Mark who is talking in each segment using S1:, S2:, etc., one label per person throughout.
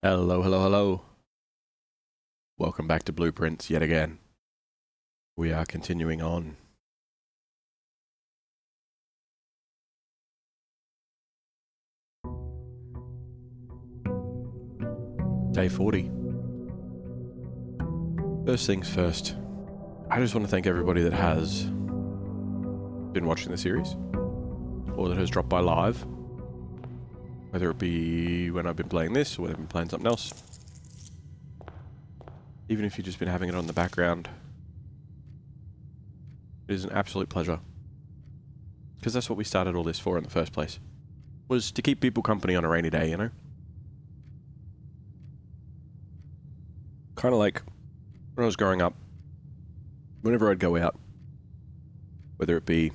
S1: Hello, hello, hello. Welcome back to Blueprints yet again. We are continuing on. Day 40. First things first, I just want to thank everybody that has been watching the series, or that has dropped by live, whether it be when I've been playing this, or whether I've been playing something else. Even if you've just been having it on the background, it is an absolute pleasure. Because that's what we started all this for in the first place. Was to keep people company on a rainy day, you know? Kind of like when I was growing up, whenever I'd go out, whether it be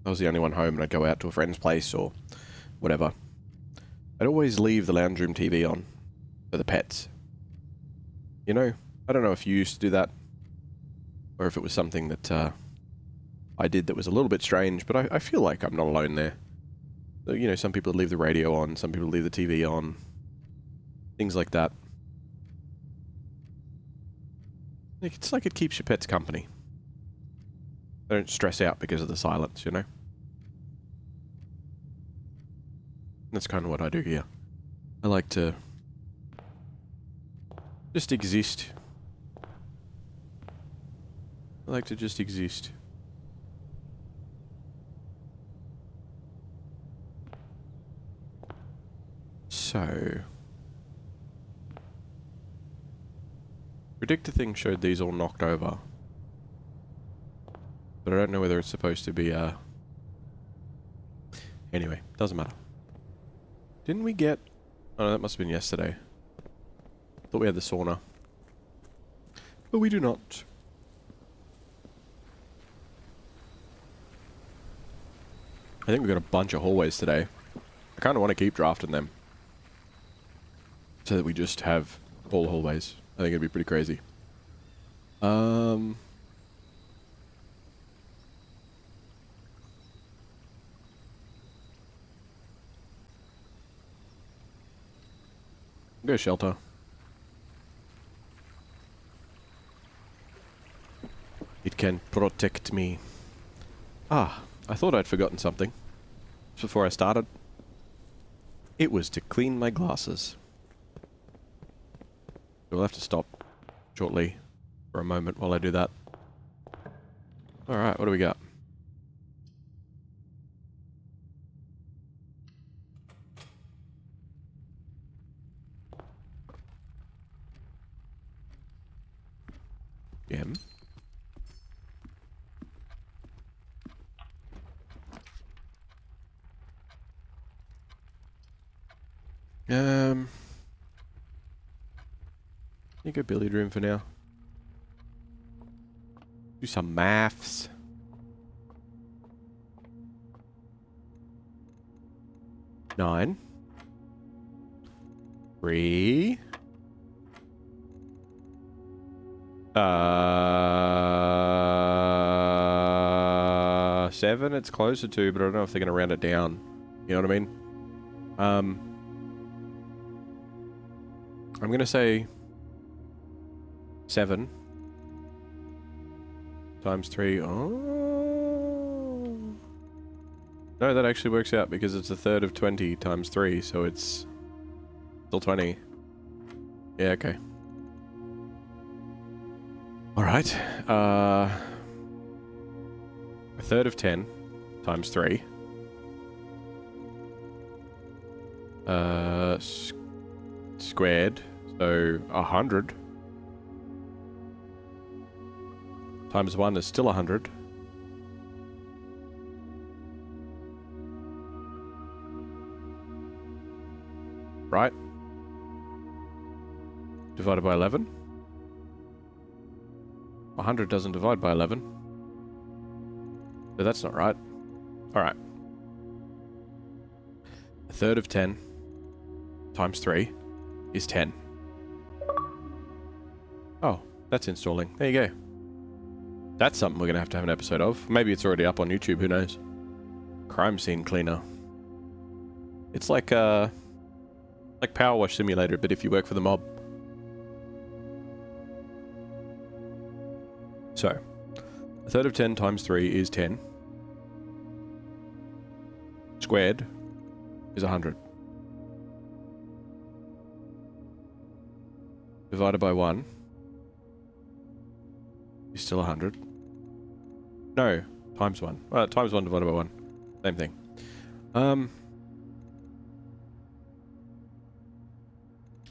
S1: I was the only one home and I'd go out to a friend's place or whatever, I'd always leave the lounge room TV on for the pets. You know, I don't know if you used to do that, or if it was something that I did that was a little bit strange, but I feel like I'm not alone there. You know, some people leave the radio on, some people leave the TV on, things like that. It's like it keeps your pets company. They don't stress out because of the silence, you know? That's kind of what I do here. I like to just exist. I like to just exist. So... Predictor thing showed these all knocked over. But I don't know whether it's supposed to be, Anyway, doesn't matter. Didn't we get... Oh, no, that must have been yesterday. Thought we had the sauna. But we do not. I think we've got a bunch of hallways today. I kind of want to keep drafting them. So that we just have all the hallways. I think it'd be pretty crazy. Go shelter. It can protect me. Ah, I thought I'd forgotten something. Before I started. It was to clean my glasses. We'll have to stop shortly for a moment while I do that. Alright, what do we got? Gem. You go billiard room for now. Do some maths. Nine. 3. 7. It's closer to, but I don't know if they're going to round it down. You know what I mean? I'm going to say 7 times 3. Oh. No, that actually works out because it's a third of 20 times 3, so it's still 20. Yeah, okay. Alright. A third of 10 times 3. Squared. So 100 times 1 is still 100. Right? Divided by 11. 100 doesn't divide by 11. So that's not right. Alright. A third of 10 times 3 is 10. Oh, that's installing. There you go. That's something we're going to have an episode of. Maybe it's already up on YouTube, who knows. Crime scene cleaner. It's like, Like Power Wash Simulator, but if you work for the mob. So, a third of 10 times 3 is 10. Squared is 100. Divided by 1 is still 100. No, times 1. Times 1 divided by 1. Same thing.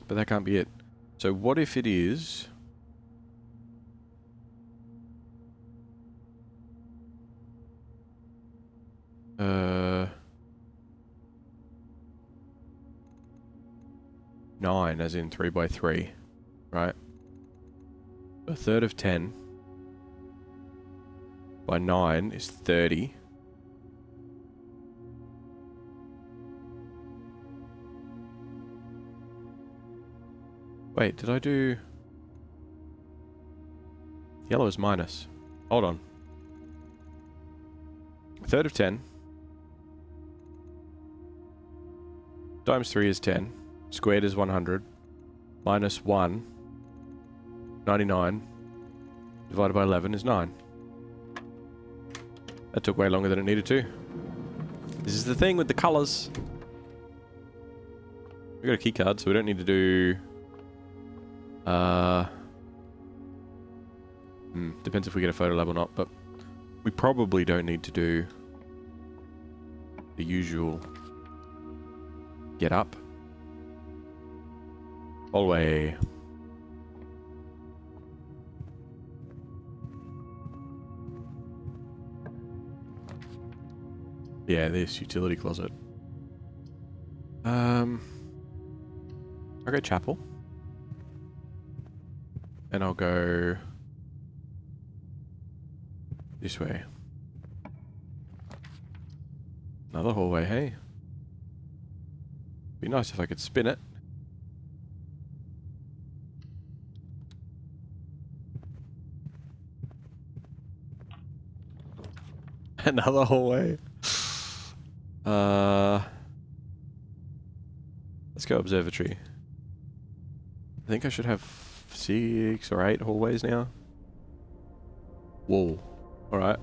S1: But that can't be it. So what if it is... nine, as in 3 by 3, right? A third of 10 by 9 is 30. Wait, did I do... Yellow is minus. Hold on. A third of 10 times 3 is 10. Squared is 100. Minus 1. 99. Divided by 11 is 9. That took way longer than it needed to. This is the thing with the colours. We got a key card, so we don't need to do... depends if we get a photo lab or not, but we probably don't need to do the usual get up. Hallway. Yeah, this utility closet. I'll go chapel. And I'll go this way. Another hallway, hey? Be nice if I could spin it. Another hallway. Let's go observatory. I think I should have 6 or 8 hallways now. Whoa. Alright.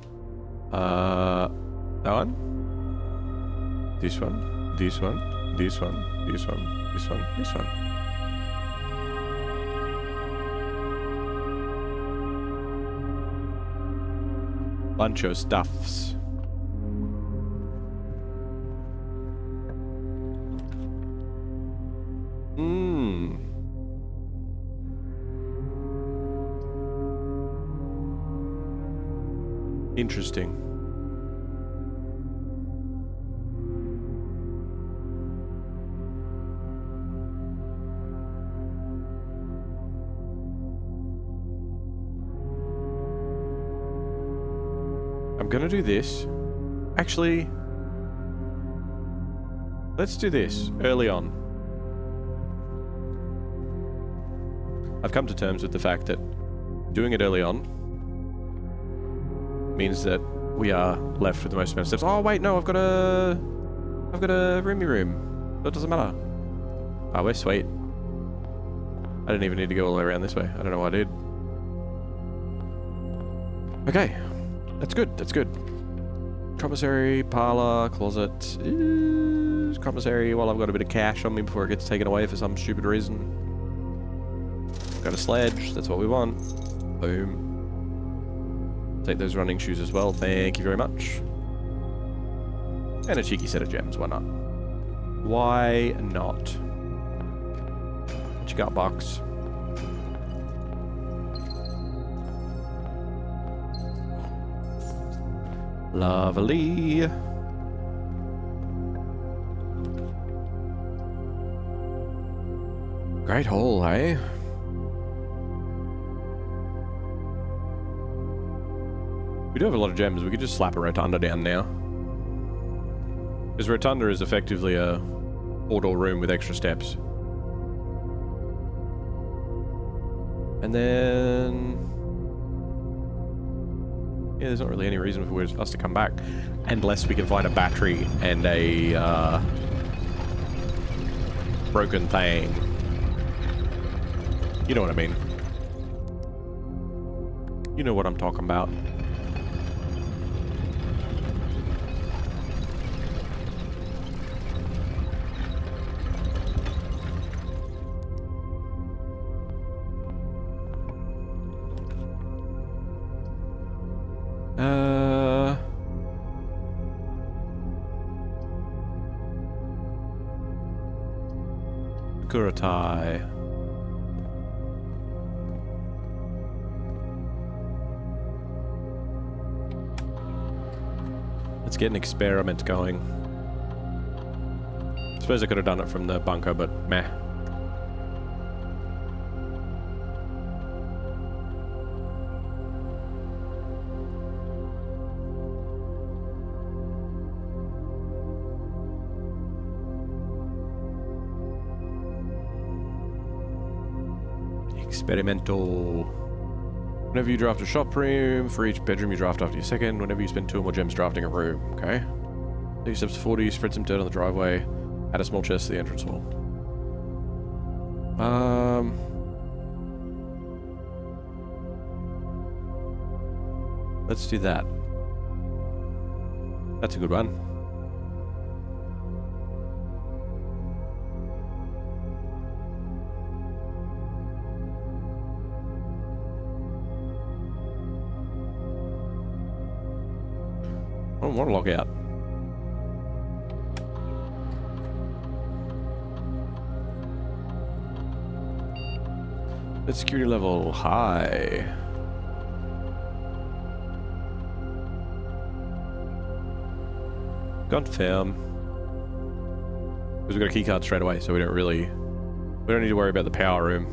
S1: That one. This one. This one. This one. This one. This one. This one. Bunch of stuffs. Interesting. I'm gonna do this. Actually, let's do this early on. I've come to terms with the fact that doing it early on means that we are left with the most amount of steps. Oh wait, no, I've got a roomy room. That doesn't matter. Oh, we're sweet. I didn't even need to go all the way around this way. I don't know what I did. Okay, that's good. That's good. Commissary, parlor, closet. Commissary. Well, I've got a bit of cash on me before it gets taken away for some stupid reason. Got a sledge. That's what we want. Boom. Take those running shoes as well, thank you very much. And a cheeky set of gems, why not? Why not? What you got, box? Lovely. Great haul, eh? We do have a lot of gems. We could just slap a rotunda down now. Because rotunda is effectively a 4-door room with extra steps. And then... yeah, there's not really any reason for us to come back. Unless we can find a battery and a... broken thing. You know what I mean. You know what I'm talking about. Kuratai. Let's get an experiment going. I suppose I could have done it from the bunker, but meh. Experimental. Whenever you draft a shop room, for each bedroom you draft after your second, whenever you spend 2 or more gems drafting a room, okay? 30 steps to 40, spread some dirt on the driveway, add a small chest to the entrance wall. Let's do that. That's a good one. I don't want to log out. Let's security level high. Confirm. Because we got a key card straight away, so we don't need to worry about the power room.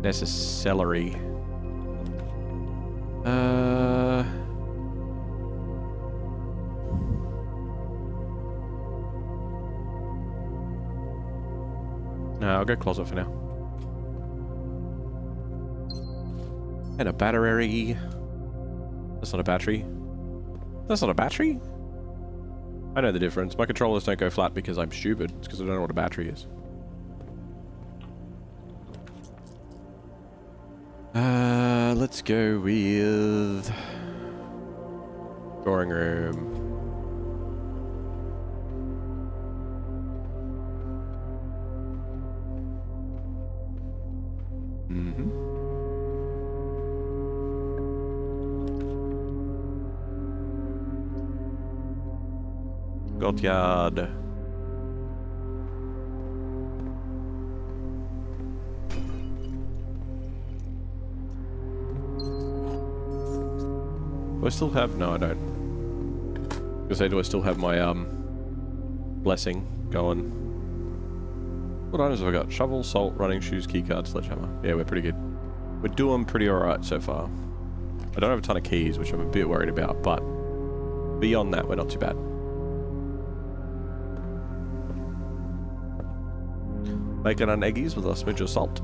S1: Necessary. No, I'll go closet for now. And a battery. That's not a battery. That's not a battery? I know the difference. My controllers don't go flat because I'm stupid. It's because I don't know what a battery is. Let's go with... drawing room. Courtyard. Do I still have... No, I don't. I was gonna say, do I still have my, blessing going? What items have I got? Shovel, salt, running shoes, keycard, sledgehammer. Yeah, we're pretty good. We're doing pretty alright so far. I don't have a ton of keys, which I'm a bit worried about, but beyond that, we're not too bad. Bacon and eggies with a smidge of salt.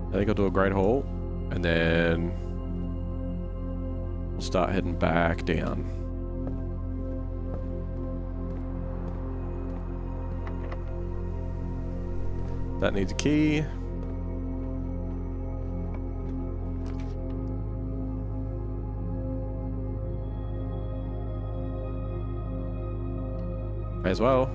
S1: I think I'll do a great haul, and then we'll start heading back down. That needs a key. May as well.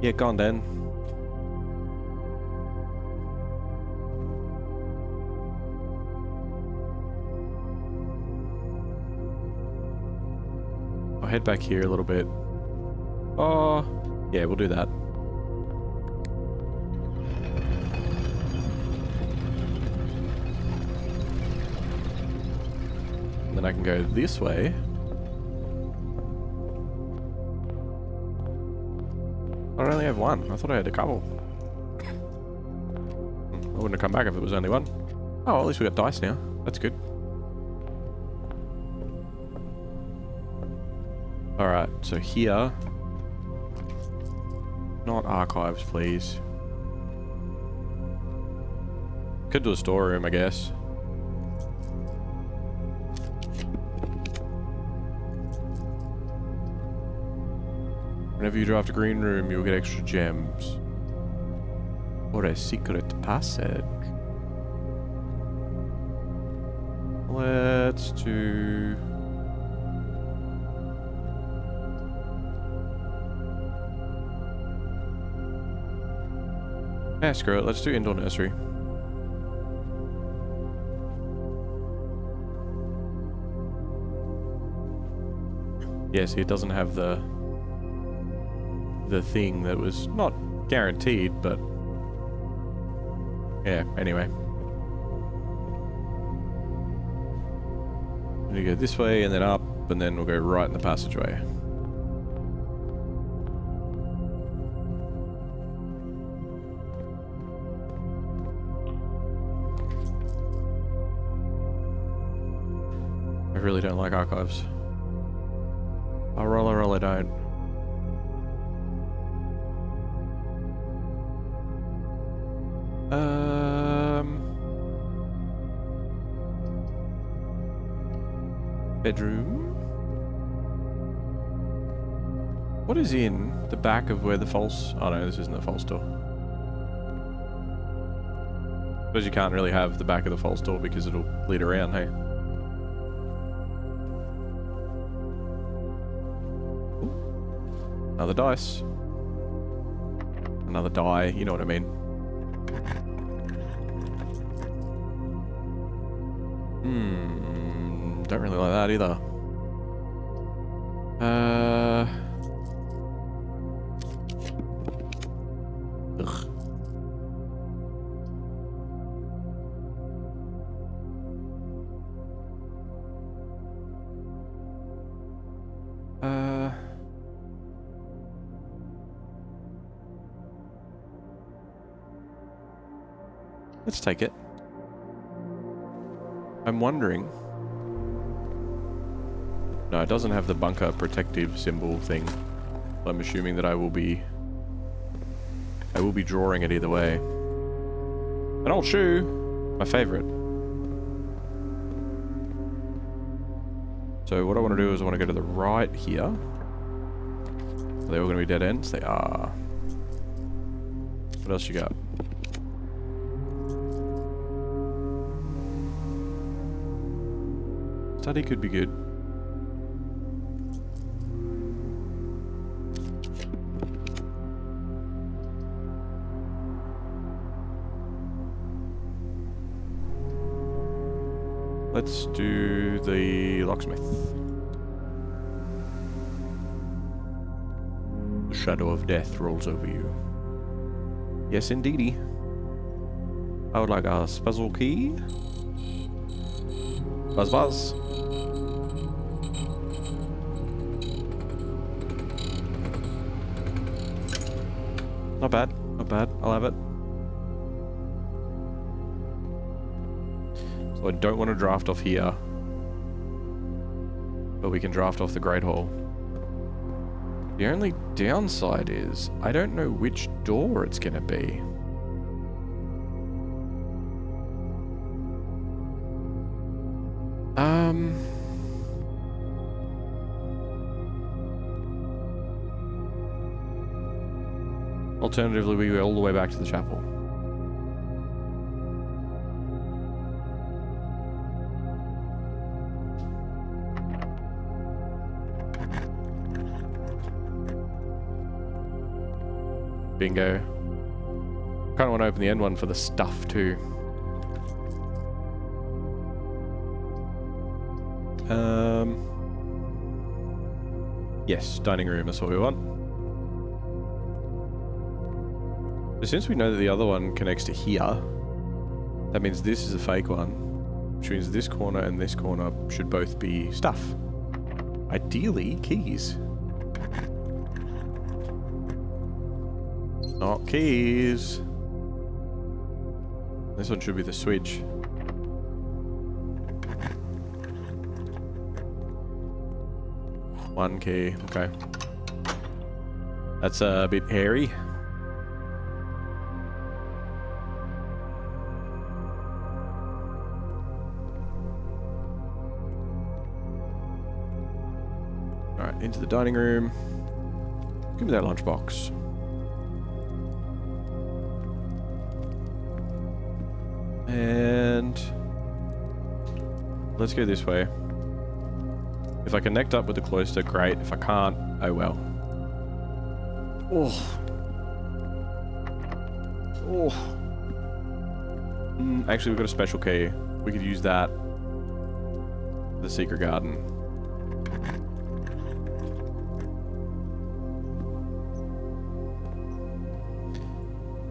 S1: Yeah, go on then. I'll head back here a little bit. Oh, yeah, we'll do that. And then I can go this way. I only have one. I thought I had a couple. I wouldn't have come back if it was only one. Oh, at least we got dice now. That's good. Alright, so here... Not archives, please. Could do a storeroom, I guess. Whenever you draft a green room, you'll get extra gems. Or a secret passage. Let's do... Yeah, screw it. Let's do indoor nursery. Yeah, see, it doesn't have the thing that was not guaranteed, but yeah, anyway. We go this way and then up, and then we'll go right in the passageway. I really don't like archives. I roll, I don't. Bedroom. What is in the back of where the false... Oh no, this isn't the false door. Suppose you can't really have the back of the false door because it'll lead around, hey? Ooh. Another dice. Another die, you know what I mean. Don't really like that either. Ugh. Let's take it. I'm wondering... No, it doesn't have the bunker protective symbol thing. I'm assuming that I will be drawing it either way. An old shoe! My favourite. So what I want to do is I want to go to the right here. Are they all going to be dead ends? They are. What else you got? Study could be good. Let's do the locksmith. The shadow of death rolls over you. Yes, indeedy. I would like a puzzle key. Buzz buzz. Not bad, not bad. I'll have it. So I don't want to draft off here, but we can draft off the Great Hall. The only downside is I don't know which door it's going to be. Alternatively, we go all the way back to the chapel. Bingo. Kind of want to open the end one for the stuff too. Yes, dining room, that's what we want. So since we know that the other one connects to here, that means this is a fake one, which means this corner and this corner should both be stuff. Ideally, keys. Not keys. This one should be the switch. One key, okay. That's a bit hairy. Alright, into the dining room. Give me that lunchbox. And let's go this way. If I connect up with the cloister, great. If I can't, oh well. Oh. Oh. Actually, we've got a special key. We could use that. The secret garden.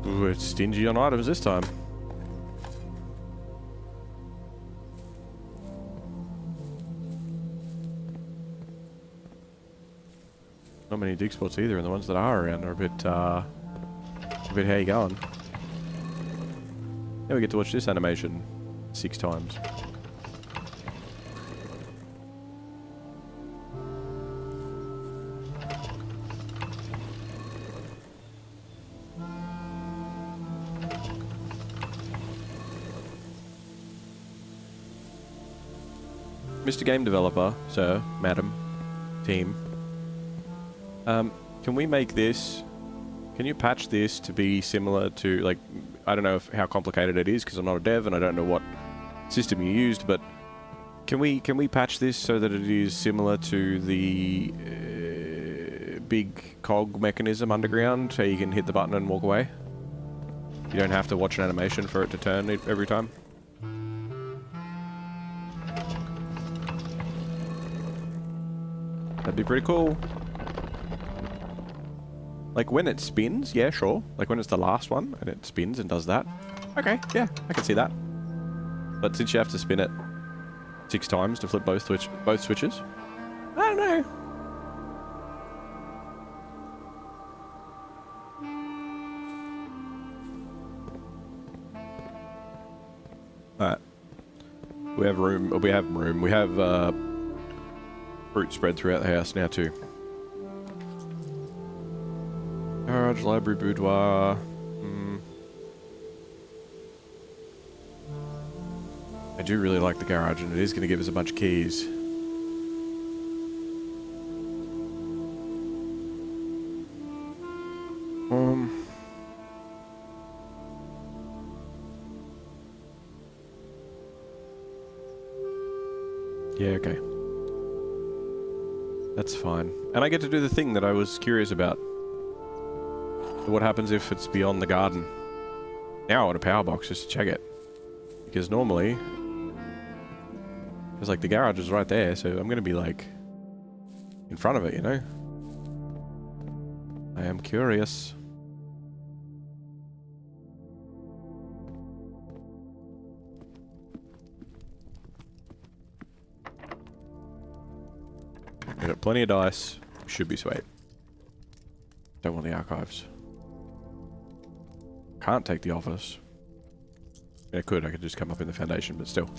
S1: Ooh, it's stingy on items this time. Not many dig spots either, and the ones that are around are a bit how you going. Now we get to watch this animation 6 times. Mr. Game Developer, sir, madam, team. Can we make this... Can you patch this to be similar to, like... I don't know how complicated it is, because I'm not a dev and I don't know what system you used, but... Can we patch this so that it is similar to the... big cog mechanism underground, so you can hit the button and walk away? You don't have to watch an animation for it to turn every time? That'd be pretty cool. Like when it spins, yeah, sure. Like when it's the last one and it spins and does that. Okay, yeah, I can see that. But since you have to spin it 6 times to flip both switches, I don't know. Alright. We have room. We have fruit spread throughout the house now too. Garage, library, boudoir. I do really like the garage, and it is going to give us a bunch of keys. Yeah, okay. That's fine. And I get to do the thing that I was curious about. What happens if it's beyond the garden? Now I want a power box just to check it. Because normally... Because like the garage is right there, so I'm going to be like... in front of it, you know? I am curious. We got plenty of dice. Should be sweet. Don't want the archives. Can't take the office. Yeah, I could just come up in the foundation, but still.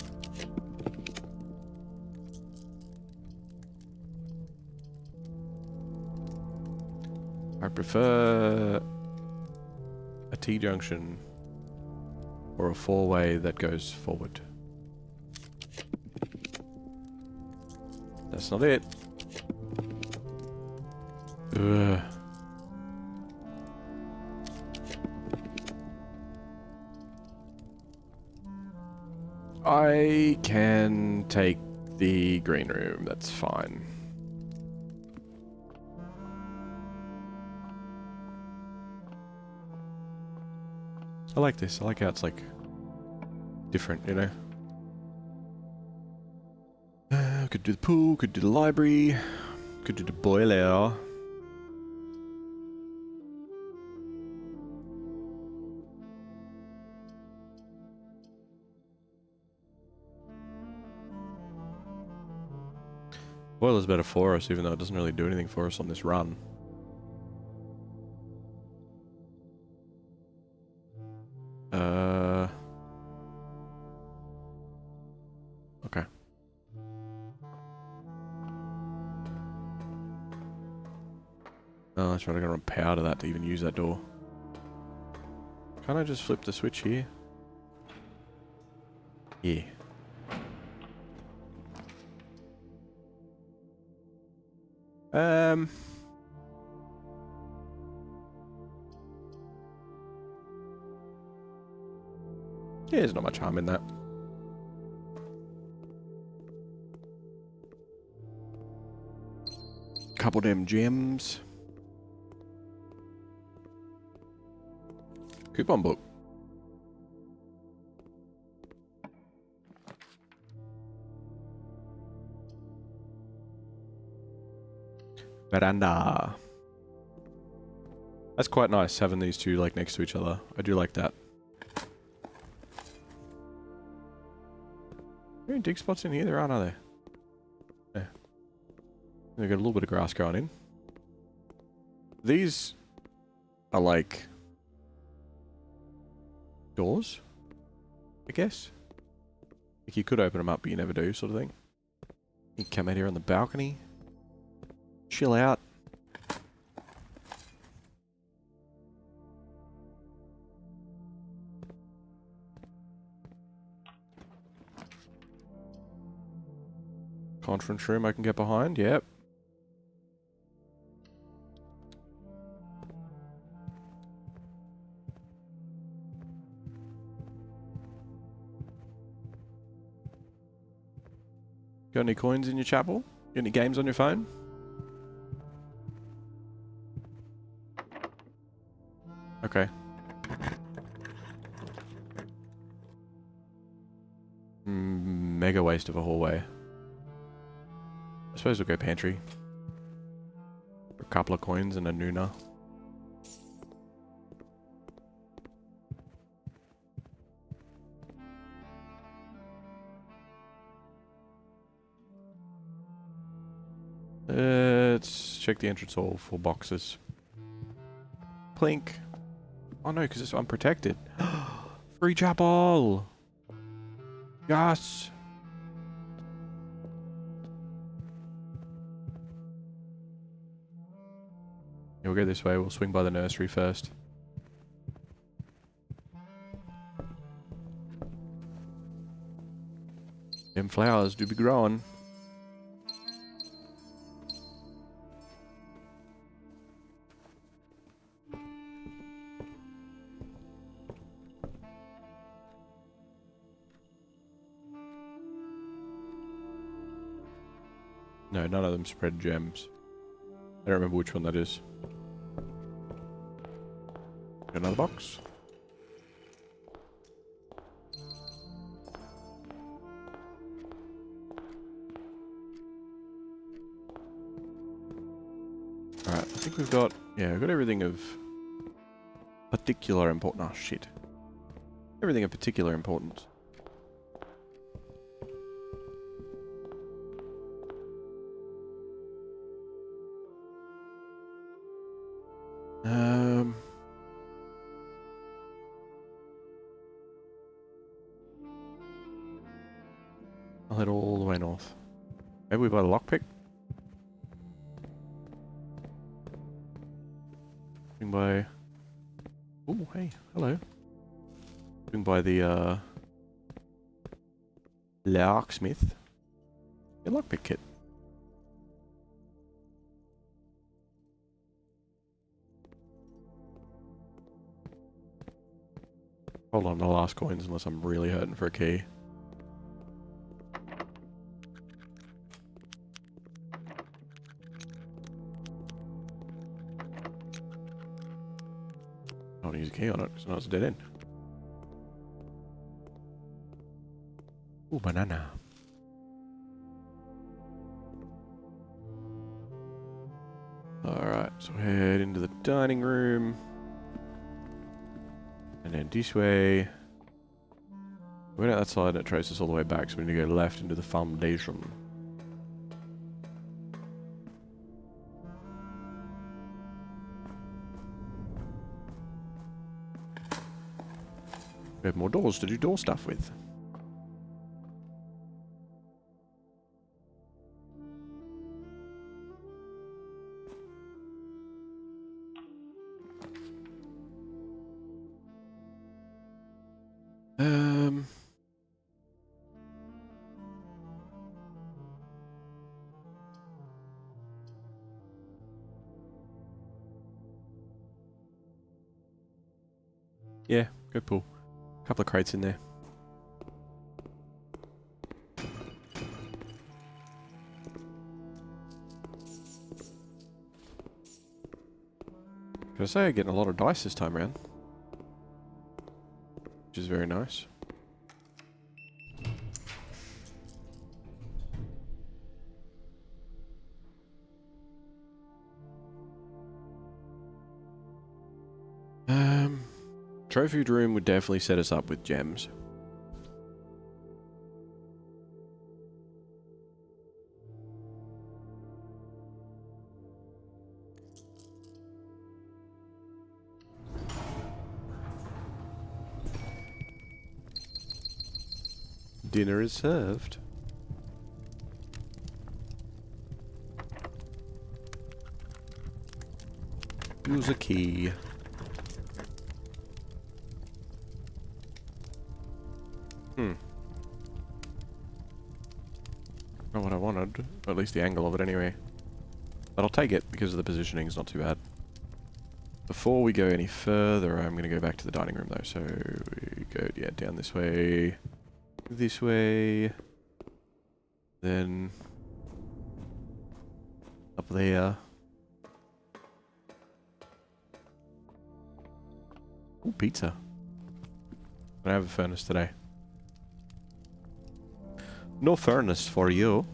S1: I prefer a T-junction or a 4-way that goes forward. That's not it. Ugh. I can take the green room, that's fine. I like this, I like how it's like different, you know? Could do the pool, could do the library, could do the boiler. Boiler's better for us, even though it doesn't really do anything for us on this run. Okay. Oh, that's right. I gotta run power to that to even use that door. Can't I just flip the switch here? Yeah. Yeah, there's not much harm in that. Couple damn gems. Coupon book. Veranda. That's quite nice having these two like next to each other. I do like that. Any dig spots in here? There aren't, are there? Yeah. They've got a little bit of grass growing in. These are like doors, I guess. Like you could open them up, but you never do, sort of thing. You can come out here on the balcony, chill out. Conference room I can get behind, yep. Got any coins in your chapel? Got any games on your phone? Okay. Mega waste of a hallway. I suppose we'll go pantry. For a couple of coins and a Nuna. Let's check the entrance hall for boxes. Plink. Oh no, because it's unprotected. Free chapel! Yes! Yeah, we'll go this way. We'll swing by the nursery first. Them flowers do be growing. No, none of them spread gems. I don't remember which one that is. Got another box. Alright, I think we've got... Yeah, we've got everything of particular importance. Oh, shit. Everything of particular importance. I'll head all the way north. Maybe we buy the lockpick? Swing by... Oh, hey, hello. Swing by the, locksmith. A lockpick kit. Hold on, the last coins unless I'm really hurting for a key. I don't use a key on it because now it's a dead end. Ooh, banana. Alright, so head into the dining room. And then this way. We went out that side and it traces us all the way back, so we need to go left into the foundation. We have more doors to do door stuff with. Yeah, go pull. A couple of crates in there. Can I say I'm getting a lot of dice this time around? Which is very nice. Trophy room would definitely set us up with gems. Dinner is served. Use a key. Not what I wanted, or at least the angle of it anyway. But I'll take it because of the positioning is not too bad. Before we go any further, I'm going to go back to the dining room though. So we go, yeah, down this way, then up there. Ooh, pizza. I have a furnace today. No furnace for you.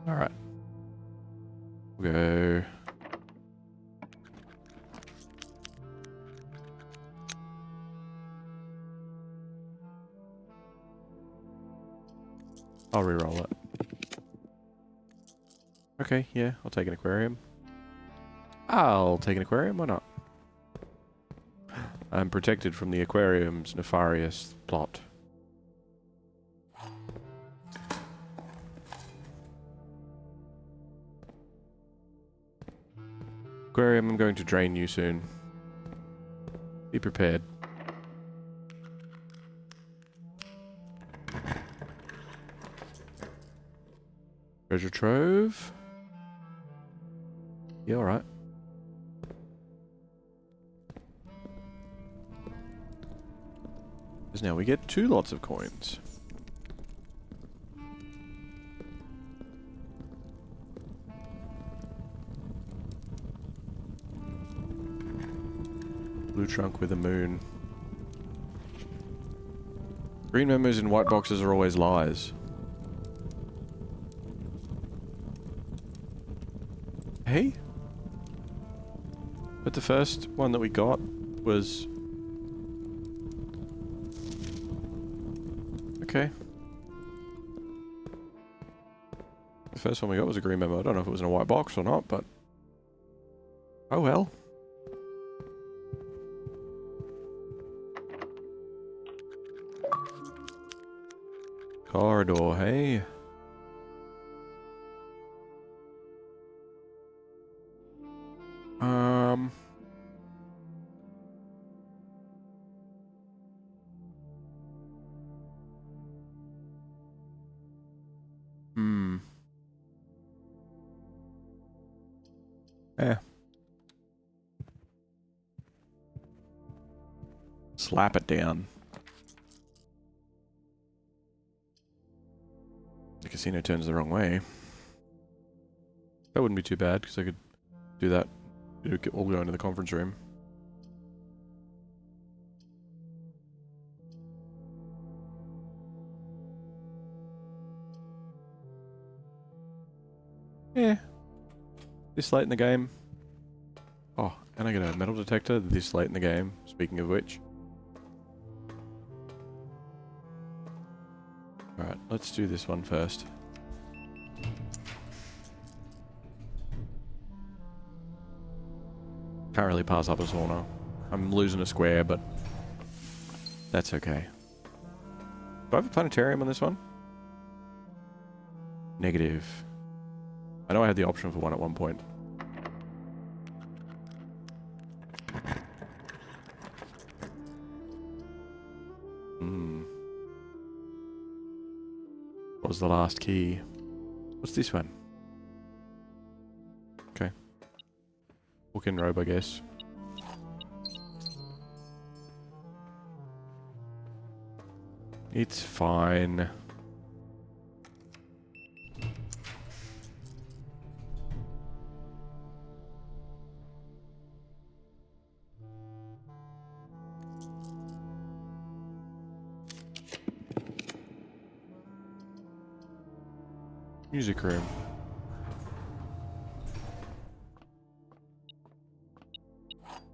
S1: Alright. We'll go. I'll re-roll it. Okay, yeah, I'll take an aquarium. I'll take an aquarium, why not? I'm protected from the aquarium's nefarious plot. Aquarium, I'm going to drain you soon. Be prepared. Treasure trove. Yeah, alright. Because now we get 2 lots of coins. Blue trunk with a moon. Green memos in white boxes are always lies. Hey? But the first one that we got was... Okay. The first one we got was a green memo. I don't know if it was in a white box or not, but... Oh well. Corridor, hey? Yeah. Slap it down. The casino turns the wrong way. That wouldn't be too bad, because I could do that. All go into the conference room. Yeah. This late in the game. Oh, and I get a metal detector this late in the game, speaking of which. Alright, let's do this one first. Can't really pass up a sauna. I'm losing a square, but that's okay. Do I have a planetarium on this one? Negative. I know I had the option for one at one point. What was the last key? What's this one? Okay. Walk-in robe, I guess. It's fine. Music room.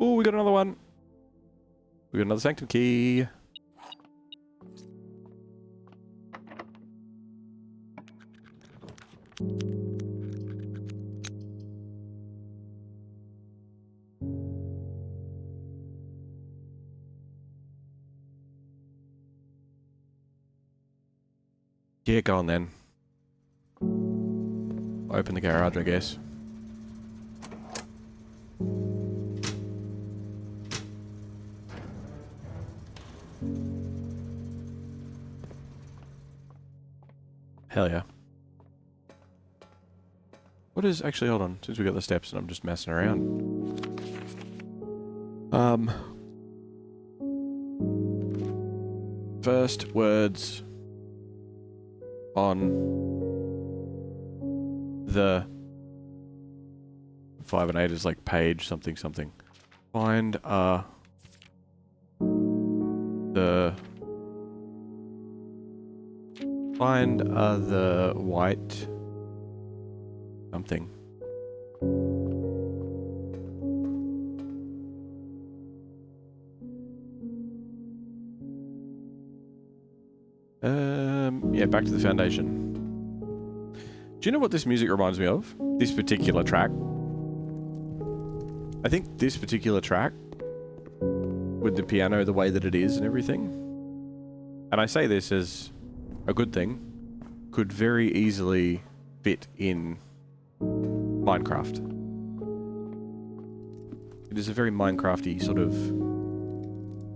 S1: Oh, we got another one. We got another sanctum key. Yeah, go on then. Open the garage, I guess. Hell yeah. What is... Actually, hold on. Since we got the steps and I'm just messing around. First words on the 5 and 8 is like page something something. Find the white something. Yeah, back to the foundation. Do you know what this music reminds me of? This particular track. I think this particular track, with the piano the way that it is and everything, and I say this as a good thing, could very easily fit in Minecraft. It is a very Minecrafty sort of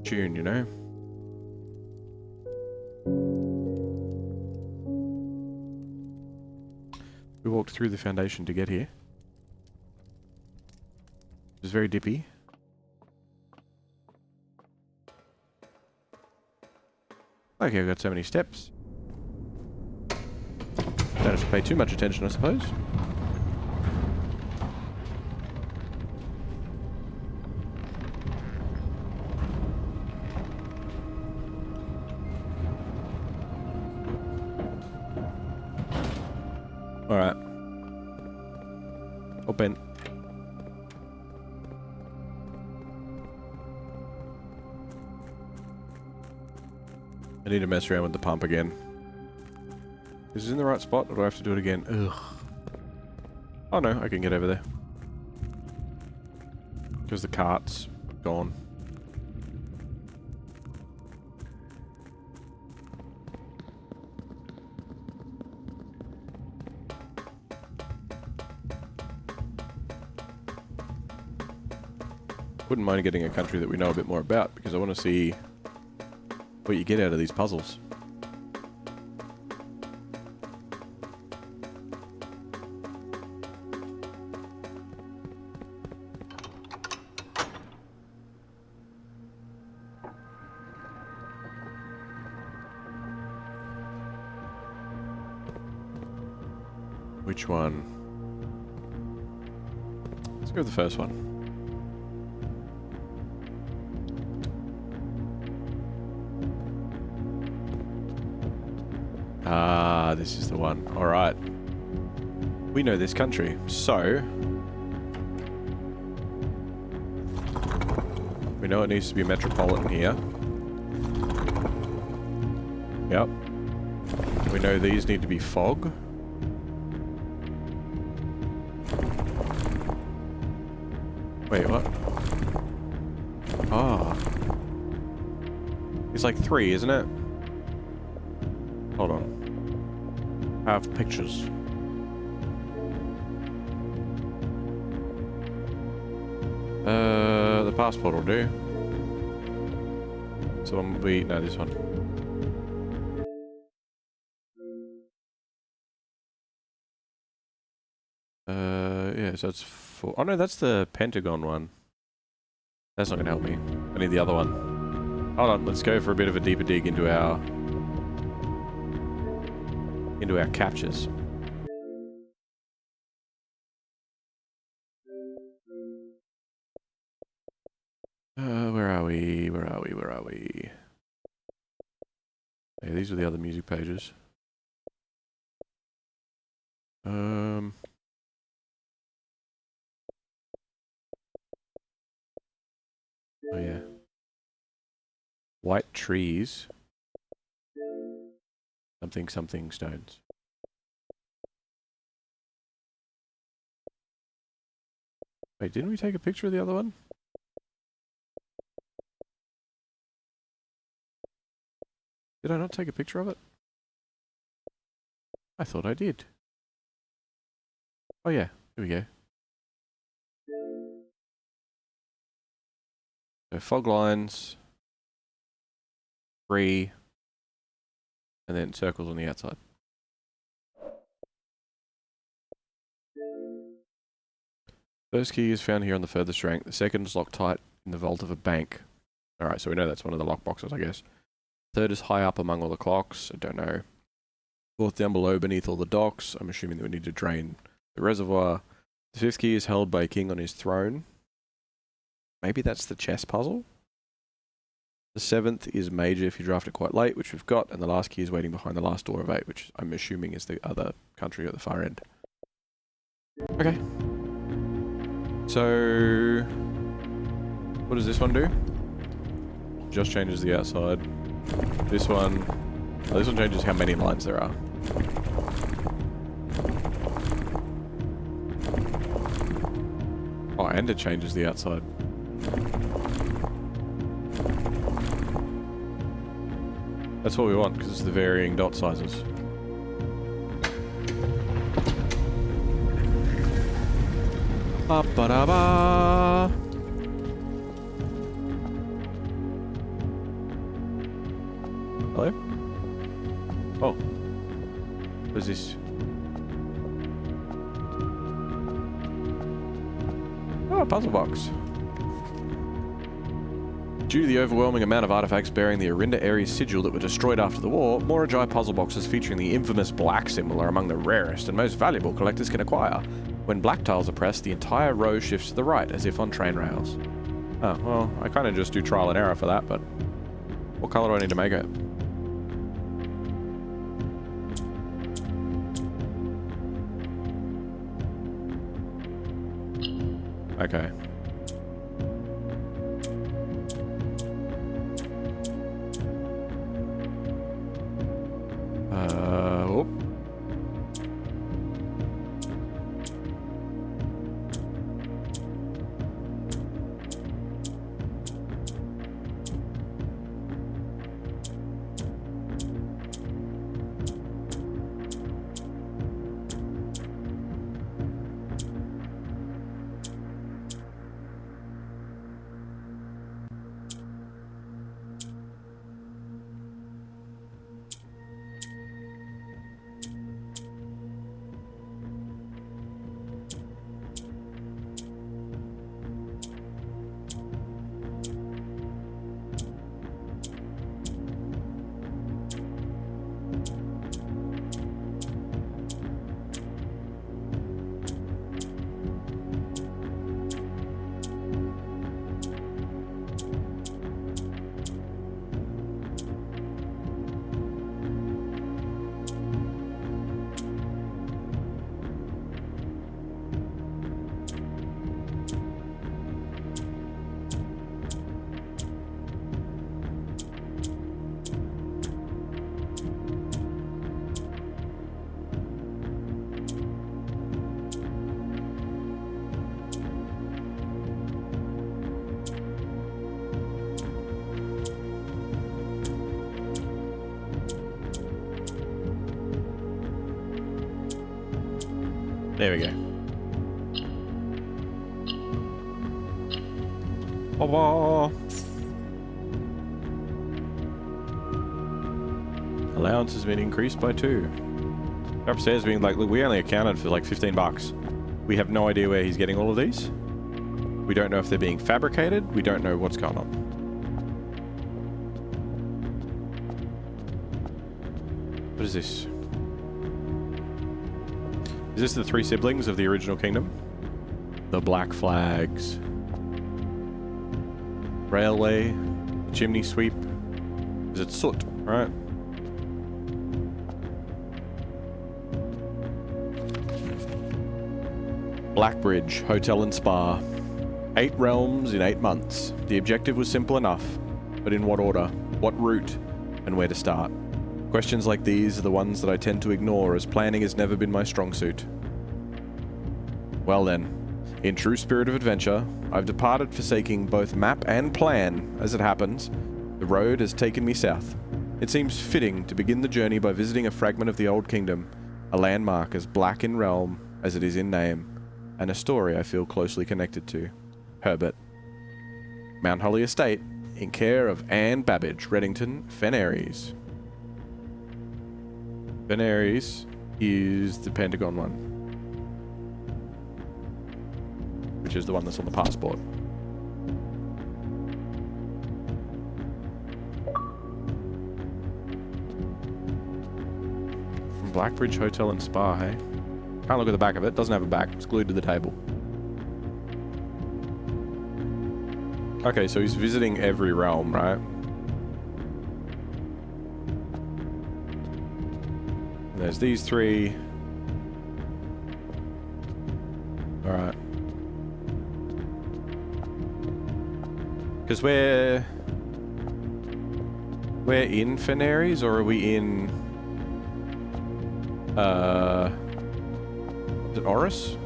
S1: tune, you know? We walked through the foundation to get here. It was very dippy. Okay, I've got so many steps. Don't have to pay too much attention, I suppose. Alright. Open. I need to mess around with the pump again. Is it in the right spot, or do I have to do it again? Ugh. Oh no, I can get over there. Because the cart's gone. Wouldn't mind getting a country that we know a bit more about, because I want to see what you get out of these puzzles. Which one? Let's go with the first one. Ah, this is the one. Alright. We know this country. So, We know it needs to be metropolitan here. Yep. We know these need to be fog. Wait, what? Ah. It's like 3, isn't it? Hold on. I have pictures. The passport will do. So one will be... no, this one. Yeah, so it's 4... oh no, that's the Pentagon one. That's not gonna help me. I need the other one. Hold on, let's go for a bit of a deeper dig into our captures. Where are we? Where are we? Where are we? Yeah, these are the other music pages. Oh yeah. White trees. Something something stones. Wait, didn't we take a picture of the other one? Did I not take a picture of it? I thought I did. Oh yeah, here we go. So fog lines, 3, and then circles on the outside. First key is found here on the furthest rank. The second is locked tight in the vault of a bank. Alright, so we know that's one of the lock boxes, I guess. Third is high up among all the clocks. I don't know. Fourth down below beneath all the docks. I'm assuming that we need to drain the reservoir. The fifth key is held by a king on his throne. Maybe that's the chess puzzle? The seventh is major if you draft it quite late, which we've got. And the last key is waiting behind the last door of 8, which I'm assuming is the other country at the far end. Okay. So... what does this one do? Just changes the outside. This one... oh, this one changes how many lines there are. Oh, and it changes the outside. That's what we want, because it's the varying dot sizes. Ba-ba-da-ba! Hello? Oh. What is this? Oh, a puzzle box. Due to the overwhelming amount of artifacts bearing the Arinda Ares sigil that were destroyed after the war, Morajai puzzle boxes featuring the infamous black symbol are among the rarest and most valuable collectors can acquire. When black tiles are pressed, the entire row shifts to the right, as if on train rails. Oh, well, I kind of just do trial and error for that, but... what colour do I need to make it? Okay. Oh. There we go. Ba-ba. Allowance has been increased by 2. Upstairs being like, look, we only accounted for like 15 bucks. We have no idea where he's getting all of these. We don't know if they're being fabricated. We don't know what's going on. What is this? Is this the 3 siblings of the original kingdom? The Black Flags. Railway. Chimney sweep. Is it soot, right? Blackbridge Hotel and Spa. 8 realms in 8 months. The objective was simple enough, but in what order, what route, and where to start? Questions like these are the ones that I tend to ignore, as planning has never been my strong suit. Well then, in true spirit of adventure, I've departed forsaking both map and plan. As it happens, the road has taken me south. It seems fitting to begin the journey by visiting a fragment of the Old Kingdom, a landmark as black in realm as it is in name, and a story I feel closely connected to. Herbert. Mount Holly Estate, in care of Anne Babbage, Reddington, Fenaries. Fenaries is the Pentagon one, which is the one that's on the passport. From Blackbridge Hotel and Spa, hey? Can't look at the back of it. Doesn't have a back. It's glued to the table. Okay, so he's visiting every realm, right? And there's these 3. Alright. Because we're in Fenaries, or are we in... Is it Oris?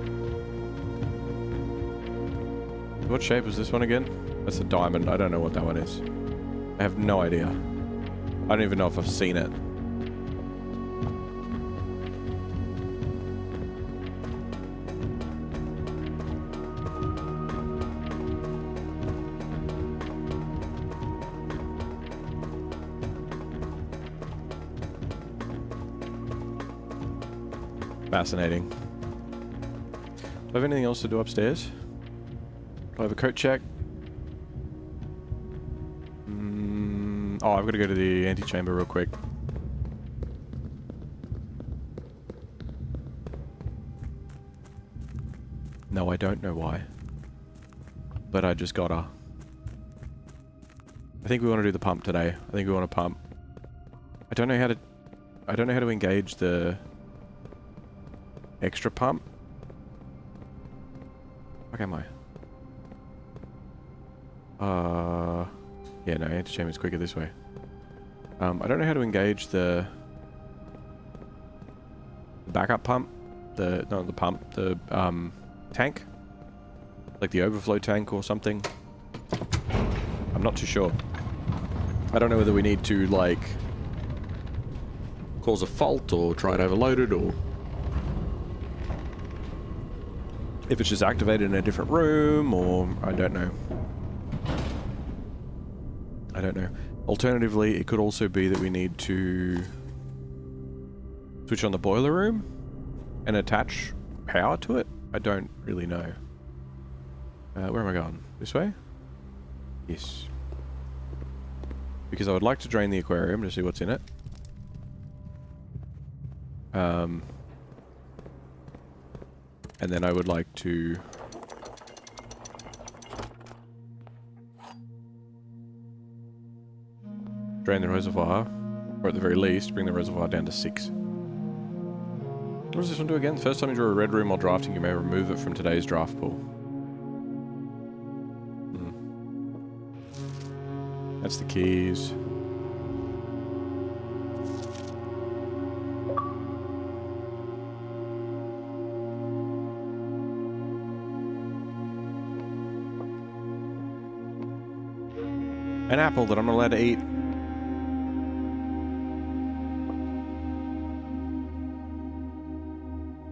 S1: What shape is this one again? That's a diamond. I don't know what that one is. I have no idea. I don't even know if I've seen it. Fascinating. Do I have anything else to do upstairs? Do I have a coat check? Oh, I've got to go to the antechamber real quick. No, I don't know why. But I just gotta. I think we want to do the pump today. I think we want to pump. I don't know how to engage the extra pump. Fuck am I? Yeah, no, antechamber's quicker this way. I don't know how to engage the backup pump. Not the pump, the tank. Like the overflow tank or something. I'm not too sure. I don't know whether we need to, like, cause a fault or try and overload it, or if it's just activated in a different room, or I don't know. I don't know. Alternatively, it could also be that we need to switch on the boiler room and attach power to it. I don't really know. Where am I going? This way? Yes. Because I would like to drain the aquarium to see what's in it. And then I would like to drain the reservoir, or at the very least, bring the reservoir down to 6. What does this one do again? The first time you draw a red room while drafting, you may remove it from today's draft pool. That's the keys. An apple that I'm not allowed to eat.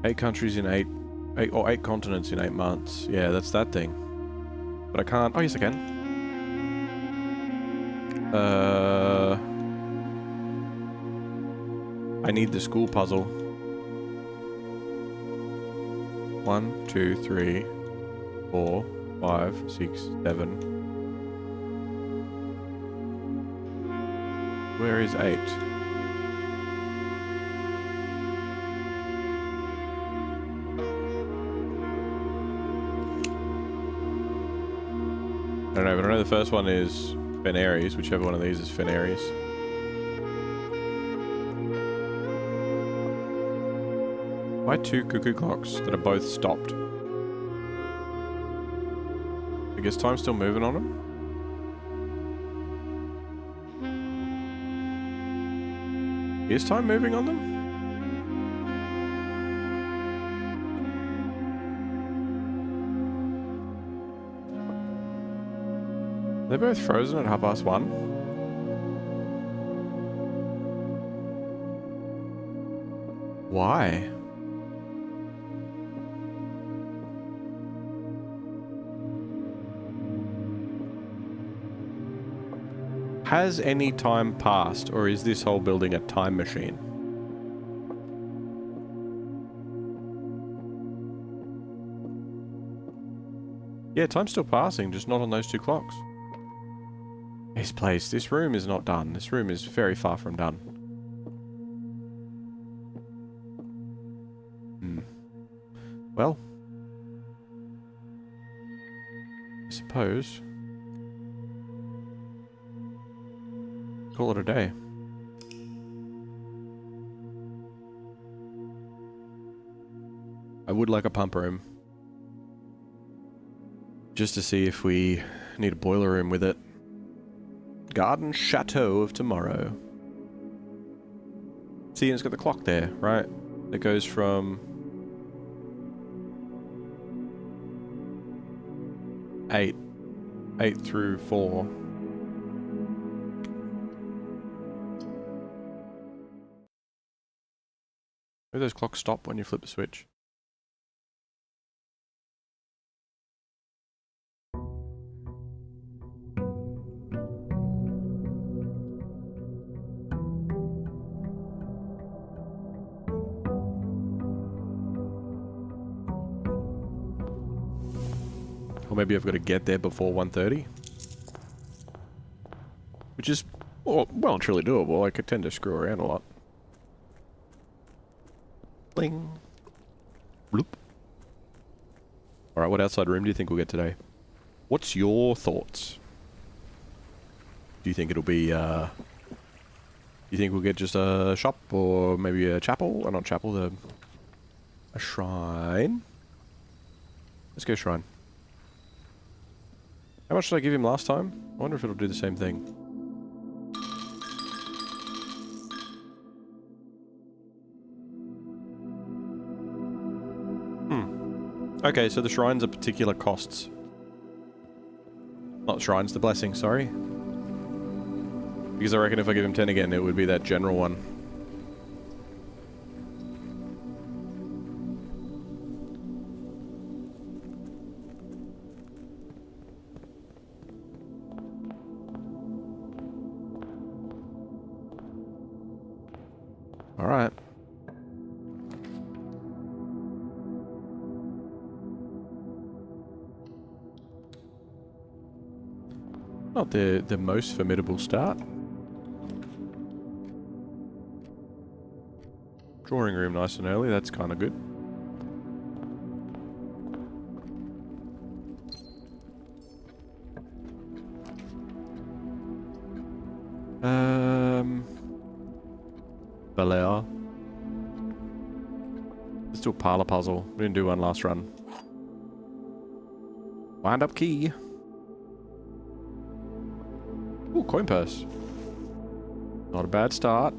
S1: Eight countries in 8 8 continents in 8 months. Yeah, that's that thing. But I can't. Oh, yes, I can. I need the school puzzle. 1, 2, 3, 4, 5, 6, 7. Where is 8? I don't know, but I know the first one is Veneres, whichever one of these is Veneres. Why 2 cuckoo clocks that are both stopped? I guess time's still moving on them? Is time moving on them? They're both frozen at 1:30. Why? Has any time passed, or is this whole building a time machine? Yeah, time's still passing, just not on those 2 clocks. This place, this room is not done. This room is very far from done. Well, I suppose call it a day. I would like a pump room. Just to see if we need a boiler room with it. Garden Chateau of Tomorrow. See, and it's got the clock there, right? That goes from 8 through 4. Maybe those clocks stop when you flip the switch. Or maybe I've got to get there before 1:30. Which is, well and truly doable. I could tend to screw around a lot. Bling. Bloop. Alright, what outside room do you think we'll get today? What's your thoughts? Do you think it'll be, do you think we'll get just a shop, or maybe a chapel? Or not chapel, a shrine? Let's go shrine. How much did I give him last time? I wonder if it'll do the same thing. Okay, so the shrines are particular costs. Not shrines, the blessing, sorry. Because I reckon if I give him 10 again, it would be that general one. Alright. Not the most formidable start. Drawing room nice and early, that's kind of good. Belair. Let's do a parlor puzzle. We didn't do one last run. Wind up key. Ooh, coin purse. Not a bad start.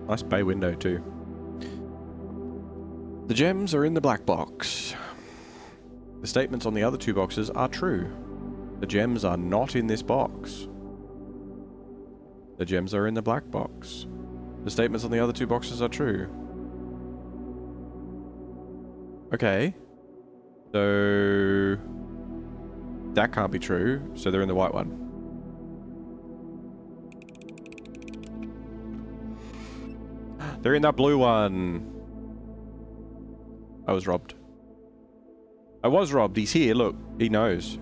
S1: Nice bay window too. The gems are in the black box. The statements on the other 2 boxes are true. The gems are not in this box. The gems are in the black box. The statements on the other 2 boxes are true. Okay. So that can't be true. So they're in the white one. They're in that blue one. I was robbed. I was robbed. He's here. Look, he knows.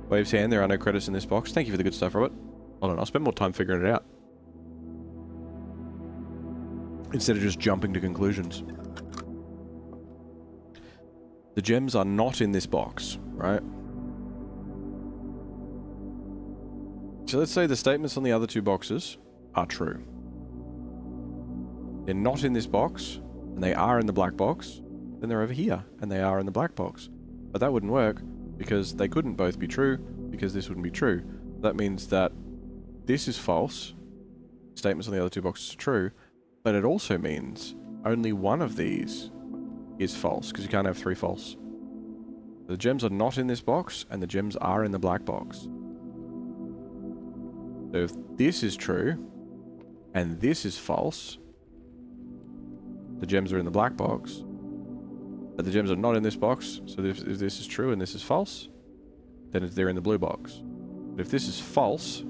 S1: Waves hand. There are no credits in this box. Thank you for the good stuff, Robert. Hold on. I'll spend more time figuring it out. Instead of just jumping to conclusions. The gems are not in this box, right? So let's say the statements on the other two boxes are true. They're not in this box, and they are in the black box. Then they're over here, and they are in the black box. But that wouldn't work, because they couldn't both be true, because this wouldn't be true. That means that this is false. Statements on the other two boxes are true. But it also means only one of these is false, because you can't have three false. The gems are not in this box, and the gems are in the black box. So if this is true, and this is false, the gems are in the black box. But the gems are not in this box, so if this is true and this is false, then they're in the blue box. But if this is false,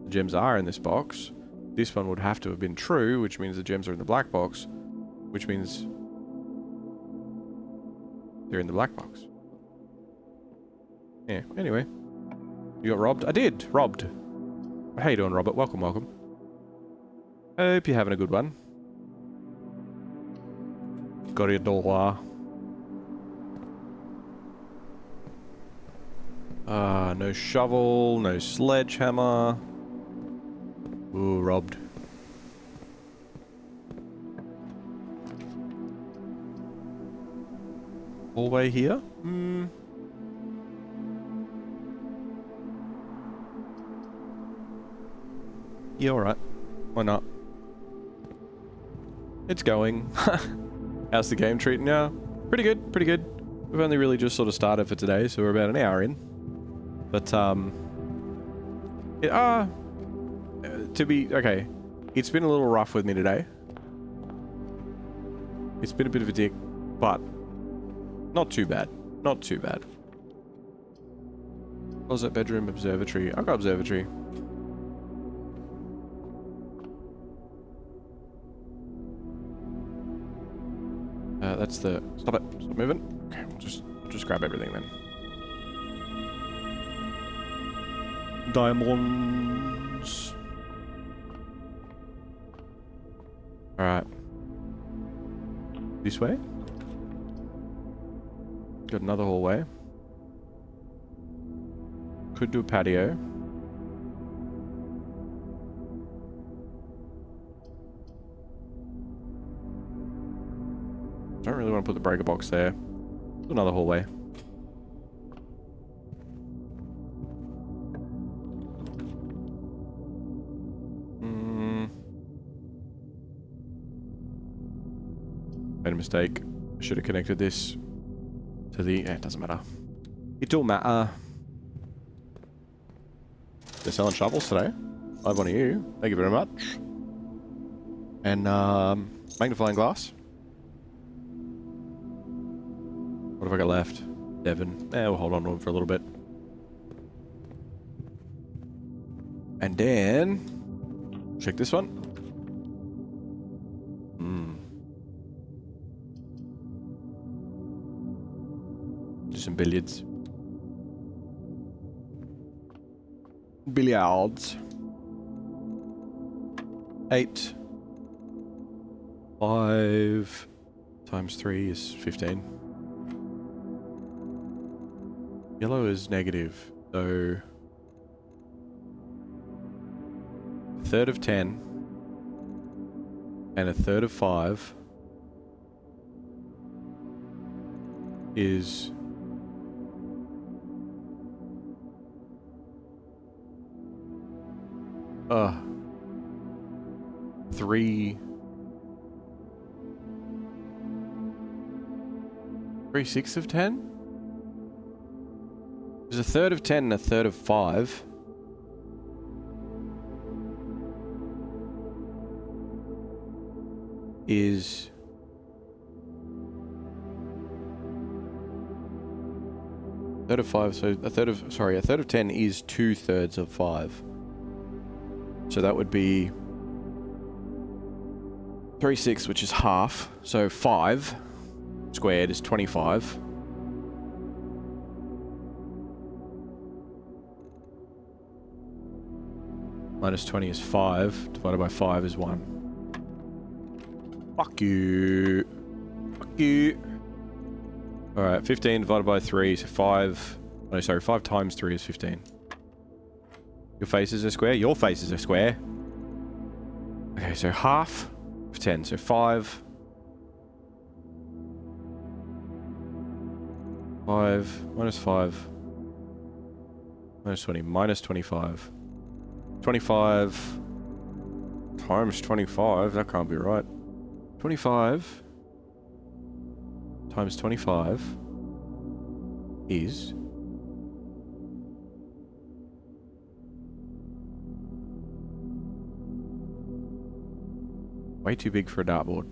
S1: the gems are in this box. This one would have to have been true, which means the gems are in the black box, which means they're in the black box. Yeah, anyway. You got robbed? I did! Robbed. How you doing, Robert? Welcome, welcome. Hope you're having a good one. Got your door. No shovel, no sledgehammer. Ooh, robbed. Hallway here? Yeah, alright. Why not? It's going. How's the game treating you? Pretty good, pretty good. We've only really just sort of started for today, so we're about an hour in. But, okay. It's been a little rough with me today. It's been a bit of a dick, but not too bad. Not too bad. Closet, bedroom, observatory. I've got observatory. That's the... Stop it. Stop moving. Okay, we'll just grab everything then. Diamonds. Alright. This way. Got another hallway. Could do a patio. Don't really want to put the breaker box there. Do another hallway. Made a mistake. Should have connected this to the... it doesn't matter. It don't matter. They're selling shovels today. I have one of you. Thank you very much. And, magnifying glass. What have I got left? 7. We'll hold on to them for a little bit. And then... check this one. Do some billiards. Billiards. 8. 5 times 3 is 15. Yellow is negative, so... a third of 10 and a third of 5 is... 3... 3/6 of 10? There's a third of 10 and a third of 5. Is third of 5, so a third of 10 is 2/3 of 5. So that would be 3/6, which is half. So 5 squared is 25. Minus 20 is 5. Divided by 5 is 1. Fuck you. Fuck you. Alright, 15 divided by 3 is 5. No, sorry, 5 times 3 is 15. Your face is a square? Your face is a square. Okay, so half of 10. So 5. 5 minus 5. Minus 20. Minus 25. 25 times 25. That can't be right. 25 times 25 is... way too big for a dartboard.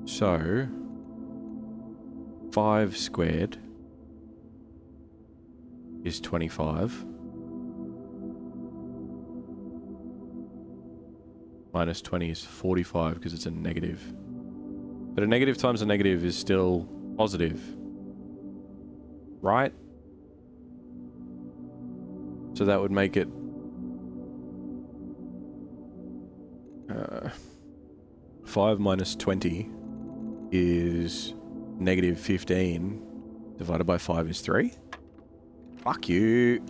S1: So 5 squared is 25. Minus 20 is 45 because it's a negative. But a negative times a negative is still positive. Right? So that would make it... 5 minus 20 is negative 15. Divided by 5 is 3. Fuck you.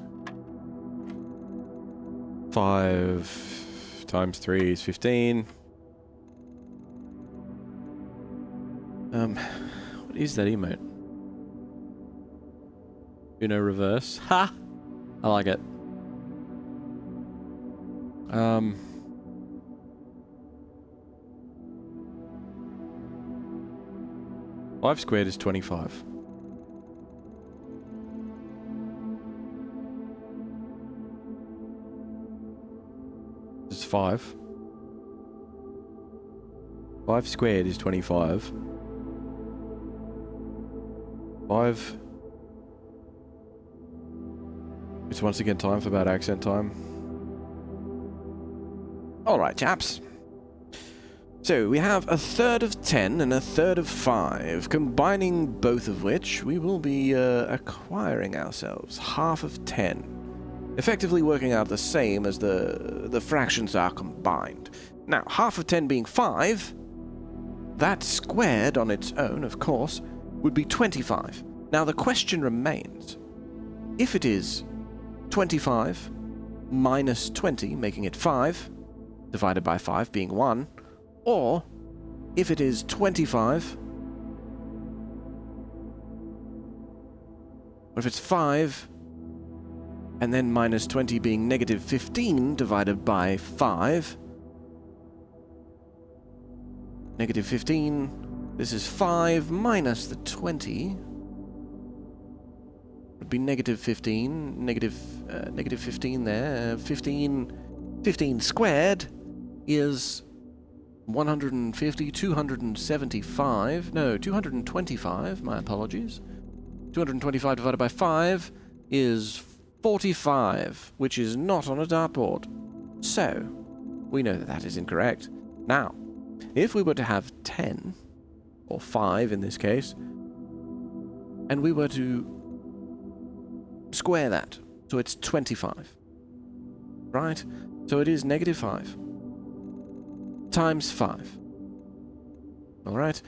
S1: 5 times 3 is 15. What is that emote? Uno reverse. Ha! I like it. 5 squared is 25. This is 5. 5 squared is 25. 5. It's once again time for bad accent time. Alright, chaps. So, we have a third of 10 and a third of 5, combining both of which, we will be acquiring ourselves half of 10. Effectively working out the same as the fractions are combined. Now, half of 10 being 5, that squared on its own, of course, would be 25. Now, the question remains, if it is 25 minus 20, making it 5, divided by 5 being 1, or if it is 25, or if it's 5, and then minus 20 being negative 15 divided by 5, negative 15, this is 5 minus the 20, would be negative 15, negative 15 there, 15 squared is 150, 275, no, 225, my apologies. 225 divided by 5 is 45, which is not on a dartboard. So, we know that that is incorrect. Now, if we were to have 10, or 5 in this case, and we were to square that, so it's 25, right? So it is negative 5. Times 5. Alright?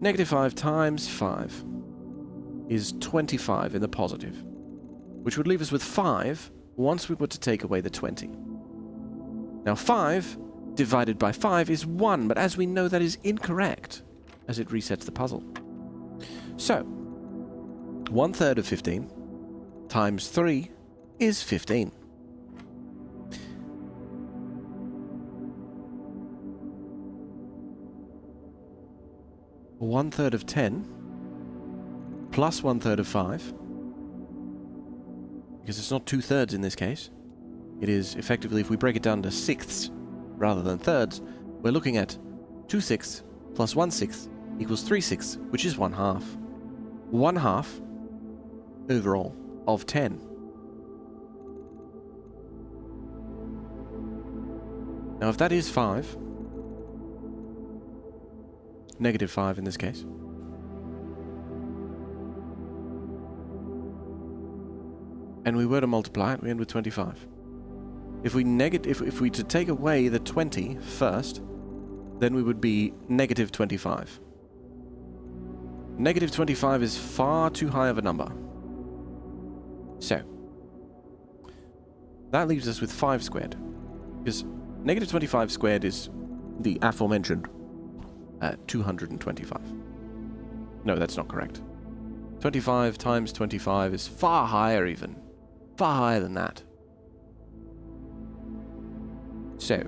S1: Negative 5 times 5 is 25 in the positive, which would leave us with 5 once we were to take away the 20. Now 5 divided by 5 is 1, but as we know that is incorrect, as it resets the puzzle. So, 1/3 of 15 times 3 is 15. 1/3 of 10 plus 1/3 of 5, because it's not 2/3 in this case. It is effectively, if we break it down to sixths rather than thirds, we're looking at 2/6 plus 1/6 equals 3/6, which is 1/2. 1/2 overall of 10. Now, if that is 5, negative 5 in this case, and we were to multiply it, we end with 25. If we to take away the 20 first, then we would be negative 25. Negative 25 is far too high of a number. So, that leaves us with 5 squared, because negative 25 squared is the aforementioned 225. No, that's not correct. 25 times 25 is far higher even. Far higher than that. So,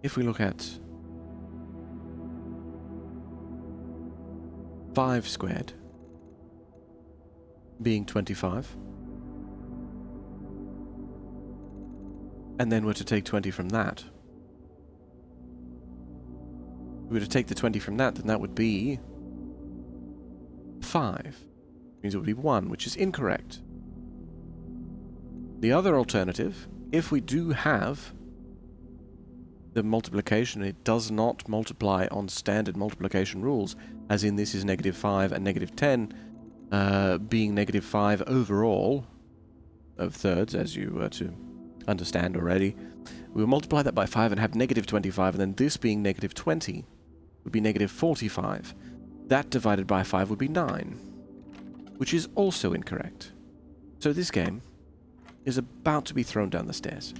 S1: if we look at 5 squared being 25, and then we're to take 20 from that. If we were to take the 20 from that, then that would be 5. It means it would be 1, which is incorrect. The other alternative, if we do have the multiplication, it does not multiply on standard multiplication rules, as in this is negative 5 and negative 10, being negative 5 overall of thirds, as you were to understand already. We will multiply that by 5 and have negative 25, and then this being negative 20 would be negative 45. That divided by 5 would be 9, which is also incorrect. So this game is about to be thrown down the stairs.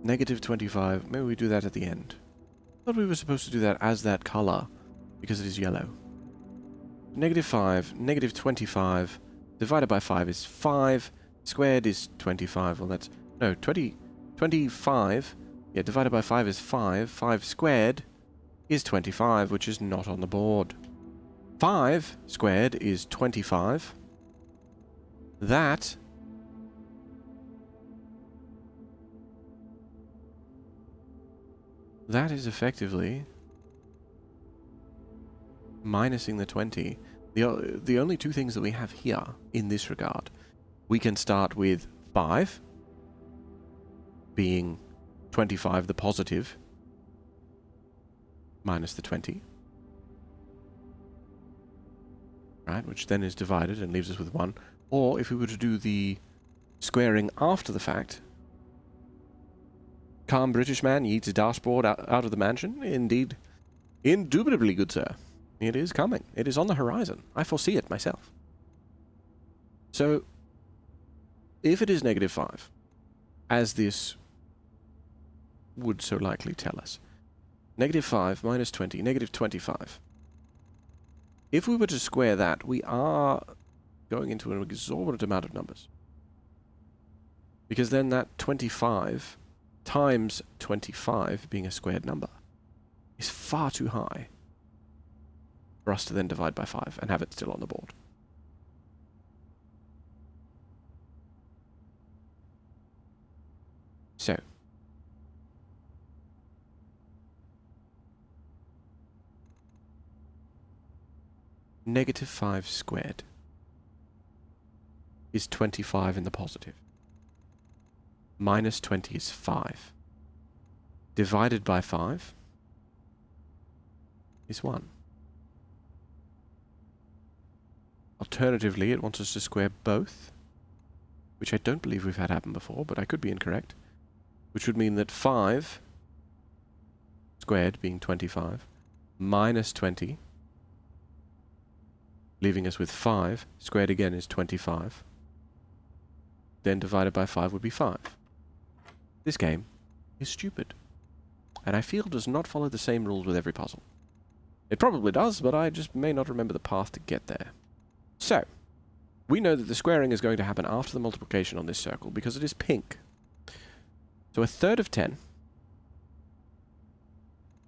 S1: Negative 25. Maybe we do that at the end. I thought we were supposed to do that as that color, because it is yellow. Negative 5, negative 25, divided by 5 is 5, squared is 25. Well, that's... no, 25. Yeah, divided by 5 is 5. 5 squared is 25, which is not on the board. 5 squared is 25. That is effectively minusing the 20. The only two things that we have here in this regard, we can start with 5 being 25 the positive minus the 20, right, which then is divided and leaves us with 1. Or if we were to do the squaring after the fact, calm British man yeets a dashboard out of the mansion. Indeed. Indubitably, good sir. It is coming. It is on the horizon. I foresee it myself. So, if it is negative 5, as this would so likely tell us, negative 5 minus 20, negative 25. If we were to square that, we are going into an exorbitant amount of numbers. Because then that 25... times 25 being a squared number is far too high for us to then divide by 5 and have it still on the board. So, negative 5 squared is 25 in the positive. Minus 20 is 5. Divided by 5 is 1. Alternatively, it wants us to square both, which I don't believe we've had happen before, but I could be incorrect, which would mean that 5 squared, being 25, minus 20, leaving us with 5, squared again is 25, then divided by 5 would be 5. This game is stupid, and I feel does not follow the same rules with every puzzle. It probably does, but I just may not remember the path to get there. So, we know that the squaring is going to happen after the multiplication on this circle, because it is pink. So a third of 10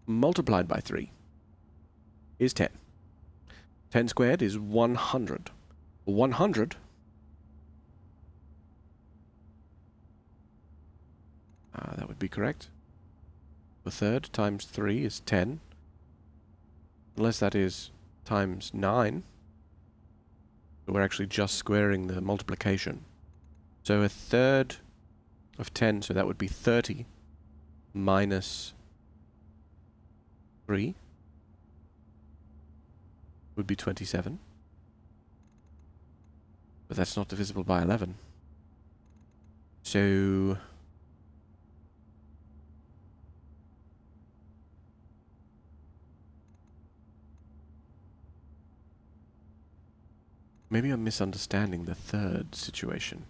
S1: multiplied by 3 is 10. 10 squared is 100. 100 that would be correct. A third times 3 is 10. Unless that is times 9. So we're actually just squaring the multiplication. So a third of 10, so that would be 30 minus 3 would be 27. But that's not divisible by 11. So maybe I'm misunderstanding the third situation.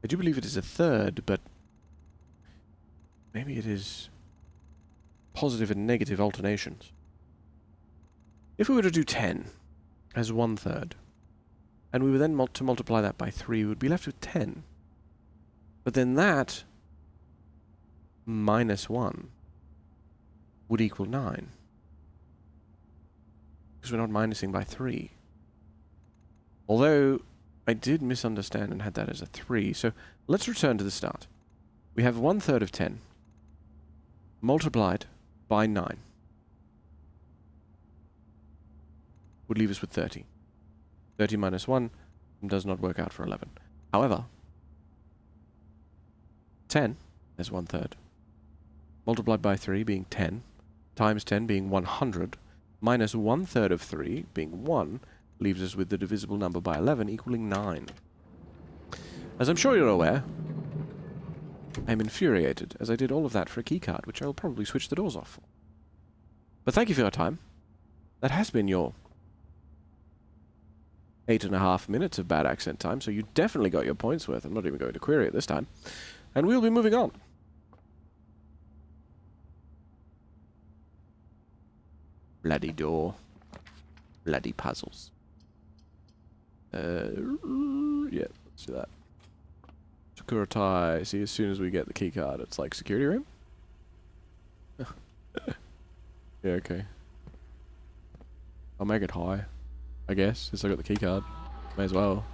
S1: I do believe it is a third, but maybe it is positive and negative alternations. If we were to do 10 as 1/3, and we were then to multiply that by 3, we would be left with 10. But then that minus 1 would equal 9. Because we're not minusing by 3. Although I did misunderstand and had that as a 3. So let's return to the start. We have 1/3 of 10 multiplied by 9 would leave us with 30. 30 minus 1 does not work out for 11. However, 10 as 1/3 multiplied by 3 being 10 times 10 being 100 minus 1/3 of 3 being 1 leaves us with the divisible number by 11 equaling 9. As I'm sure you're aware, I'm infuriated, as I did all of that for a keycard, which I will probably switch the doors off for. But thank you for your time. That has been your 8.5 minutes of bad accent time, so you definitely got your points worth. I'm not even going to query it this time. And we'll be moving on. Bloody door. Bloody puzzles. Yeah, let's do that. Sakuratai. See, as soon as we get the keycard, it's like security room? Yeah, okay. I'll make it high, I guess, since I got the keycard. May as well.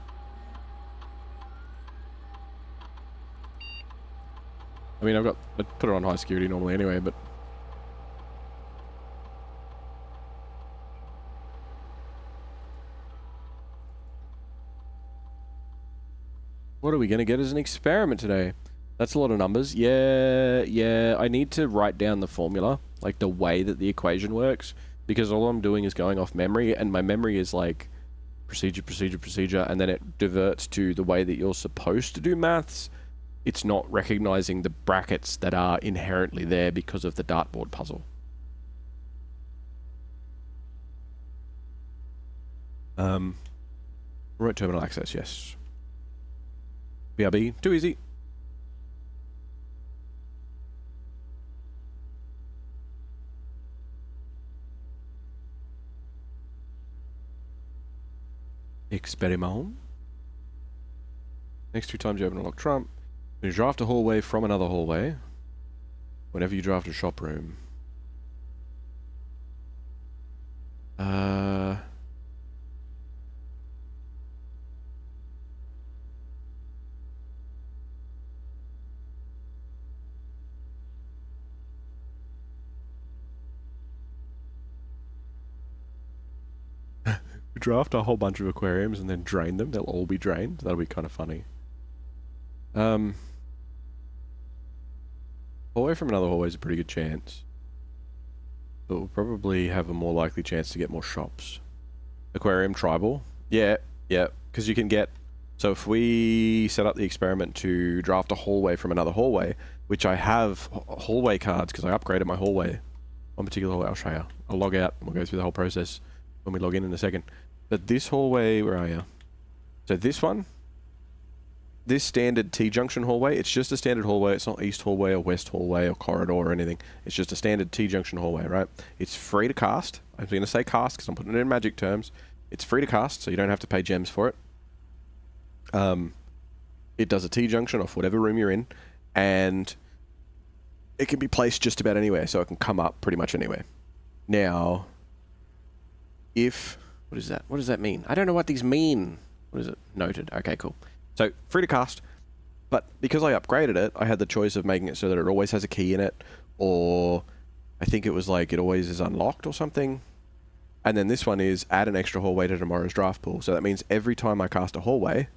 S1: I mean, I put it on high security normally anyway, but... What are we going to get as an experiment today? That's a lot of numbers. Yeah, I need to write down the formula, like the way that the equation works, because all I'm doing is going off memory, and my memory is like procedure, and then it diverts to the way that you're supposed to do maths. It's not recognizing the brackets that are inherently there because of the dartboard puzzle. Remote terminal access, yes. BRB, too easy. Experiment. Next 2 times you open a locked trump, you draft a hallway from another hallway whenever you draft a shop room. Draft a whole bunch of aquariums and then drain them. They'll all be drained. That'll be kind of funny. Hallway from another hallway is a pretty good chance. But we'll probably have a more likely chance to get more shops. Aquarium tribal. Yeah, because you can get... So if we set up the experiment to draft a hallway from another hallway, which I have hallway cards because I upgraded my hallway. One particular hallway, I'll show you. I'll log out and we'll go through the whole process when we log in a second. But this hallway, where are you? So this one, this standard T-junction hallway, it's just a standard hallway. It's not east hallway or west hallway or corridor or anything. It's just a standard T-junction hallway, right? It's free to cast. I'm going to say cast because I'm putting it in magic terms. It's free to cast, so you don't have to pay gems for it. It does a T-junction off whatever room you're in, and it can be placed just about anywhere, so it can come up pretty much anywhere. Now, what is that? What does that mean? I don't know what these mean. What is it? Noted. Okay, cool. So, free to cast. But because I upgraded it, I had the choice of making it so that it always has a key in it, or I think it was like it always is unlocked or something. And then this one is add an extra hallway to tomorrow's draft pool. So that means every time I cast a hallway,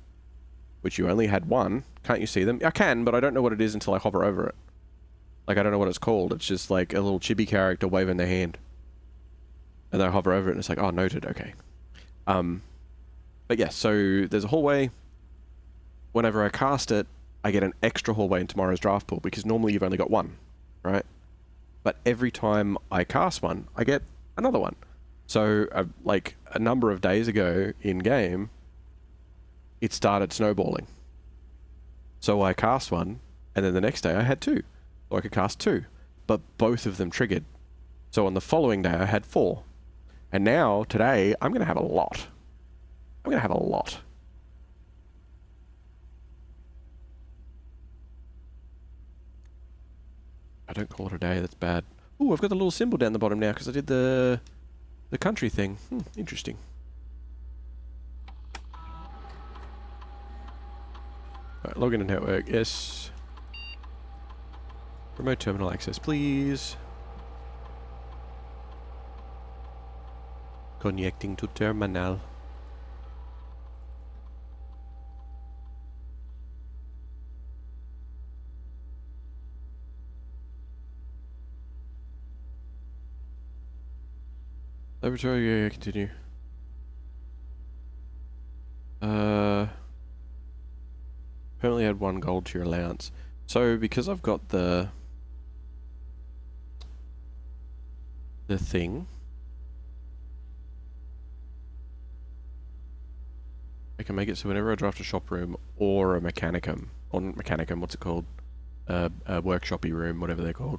S1: which you only had one, can't you see them? I can, but I don't know what it is until I hover over it. Like, I don't know what it's called. It's just like a little chibi character waving their hand. And then I hover over it and it's like, oh, noted, okay. But yeah, so there's a hallway. Whenever I cast it, I get an extra hallway in tomorrow's draft pool, because normally you've only got one, right? But every time I cast one, I get another one. So, like, a number of days ago in-game, it started snowballing. So I cast one, and then the next day I had two. So I could cast two, but both of them triggered. So on the following day I had 4. And now, today, I'm going to have a lot. I'm going to have a lot. I don't call it a day, that's bad. Ooh, I've got the little symbol down the bottom now because I did the country thing. Interesting. Alright, login to network, yes. Remote terminal access, please. Connecting to terminal. Laboratory, yeah, continue. Apparently add 1 gold to your allowance. So, because I've got the thing, I can make it so whenever I draft a shop room or a mechanicum, or not mechanicum, what's it called? A workshopy room, whatever they're called.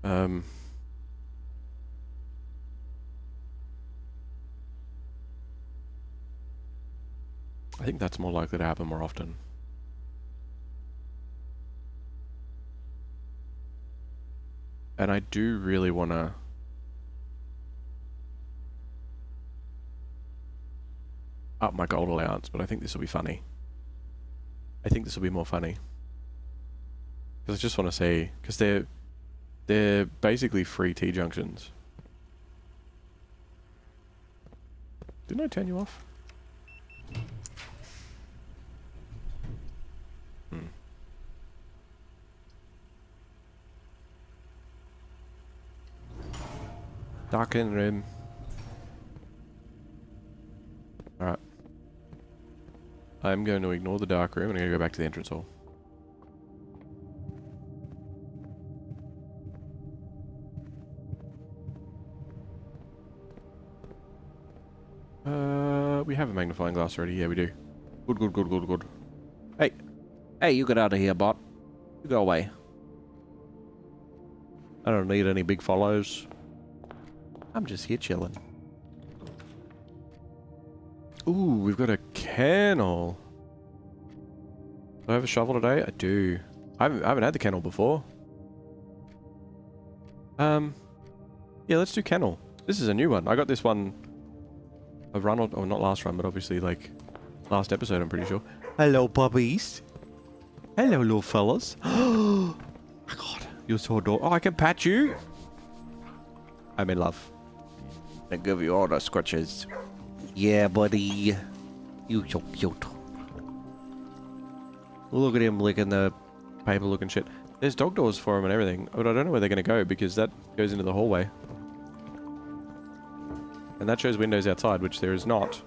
S1: I think that's more likely to happen more often. And I do really want to up my gold allowance, but I think this will be funny. I think this will be more funny. Because I just want to see, because they're basically free T-junctions. Didn't I turn you off? Darken room. Alright. I'm going to ignore the dark room and I'm going to go back to the entrance hall. We have a magnifying glass already. Yeah, we do. Good, good, good, good, good. Hey. Hey, you get out of here, bot. You go away. I don't need any big follows. I'm just here chilling. Ooh, we've got a kennel. Do I have a shovel today? I do. I haven't had the kennel before. Yeah, let's do kennel. This is a new one. I got this one a run, or not last run, but obviously like last episode, I'm pretty sure. Hello, puppies. Hello, little fellas. Oh my god, you're so adorable. Oh, I can pat you. I'm in love. I give you all the scratches. Yeah, buddy. You so cute. Look at him licking the paper looking shit. There's dog doors for him and everything, but I don't know where they're going to go because that goes into the hallway. And that shows windows outside, which there is not.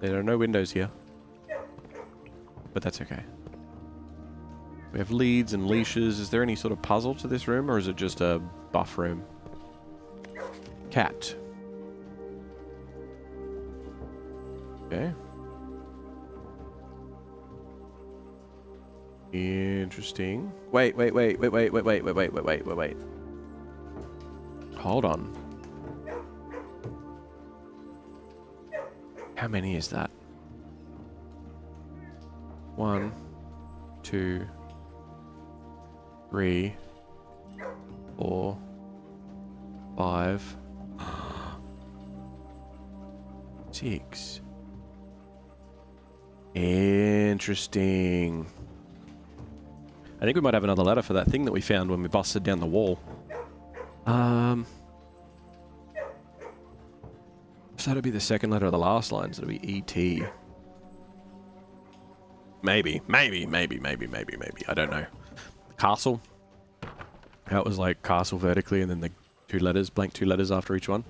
S1: There are no windows here. But that's okay. We have leads and leashes. Is there any sort of puzzle to this room, or is it just a buff room? Cat. Okay. Interesting. Wait. Hold on. How many is that? 1, 2, 3, 4, 5, 6. Interesting. I think we might have another ladder for that thing that we found when we busted down the wall. So that'll be the second letter of the last line, so it'll be E-T. Maybe. I don't know. Castle. How it was like castle vertically and then the blank two letters after each one.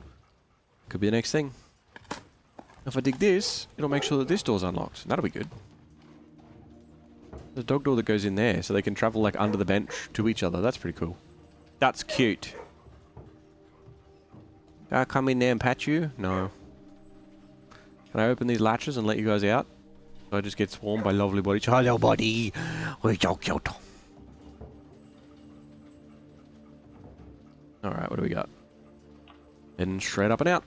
S1: Could be the next thing. If I dig this, it'll make sure that this door's unlocked. That'll be good. There's a dog door that goes in there, so they can travel like under the bench to each other. That's pretty cool. That's cute. Can I come in there and pat you? No. Can I open these latches and let you guys out? So I just get swarmed by lovely body. Hello, buddy. We're so cute. Alright, what do we got? Heading straight up and out.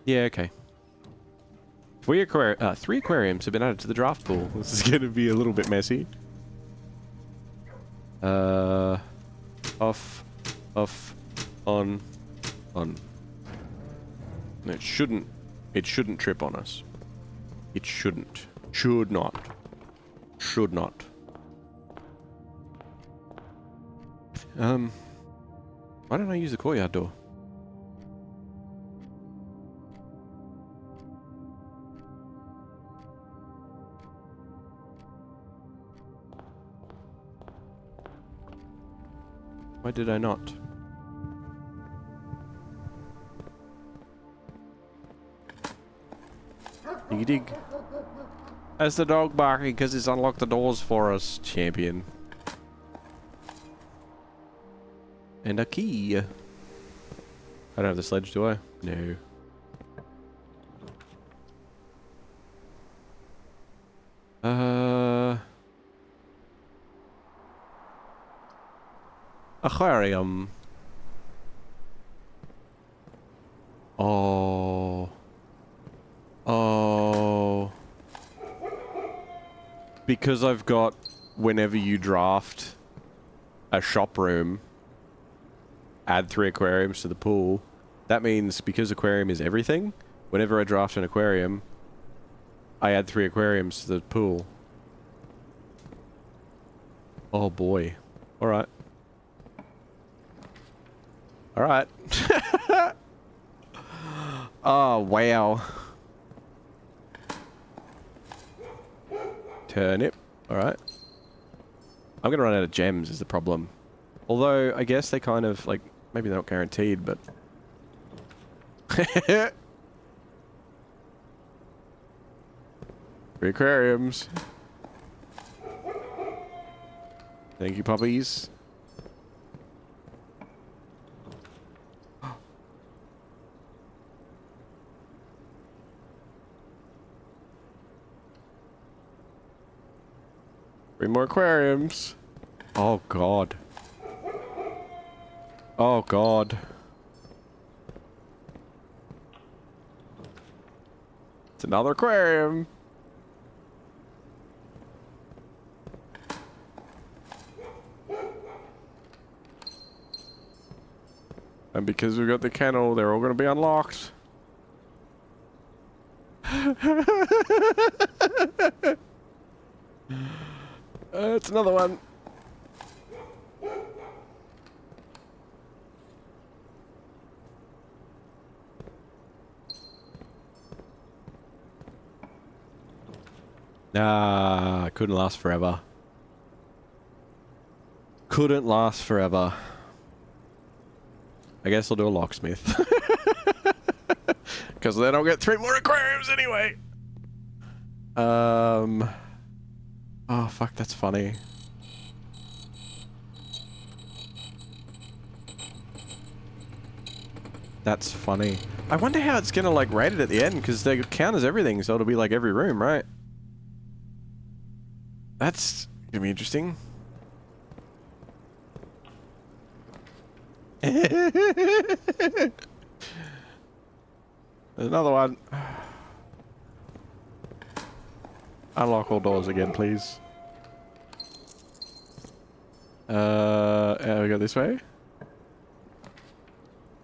S1: Yeah, okay. 3 aquariums have been added to the draft pool. This is going to be a little bit messy. Off, on. It shouldn't trip on us. It shouldn't. Should not. Why don't I use the courtyard door? Why did I not? Diggy dig. That's the dog barking because it's unlocked the doors for us, champion. And a key. I don't have the sledge, do I? No. Aquarium. Oh. Because I've got whenever you draft a shop room, add 3 aquariums to the pool. That means because aquarium is everything, whenever I draft an aquarium, I add 3 aquariums to the pool. Oh boy. Alright. Alright. Oh, wow. Turnip. Alright. I'm gonna run out of gems is the problem. Although, I guess they kind of, like, maybe they're not guaranteed, but... 3 aquariums. Thank you, puppies. Three more aquariums. Oh, God. Oh, God. It's another aquarium. And because we've got the kennel, they're all going to be unlocked. It's another one. Ah, couldn't last forever. Couldn't last forever. I guess I'll do a locksmith. Because then I'll get 3 more aquariums anyway. Oh, fuck, that's funny. That's funny. I wonder how it's gonna, like, rate it at the end, because they count as everything, so it'll be, like, every room, right? That's gonna be interesting. There's another one. Unlock all doors again, please. We go this way?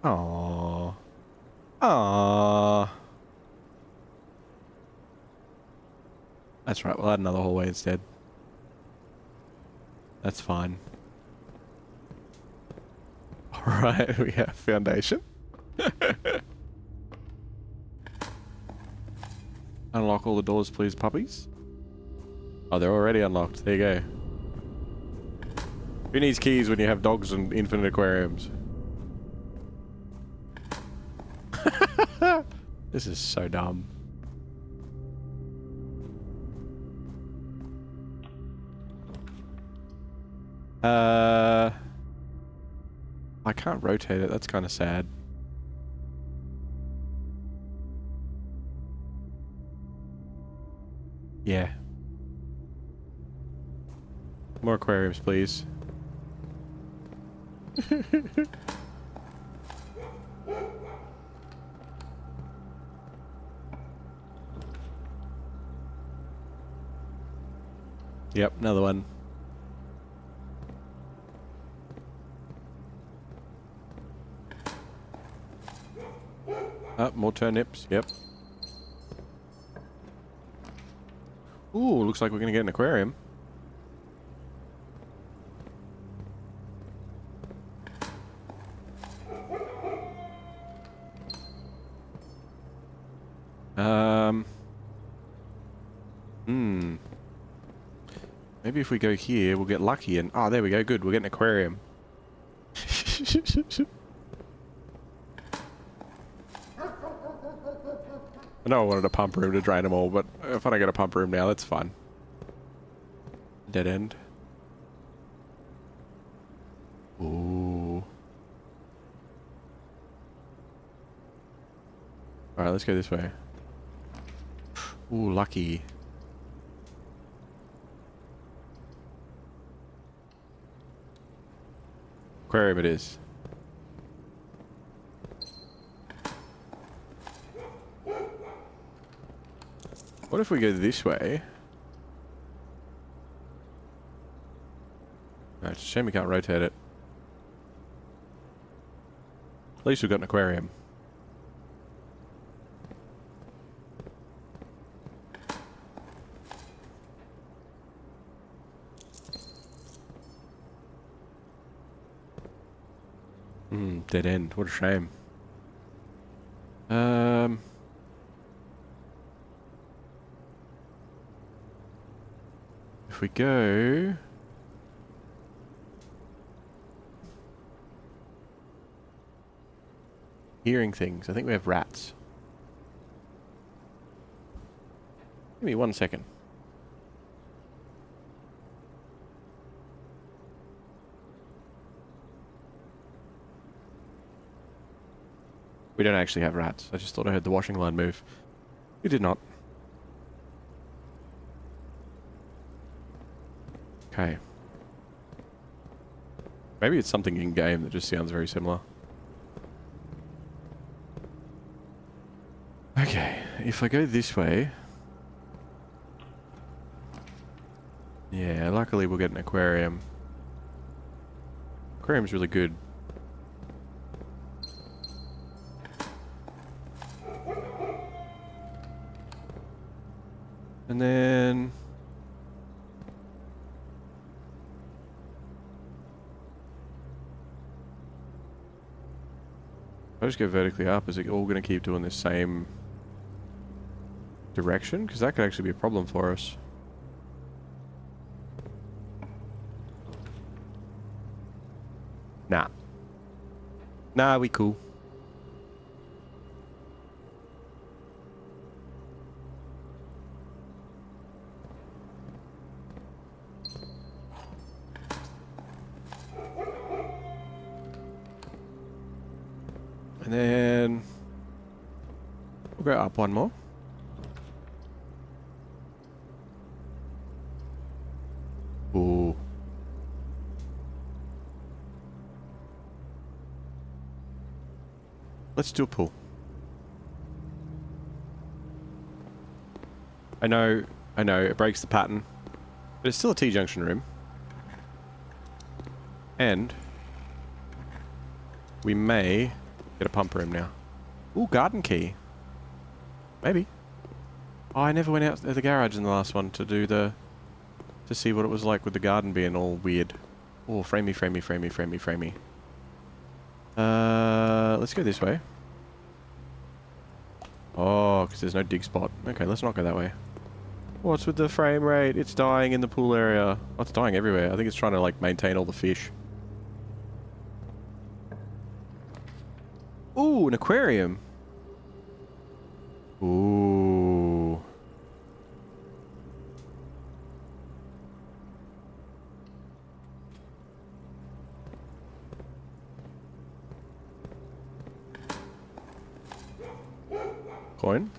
S1: Aww. Aww. That's right, we'll add another hallway instead. That's fine. Alright, we have foundation. Unlock all the doors, please, puppies. Oh, they're already unlocked. There you go. Who needs keys when you have dogs and infinite aquariums? This is so dumb. I can't rotate it. That's kind of sad. Yeah. More aquariums, please. Yep, another one. More turnips. Yep. Ooh, looks like we're gonna get an aquarium. Maybe if we go here, we'll get lucky and... Oh, there we go. Good. We'll get an aquarium. I know I wanted a pump room to drain them all, but if I don't get a pump room now, that's fine. Dead end. Ooh. Alright, let's go this way. Ooh, lucky. Aquarium it is. What if we go this way? No, it's a shame we can't rotate it. At least we've got an aquarium. Dead end. What a shame. If we go... Hearing things. I think we have rats. Give me 1 second. We don't actually have rats. I just thought I heard the washing line move. We did not. Okay. Maybe it's something in game that just sounds very similar. Okay, if I go this way... Yeah, luckily we'll get an aquarium. Aquarium's really good. And then... If I just go vertically up, is it all going to keep doing the same direction? Because that could actually be a problem for us. Nah. Nah, we cool. And then we'll go up one more. Ooh. Let's do a pool. I know I know, it breaks the pattern. But it's still a T-junction room. And we may get a pump room now. Ooh, garden key. Maybe. Oh, I never went out to the garage in the last one to do the... to see what it was like with the garden being all weird. Oh, framey, framey, framey, framey, framey. Let's go this way. Oh, because there's no dig spot. Okay, let's not go that way. What's with the frame rate? It's dying in the pool area. Oh, it's dying everywhere. I think it's trying to, like, maintain all the fish. Ooh, an aquarium. Ooh. Coin.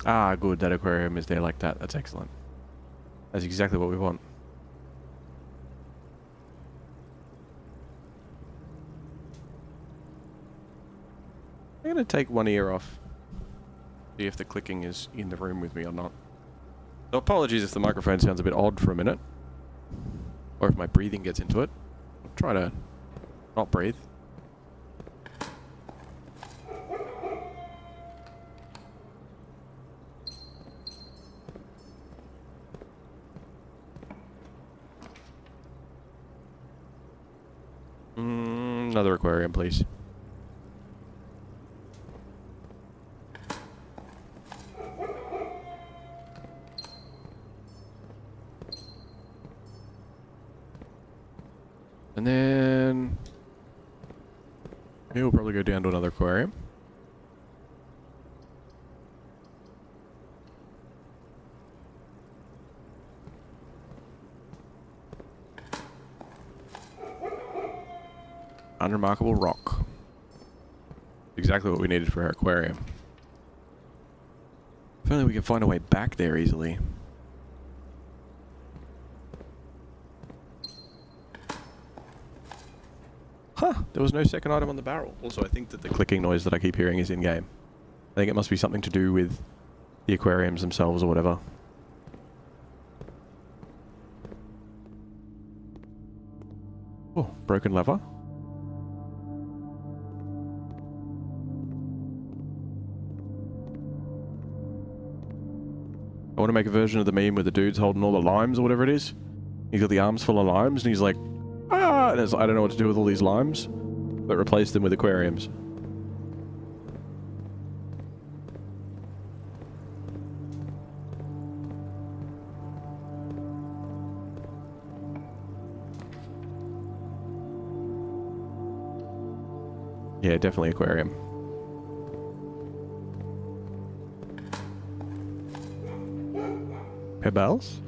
S1: Ah, good. That aquarium is there like that. That's excellent. That's exactly what we want. I'm going to take one ear off. See if the clicking is in the room with me or not. So apologies if the microphone sounds a bit odd for a minute. Or if my breathing gets into it. I'll try to not breathe. Another aquarium, please. And then... maybe we'll probably go down to another aquarium. Unremarkable rock. Exactly what we needed for our aquarium. If only we can find a way back there easily. Huh, there was no second item on the barrel. Also, I think that the clicking noise that I keep hearing is in-game. I think it must be something to do with the aquariums themselves or whatever. Oh, broken lever. I want to make a version of the meme with the dude's holding all the limes or whatever it is. He's got the arms full of limes and he's like, ah! And I don't know what to do with all these limes, but replace them with aquariums. Yeah, definitely aquarium. Pebbles?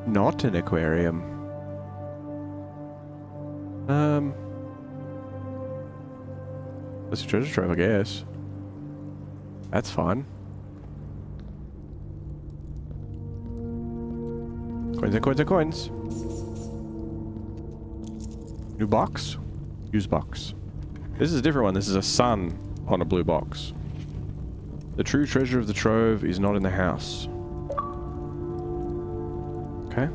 S1: Not an aquarium. That's a treasure trove, I guess. That's fine. Coins and coins and coins. New box? Use box. This is a different one. This is a sun on a blue box. The true treasure of the trove is not in the house. Okay.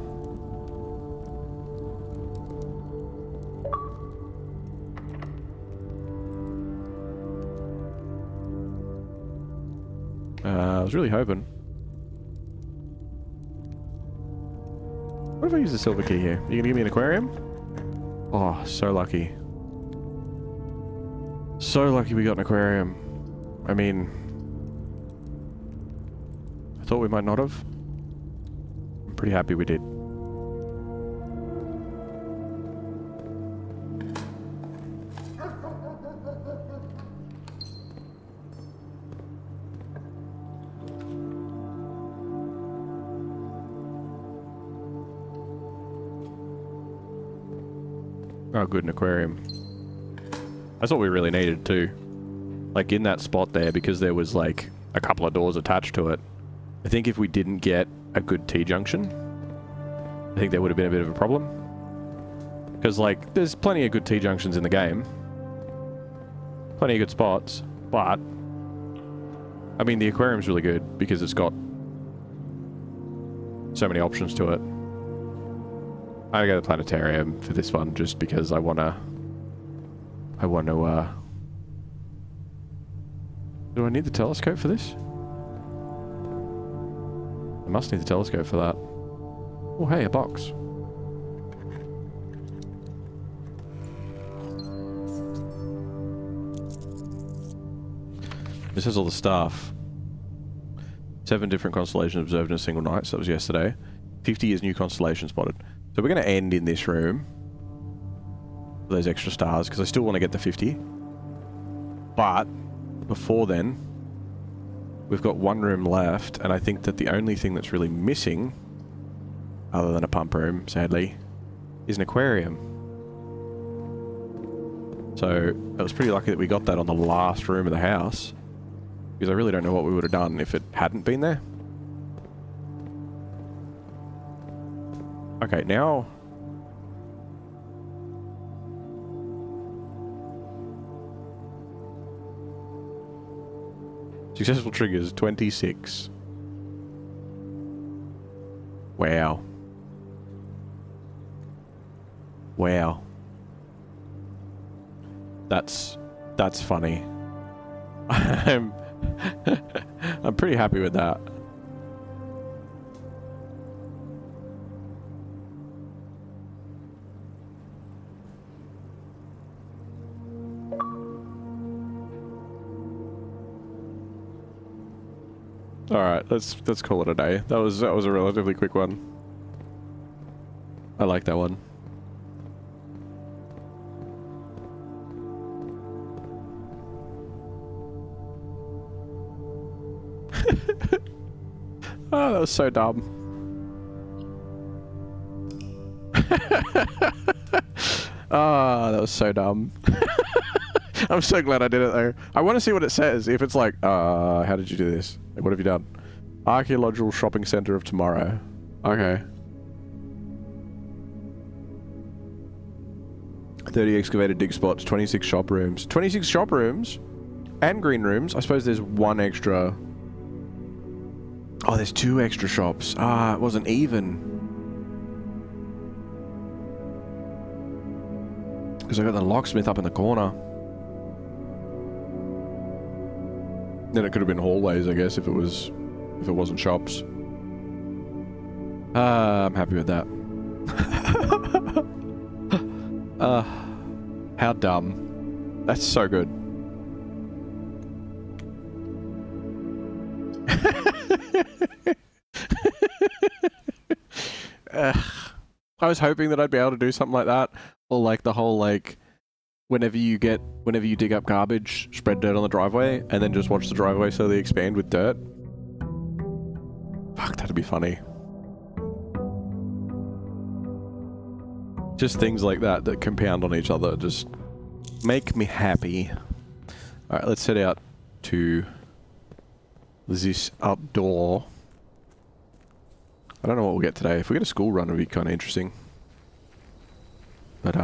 S1: I was really hoping. What if I use the silver key here? You gonna give me an aquarium? Oh, so lucky. So lucky we got an aquarium. I mean... I thought we might not have. I'm pretty happy we did. Oh, good, an aquarium. That's what we really needed too. Like in that spot there, because there was like a couple of doors attached to it. I think if we didn't get a good T-junction, I think there would have been a bit of a problem. Because, like, there's plenty of good T-junctions in the game. Plenty of good spots, but... I mean, the aquarium's really good because it's got so many options to it. I go to the planetarium for this one just because I want to... Do I need the telescope for this? I must need the telescope for that. Oh, hey, a box. This has all the stuff. 7 different constellations observed in a single night, so that was yesterday. 50 is new constellation spotted. So we're going to end in this room. For those extra stars, because I still want to get the 50. But, before then, we've got one room left, and I think that the only thing that's really missing, other than a pump room, sadly, is an aquarium. So, I was pretty lucky that we got that on the last room of the house. Because I really don't know what we would have done if it hadn't been there. Okay, now... Successful triggers, 26. Wow. Wow. That's funny. I'm pretty happy with that. All right, let's call it a day. That was a relatively quick one. I like that one. Oh, that was so dumb. Ah, that was so dumb. I'm so glad I did it though. I want to see what it says. If it's like, how did you do this? Like, what have you done? Archaeological shopping center of tomorrow. Okay. 30 excavated dig spots, 26 shop rooms. 26 shop rooms? And green rooms. I suppose there's one extra... Oh, there's 2 extra shops. Ah, it wasn't even. Because I got the locksmith up in the corner. Then it could have been hallways, I guess, if it wasn't shops. I'm happy with that. How dumb. That's so good. I was hoping that I'd be able to do something like that, or like the whole like, whenever you dig up garbage, spread dirt on the driveway, and then just watch the driveway slowly expand with dirt. Fuck, that'd be funny. Just things like that that compound on each other just make me happy. Alright, let's head out to this outdoor. I don't know what we'll get today. If we get a school run, it'll be kind of interesting. But,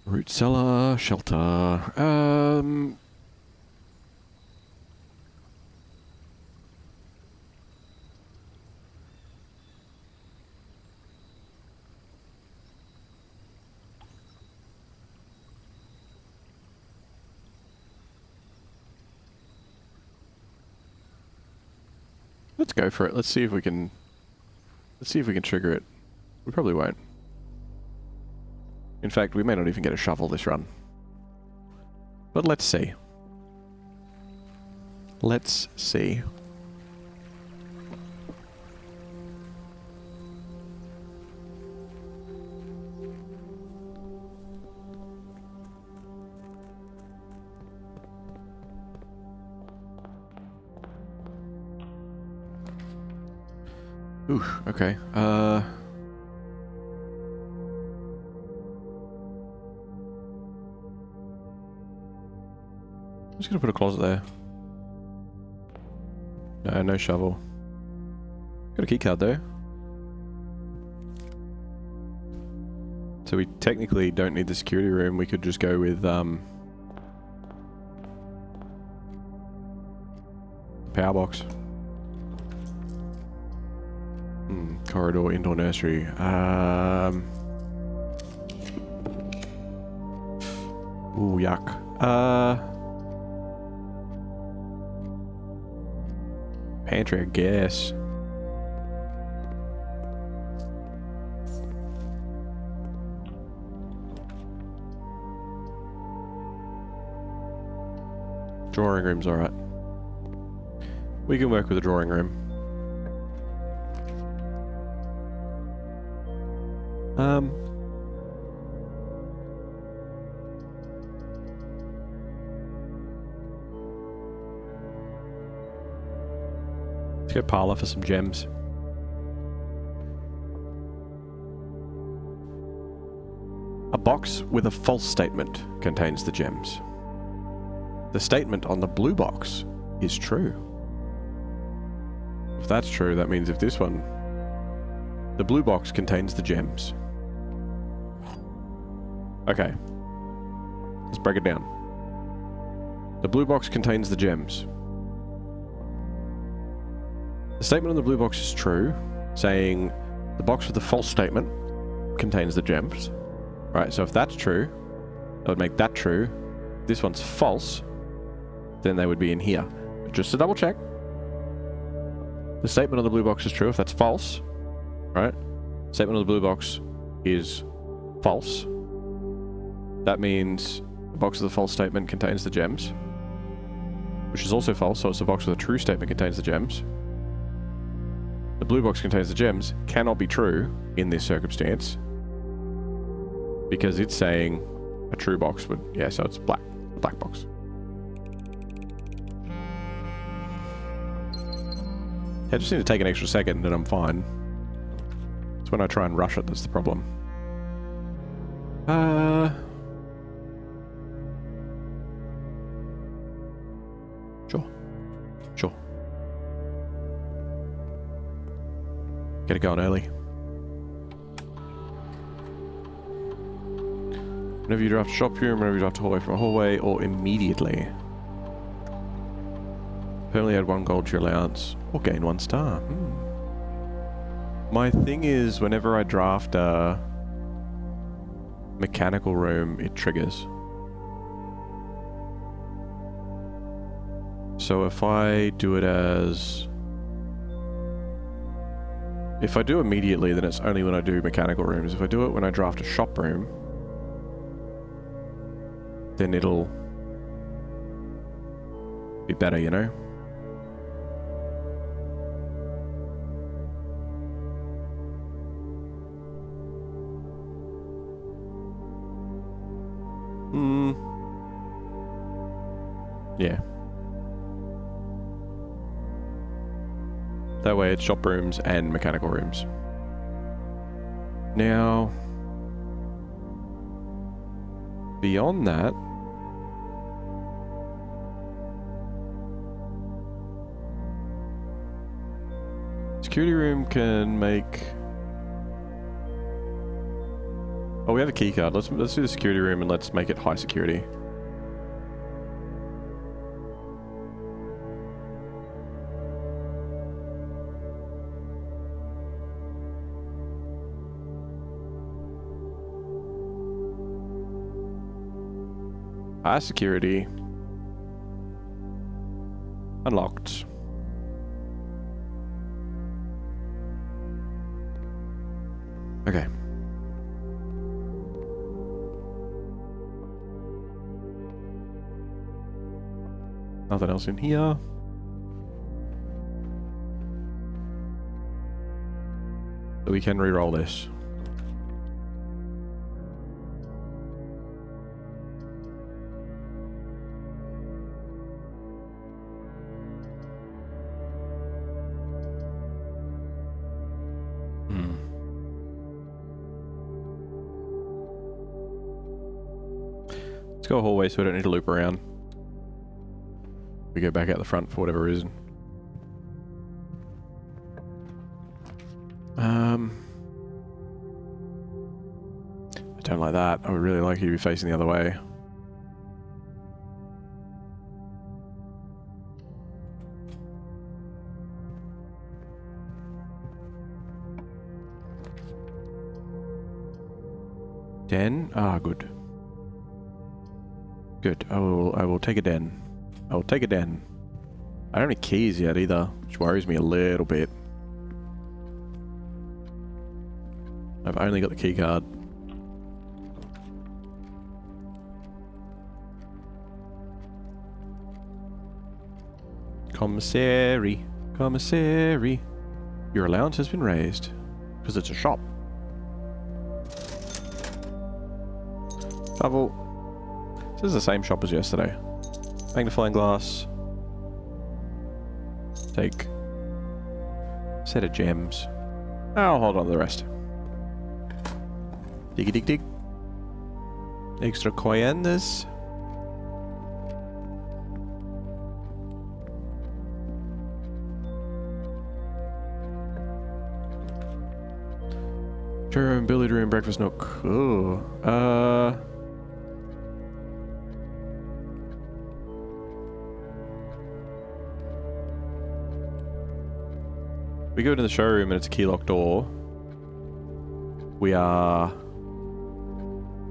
S1: root cellar, shelter, let's go for it. Let's see if we can trigger it. We probably won't. In fact, we may not even get a shovel this run. But let's see. Let's see. Ooh, okay. just gonna put a closet there. No, no shovel. Got a key card though. So we technically don't need the security room. We could just go with the power box. Corridor, indoor nursery. Ooh, yuck. Pantry, I guess. Drawing room's alright. We can work with the drawing room. Let's go parlor for some gems. A box with a false statement contains the gems. The statement on the blue box is true. If that's true, that means if this one... The blue box contains the gems. Okay. Let's break it down. The blue box contains the gems. The statement on the blue box is true, saying the box with the false statement contains the gems. Right, so if that's true, that would make that true. This one's false, then they would be in here. But just to double check, the statement on the blue box is true if that's false. Right? Statement on the blue box is false. That means the box with the false statement contains the gems, which is also false, so it's the box with a true statement contains the gems. The blue box contains the gems cannot be true in this circumstance because it's saying a true box would... Yeah, so it's black. A black box. I just need to take an extra second and I'm fine. It's when I try and rush it that's the problem. Sure. Get it going early. Whenever you draft a shop room, whenever you draft a hallway from a hallway, or immediately. Permanently add 1 gold to your allowance, or gain 1 star. My thing is, whenever I draft a mechanical room, it triggers. So if I do it as... If I do immediately, then it's only when I do mechanical rooms. If I do it when I draft a shop room, then it'll be better, you know? Yeah. That way it's shop rooms and mechanical rooms. Now, beyond that, security room can make... Oh, we have a key card. Let's do the security room and let's make it high security. High security. Unlocked. Okay. Nothing else in here. So we can re-roll this. Let's go hallway so we don't need to loop around. We go back out the front for whatever reason. I don't like that. I would really like you to be facing the other way. Den? Ah, good. Good. I will take a den. I will take a den. I don't have any keys yet either, which worries me a little bit. I've only got the key card. Commissary. Commissary. Your allowance has been raised. Because it's a shop. Shovel. This is the same shop as yesterday. Magnifying glass. Take. Set of gems. I'll hold on to the rest. Diggy dig dig. Extra coins. Room, billiard room, breakfast nook. Oh. We go into the showroom and it's a key lock door. We are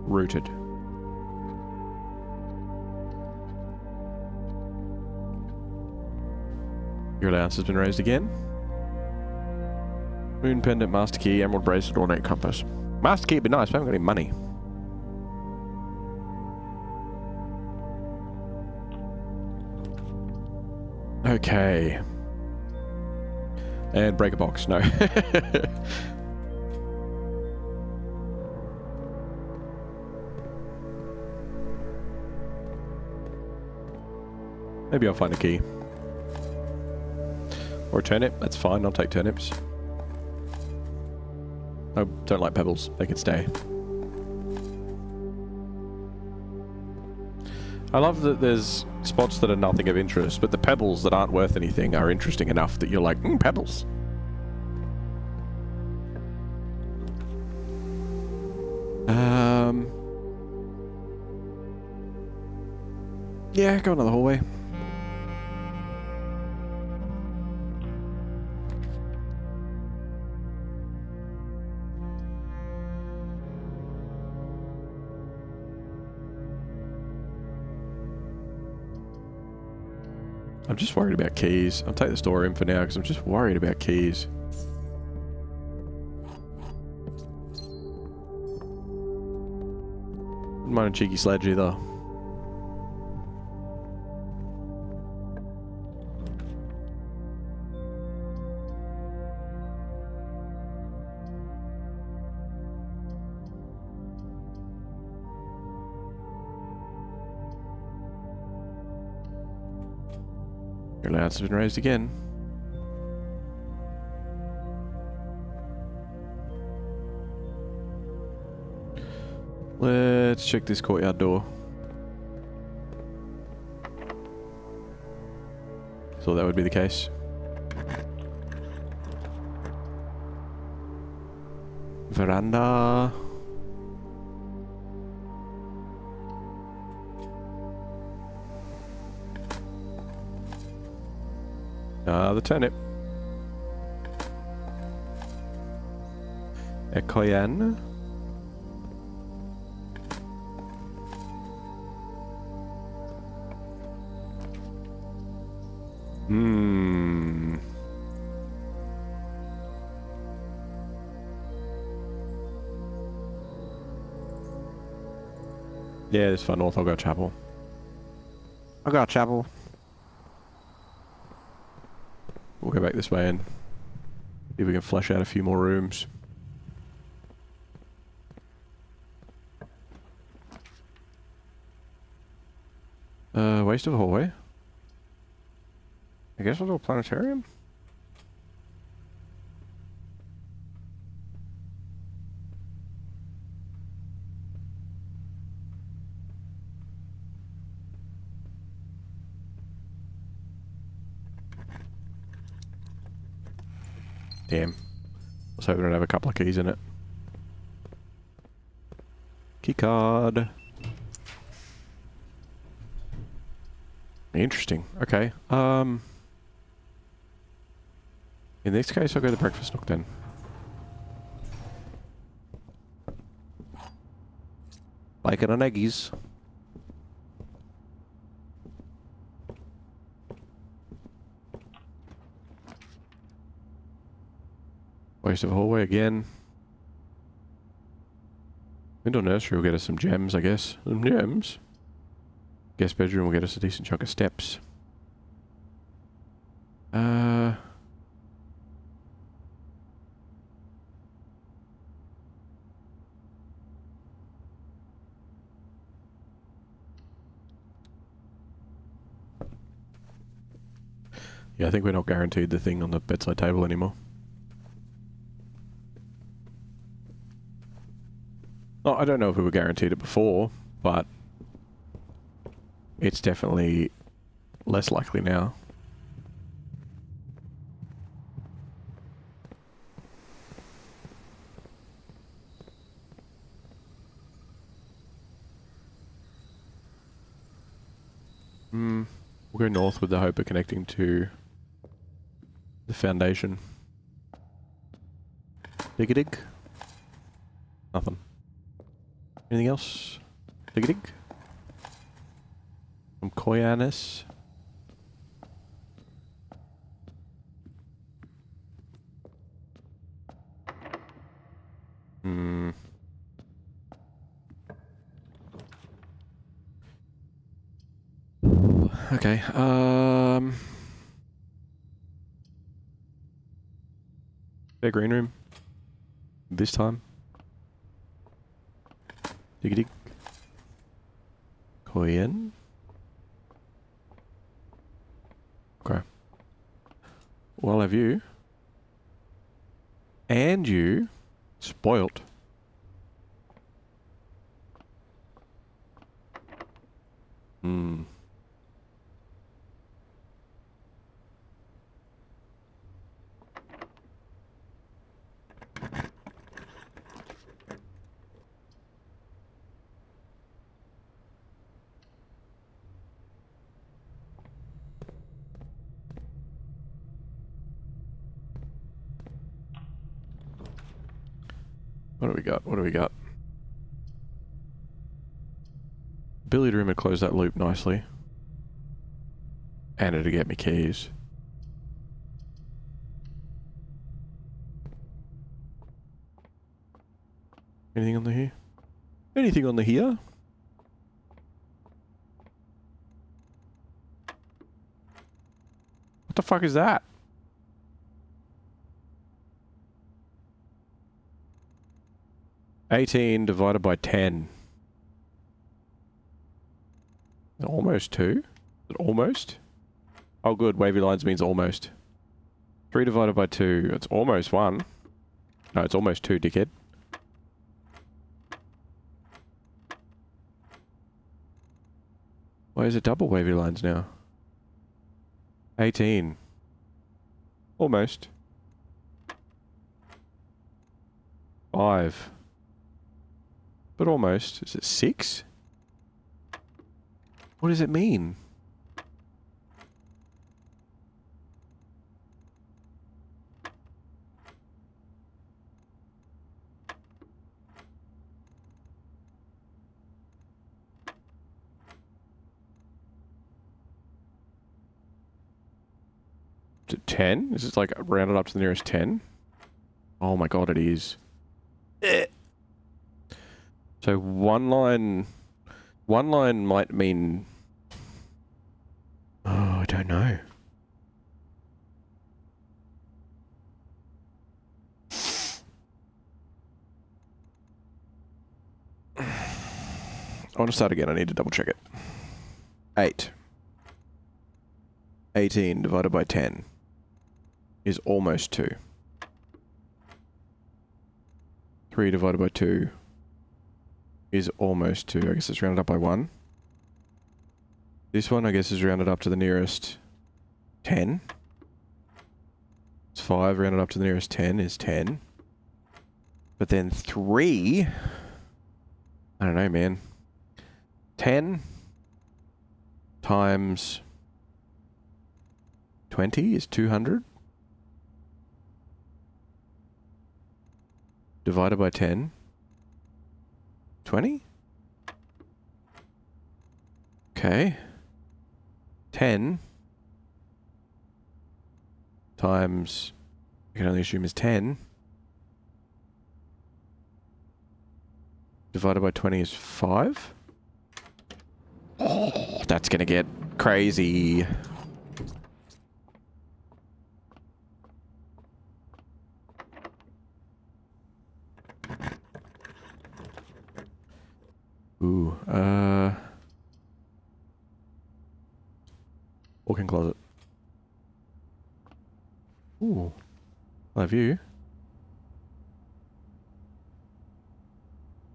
S1: rooted. Your allowance has been raised again. Moon pendant, master key, emerald bracelet, ornate compass. Master key would be nice, but I haven't got any money. Okay. And break a box, no. Maybe I'll find a key. Or a turnip, that's fine, I'll take turnips. I don't like pebbles, they can stay. I love that there's spots that are nothing of interest, but the pebbles that aren't worth anything are interesting enough that you're like, pebbles. Yeah, go another hallway. I'm just worried about keys. I'll take the storeroom for now because I'm just worried about keys. Wouldn't mind a cheeky sledge either. Your allowance has been raised again. Let's check this courtyard door. Thought that would be the case. Veranda. The turnip. Ekoyan. Yeah, this is far north. I'll go chapel. I'll go chapel. We'll go back this way and see if we can flesh out a few more rooms. Waste of a hallway. I guess we'll do a planetarium. Damn. I was hoping it'd have a couple of keys in it. Key card. Interesting. Okay. In this case, I'll go to the breakfast nook then. Bacon and eggies. Waste of a hallway again. Window nursery will get us some gems, I guess. Some gems. Guest bedroom will get us a decent chunk of steps. Yeah, I think we're not guaranteed the thing on the bedside table anymore. Oh, I don't know if we were guaranteed it before, but it's definitely less likely now. We'll go north with the hope of connecting to the foundation. Dig a dig. Nothing. Anything else? Dig a dig. Some Koyanis. Okay, their green room. This time. Dig a dig. Koyan. Okay. Well, have you? And you spoilt. What do we got? What do we got? Billiard room would close that loop nicely. And it'd get me keys. Anything on the here? Anything on the here? What the fuck is that? $18 divided by 10. Almost 2? Is it almost? Oh good, wavy lines means almost. 3 divided by 2. It's almost 1. No, it's almost 2, dickhead. Why is it double wavy lines now? 18. Almost. 5. But almost. Is it 6? What does it mean? Is it 10? Is it like rounded up to the nearest 10? Oh my god, it is. So one line might mean... Oh, I don't know. I want to start again. I need to double check it. 8. 18 divided by 10 is almost 2. 3 divided by 2 is almost 2. I guess it's rounded up by 1. This one, I guess, is rounded up to the nearest 10. It's 5 rounded up to the nearest 10 is 10. But then 3... I don't know, man. 10 times 20 is 200. Divided by 10. 20? Okay. 10 times, I can only assume is 10. Divided by 20 is 5. Oh, that's gonna get crazy. Ooh, walk-in closet. Ooh, I have you.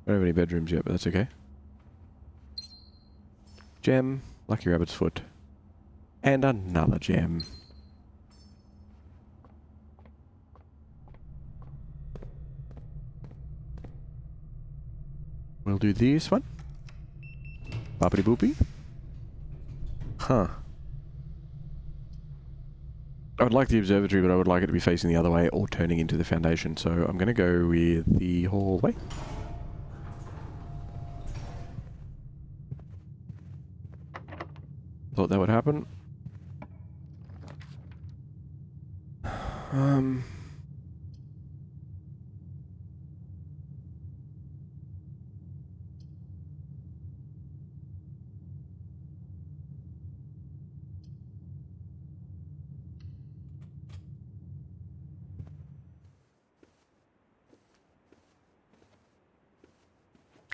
S1: I don't have any bedrooms yet, but that's okay. Gem, lucky rabbit's foot. And another gem. We'll do this one. Boppity boopy. Huh. I would like the observatory, but I would like it to be facing the other way or turning into the foundation, so I'm going to go with the hallway. Thought that would happen.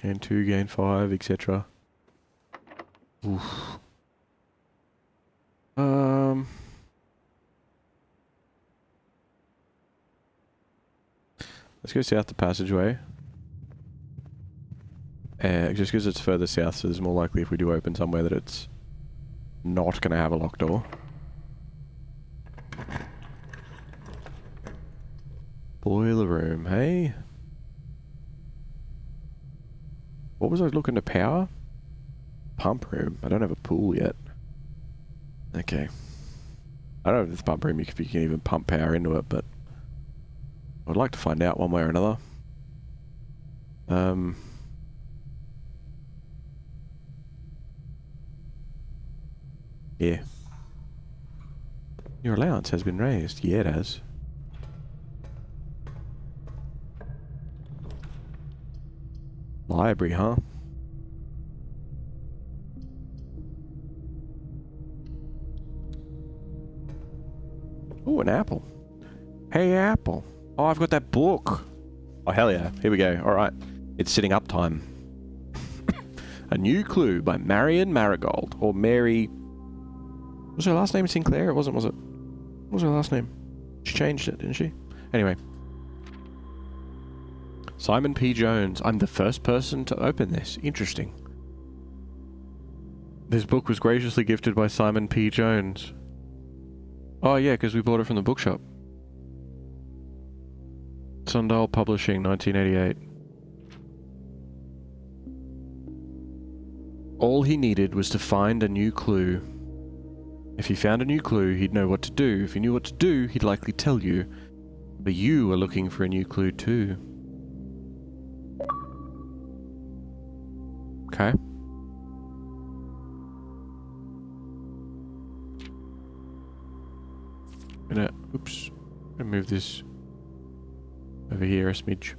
S1: Gain 2, gain 5, etc. Oof. Let's go south the passageway. Just because it's further south, so there's more likely if we do open somewhere that it's not going to have a locked door. Boiler room, hey? What was I looking to power? Pump room. I don't have a pool yet. Okay. I don't know if this pump room, if you can even pump power into it, but I would like to find out one way or another. Yeah. Your allowance has been raised. Yeah, it has. Library, huh? Oh, an apple. Hey, apple. Oh, I've got that book. Oh, hell yeah. Here we go. All right. It's sitting up time. A New Clue by Marion Marigold. Or Mary... Was her last name Sinclair? It wasn't, was it? What was her last name? She changed it, didn't she? Anyway. Simon P. Jones. I'm the first person to open this. Interesting. This book was graciously gifted by Simon P. Jones. Oh yeah, because we bought it from the bookshop. Sundial Publishing, 1988. All he needed was to find a new clue. If he found a new clue, he'd know what to do. If he knew what to do, he'd likely tell you. But you are looking for a new clue too. Okay. Oops. I'm gonna move this over here a smidge.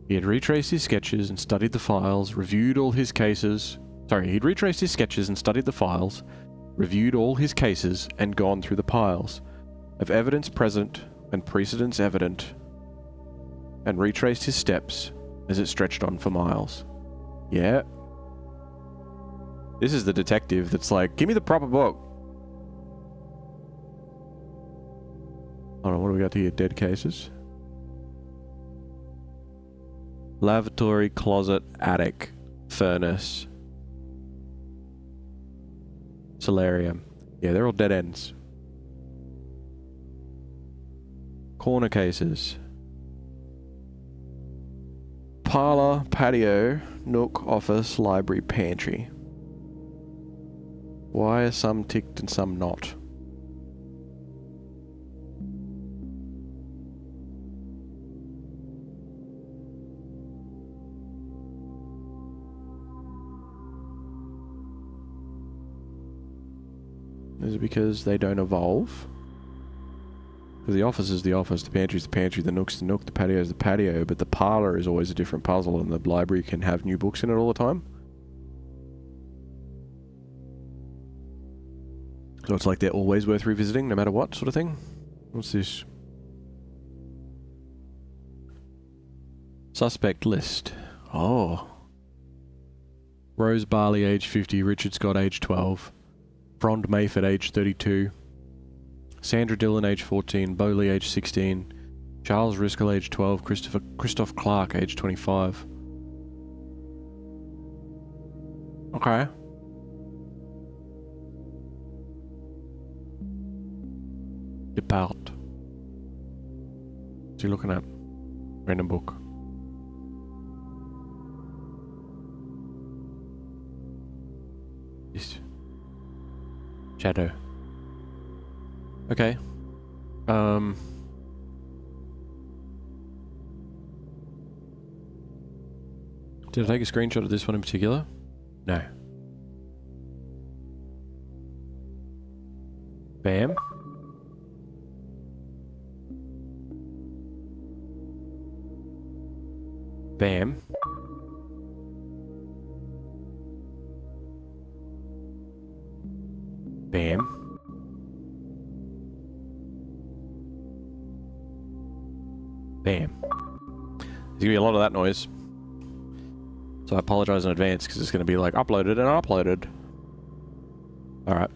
S1: He had retraced his sketches and studied the files, reviewed all his cases. Sorry, he'd retraced his sketches and studied the files, reviewed all his cases, and gone through the piles of evidence present and precedents evident, and retraced his steps as it stretched on for miles. Yeah. This is the detective that's like, give me the proper book. Hold on, what do we got here? Dead cases. Lavatory, closet, attic, furnace. Solarium. Yeah, they're all dead ends. Corner cases. Parlor, patio, nook, office, library, pantry. Why are some ticked and some not? Is it because they don't evolve? Because the office is the office, the pantry is the pantry, the nook's the nook, the patio is the patio, but the parlour is always a different puzzle and the library can have new books in it all the time. So it's like they're always worth revisiting, no matter what, sort of thing. What's this? Suspect list. Oh. Rose Barley, age 50. Richard Scott, age 12. Frond Mayford, age 32. Sandra Dillon, age 14. Bowley, age 16. Charles Riskel, age 12. Christoph Clark, age 25. Okay. Depart. What's he looking at? Random book. This. Shadow. Okay. Did I take a screenshot of this one in particular? No. Bam. Bam. Bam. Bam. There's gonna be a lot of that noise. So I apologize in advance because it's gonna be like uploaded and uploaded. Alright.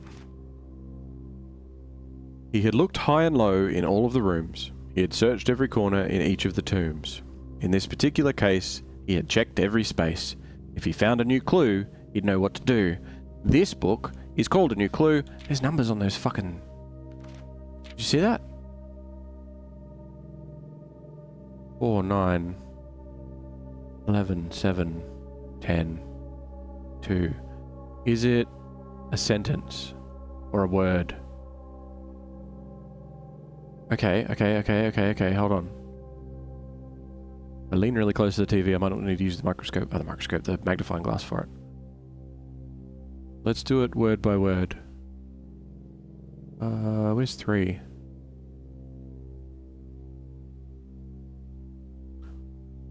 S1: He had looked high and low in all of the rooms. He had searched every corner in each of the tombs. In this particular case, he had checked every space. If he found a new clue, he'd know what to do. This book is called A New Clue. There's numbers on those fucking... Did you see that? 4, 9, 11, 7, 10, 2. Is it a sentence or a word? Okay, hold on. I lean really close to the TV. I might not need to use the microscope. Oh, the magnifying glass for it. Let's do it word by word. Where's 3?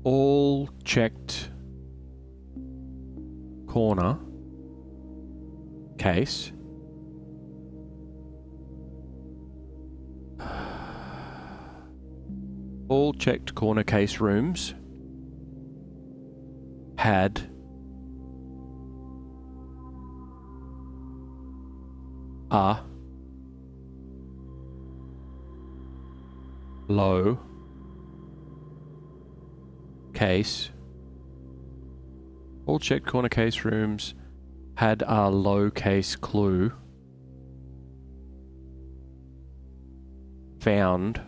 S1: All checked corner case all checked corner case rooms had a low case. All checked corner case rooms had a low case clue found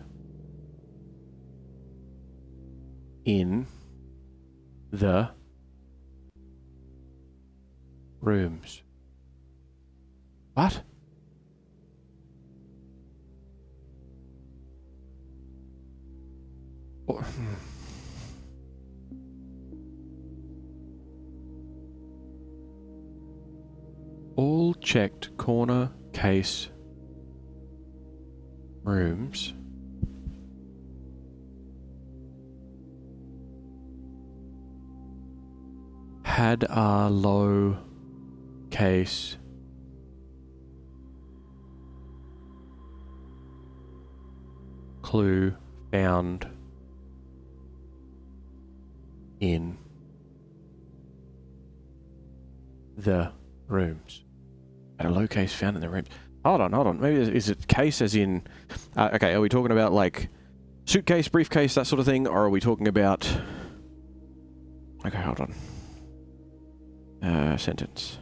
S1: in the rooms. What? All checked corner case rooms had a low case clue found in the rooms. Had a low case found in the rooms. Hold on. Maybe is it case as in... okay, are we talking about like suitcase, briefcase, that sort of thing? Or are we talking about... Okay, hold on. Sentence.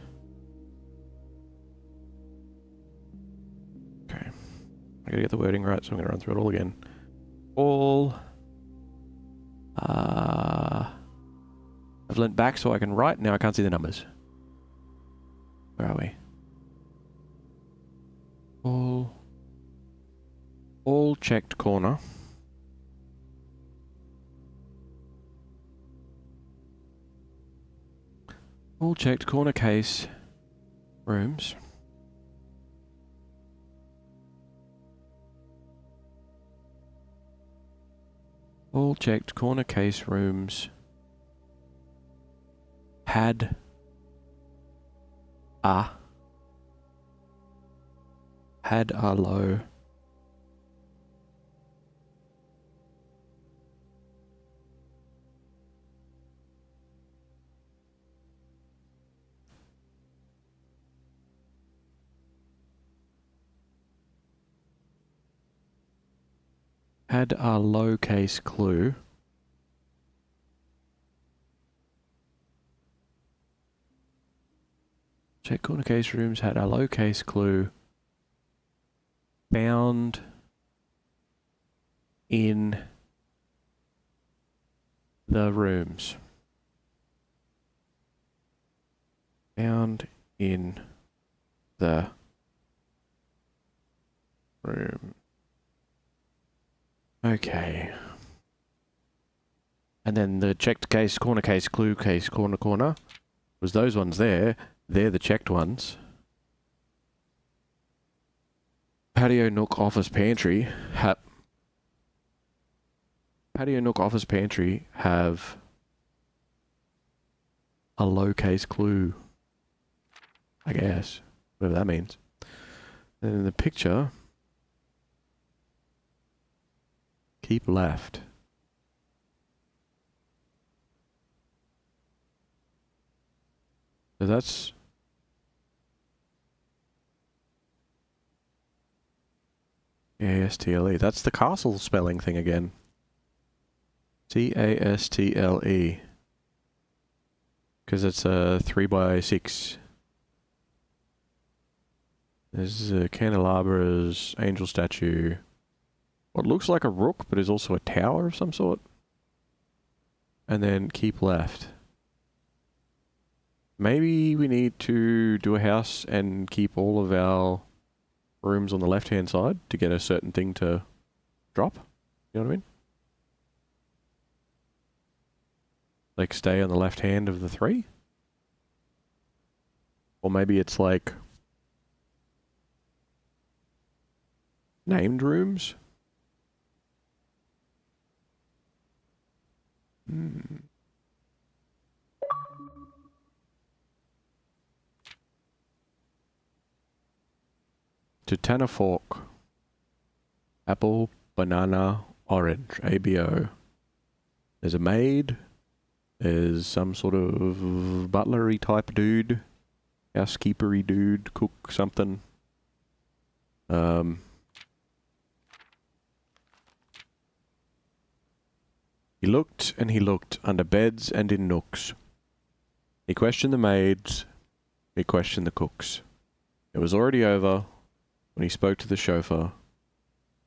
S1: gotta get the wording right, so I'm gonna run through it all again. All... I've leant back so I can write. Now I can't see the numbers. Where are we? All checked corner. All checked corner case rooms. All checked corner case rooms had a low case clue. Check corner case rooms had a low case clue found in the rooms. Found in the room. Okay. And then the checked case, corner case, clue case, corner, was those ones there. They're the checked ones. Patio, nook, office, pantry. Patio, nook, office, pantry have a low case clue. I guess. Whatever that means. And in the picture, keep left. So that's... C-A-S-T-L-E. That's the castle spelling thing again. C-A-S-T-L-E. Because it's a 3x6. There's a candelabras, angel statue. What looks like a rook, but is also a tower of some sort. And then keep left. Maybe we need to do a house and keep all of our rooms on the left-hand side to get a certain thing to drop. You know what I mean? Like stay on the left hand of the three? Or maybe it's like named rooms? To Tanner Fork. Apple, banana, orange. ABO. There's a maid. There's some sort of butlery type dude. Housekeepery dude. Cook something. He looked and he looked under beds and in nooks. He questioned the maids. He questioned the cooks. It was already over when he spoke to the chauffeur,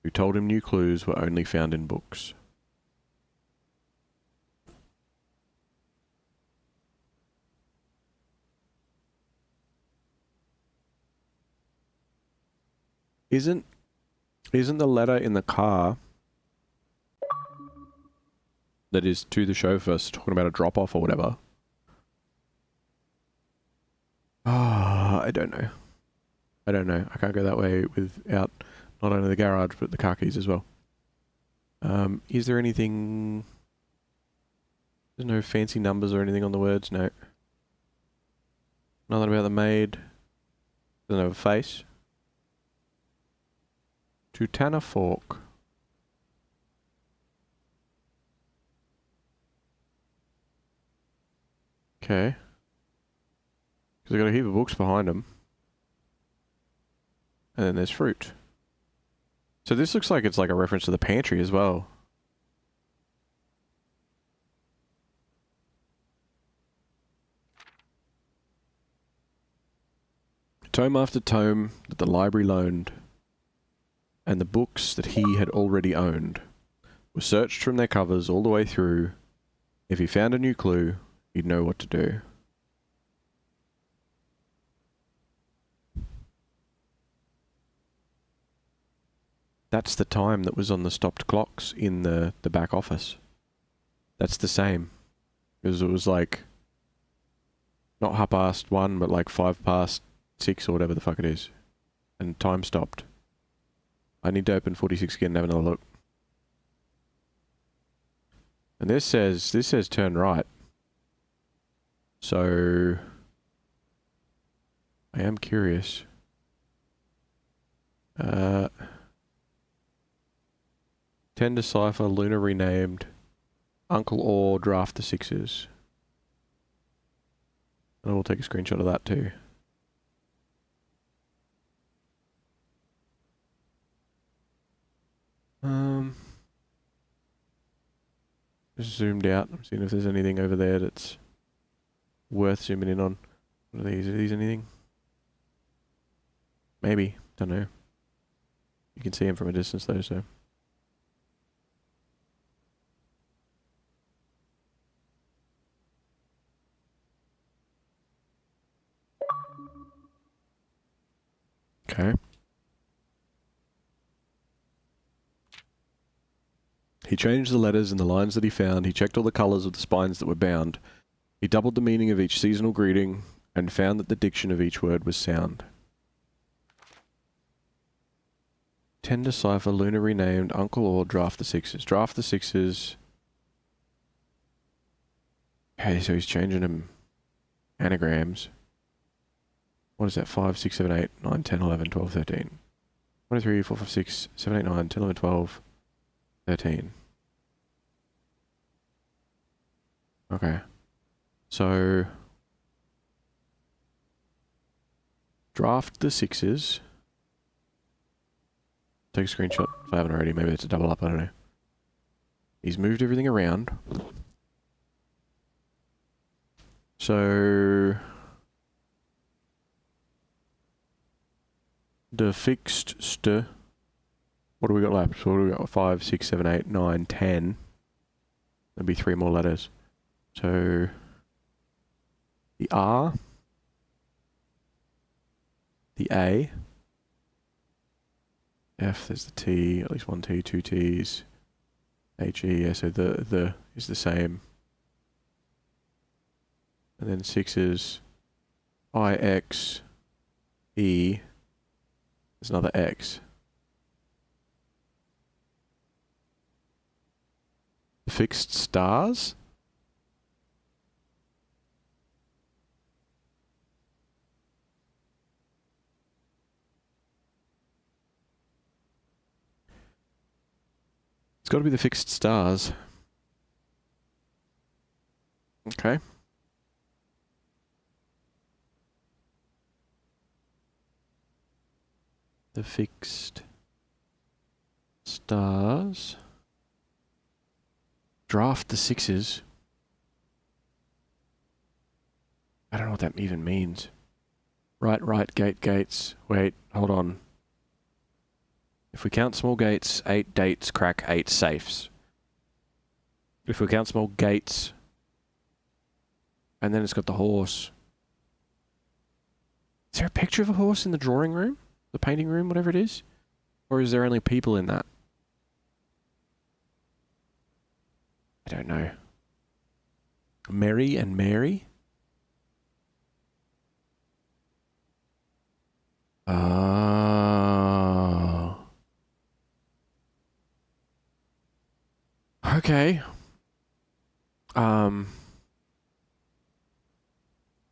S1: who told him new clues were only found in books. Isn't the letter in the car that is to the chauffeur talking about a drop-off or whatever? I don't know. I don't know. I can't go that way without not only the garage, but the car keys as well. Is there anything... There's no fancy numbers or anything on the words? No. Nothing about the maid. Doesn't have a face. To Tanner Fork. Okay. Because they've got a heap of books behind them. And then there's fruit. So this looks like it's like a reference to the pantry as well. Tome after tome that the library loaned. and the books that he had already owned were searched from their covers all the way through. If he found a new clue, he'd know what to do. That's the time that was on the stopped clocks in the back office. That's the same. Because it was like, not 1:30, but like 6:05 or whatever the fuck it is. And time stopped. I need to open 46 again and have another look. And this says turn right. So I am curious. 10 decipher, Luna renamed, Uncle Orr draft the sixes. And we'll take a screenshot of that too. Just zoomed out. I'm seeing if there's anything over there that's worth zooming in on. What are these? Are these anything? Maybe. Don't know. You can see them from a distance though, so. Okay. He changed the letters and the lines that he found. He checked all the colours of the spines that were bound. He doubled the meaning of each seasonal greeting and found that the diction of each word was sound. 10 decipher, Luna renamed, Uncle Orr draft the sixes. Draft the sixes. Okay, so he's changing them anagrams. What is that? 5, 6, 7, 8, 9, 10, 11, 12, 13. 23, 4, 5, 6, 7, 8, 9, 10, 11, 12, 13. Okay. So draft the sixes. Take a screenshot if I haven't already. Maybe it's a double up, I don't know. He's moved everything around. So the fixed what do we got left? So what do we got? 5, 6, 7, 8, 9, 10. There'll be 3 more letters. So the R, the A, F, there's the T, at least 1 T, 2 T's, H, E, yeah, so the is the same. And then 6 is I, X, E, there's another X. Fixed stars? It's got to be the fixed stars. Okay. The fixed stars. Draft the sixes. I don't know what that even means. Right, gates. Wait, hold on. If we count small gates, 8 dates crack 8 safes. If we count small gates, and then it's got the horse. Is there a picture of a horse in the drawing room? The painting room, whatever it is? Or is there only people in that? I don't know. Mary and Mary? Oh. Okay.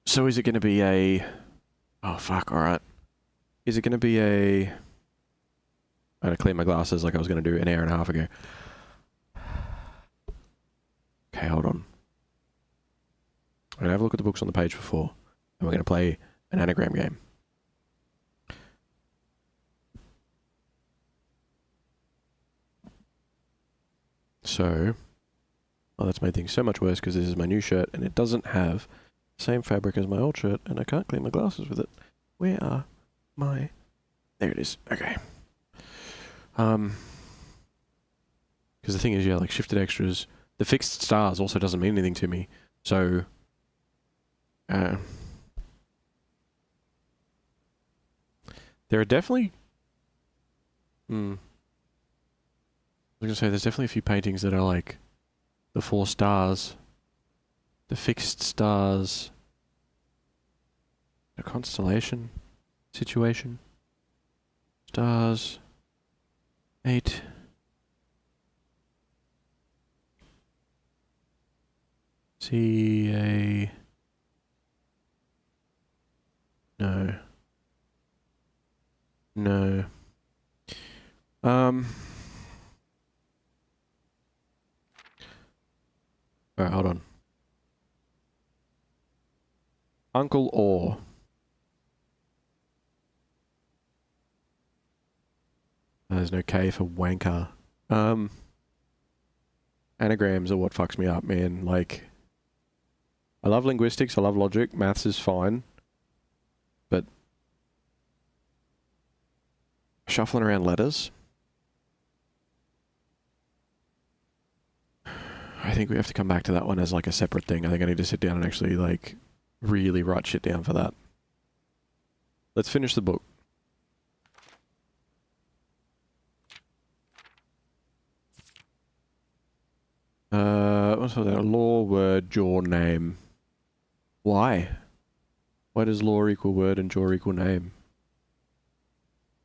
S1: So is it going to be a... Oh, fuck, alright. Is it going to be a... I'm going to clean my glasses like I was going to do an hour and a half ago. Okay, hold on. I'm going to have a look at the books on the page before, and we're going to play an anagram game. So, oh, that's made things so much worse because this is my new shirt, and it doesn't have the same fabric as my old shirt, and I can't clean my glasses with it. Where are my... There it is. Okay. Because the thing is, yeah, like shifted extras, the fixed stars also doesn't mean anything to me. So, there are definitely, I was gonna say, there's definitely a few paintings that are like the 4 stars, the fixed stars, a constellation situation, stars, 8. C-A... No. No. Alright, hold on. Uncle Or. There's no K for wanker. Anagrams are what fucks me up, man. Like, I love linguistics, I love logic, maths is fine. But shuffling around letters, I think we have to come back to that one as like a separate thing. I think I need to sit down and actually like really write shit down for that. Let's finish the book. What's that? Law, word, jaw, name. Why? Why does law equal word and jaw equal name?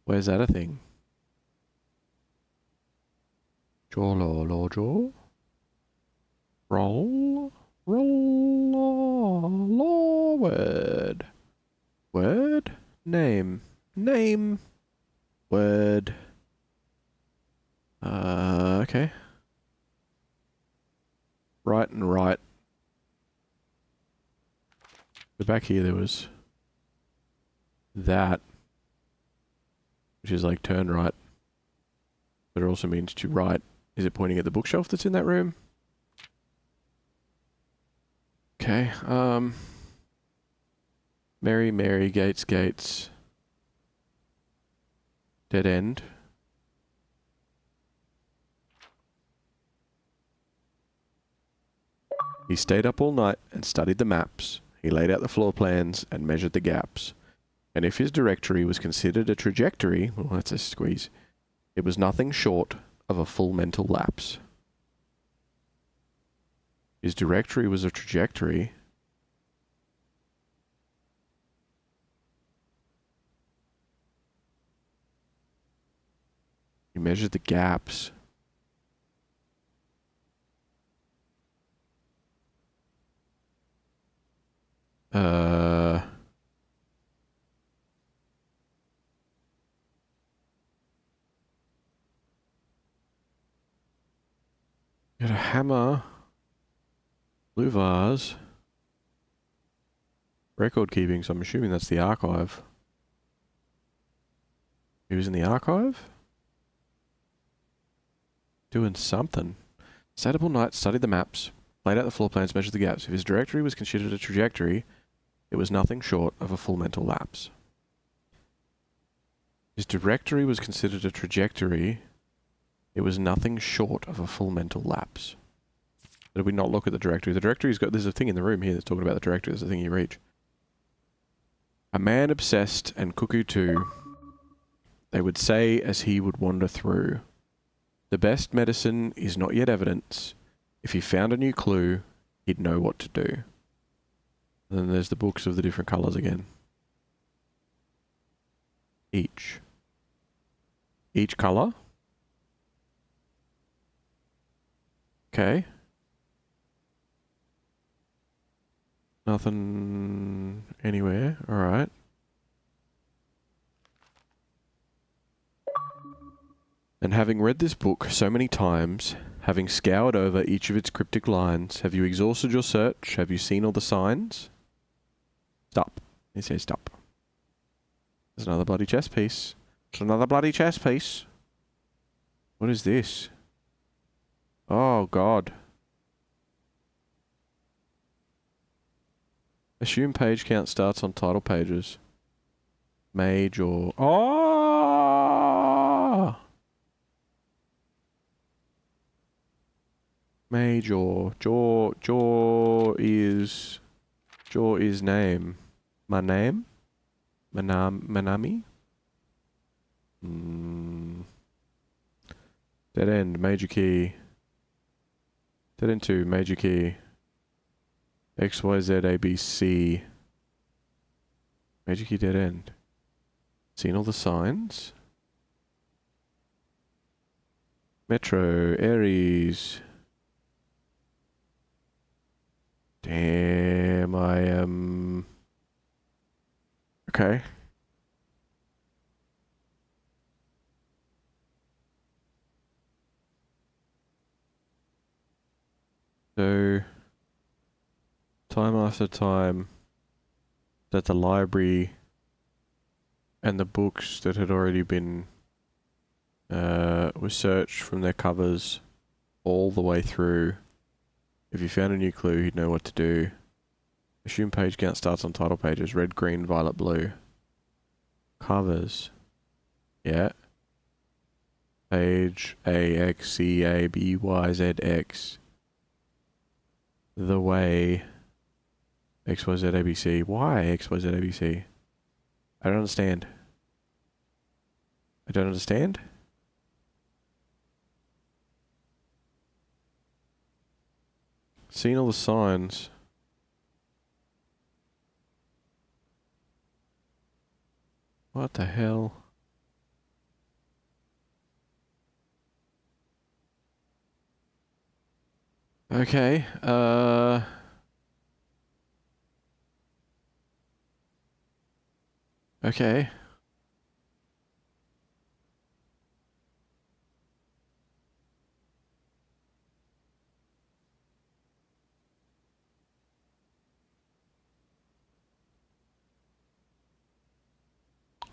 S1: Where's that a thing? Jaw, law, jaw. Roll, law, word. Word, name, word. Okay. Right and right. The back here there was that, which is like turn right, but it also means to right. Is it pointing at the bookshelf that's in that room? Okay, Mary, Gates. Dead end. He stayed up all night and studied the maps. He laid out the floor plans and measured the gaps. And if his directory was considered a trajectory, well, that's a squeeze, it was nothing short of a full mental lapse. His directory was a trajectory. He measured the gaps. Got a hammer. Blue vase. Record keeping, so I'm assuming that's the archive. He was in the archive? Doing something. Stayed up all night, studied the maps, laid out the floor plans, measured the gaps. If his directory was considered a trajectory, it was nothing short of a full mental lapse. His directory was considered a trajectory. It was nothing short of a full mental lapse. Did we not look at the directory? The directory's got... There's a thing in the room here that's talking about the directory. There's a thing you reach. A man obsessed and cuckoo too, they would say as he would wander through. The best medicine is not yet evidence. If he found a new clue, he'd know what to do. And then there's the books of the different colours again. Each colour. Okay. Nothing anywhere. Alright. And having read this book so many times, having scoured over each of its cryptic lines, have you exhausted your search? Have you seen all the signs? Stop. He says stop. There's another bloody chess piece. There's another bloody chess piece. What is this? Oh, God. Assume page count starts on title pages. Mage or... Oh! Major. Jaw is name. My name? Manami? Dead end, major key. Dead end 2, major key. X, Y, Z, A, B, C. Major key dead end. Seen all the signs? Metro, Aries. Damn, I am... Okay. So, time after time, that the library and the books that had already been were searched from their covers all the way through. If you found a new clue, you'd know what to do. Assume page count starts on title pages. Red, green, violet, blue. Covers. Yeah. Page A, X, C, A, B, Y, Z, X. The way. X, Y, Z, A, B, C. Why X, Y, Z, A, B, C? I don't understand. I don't understand? Seen all the signs. What the hell? Okay, okay.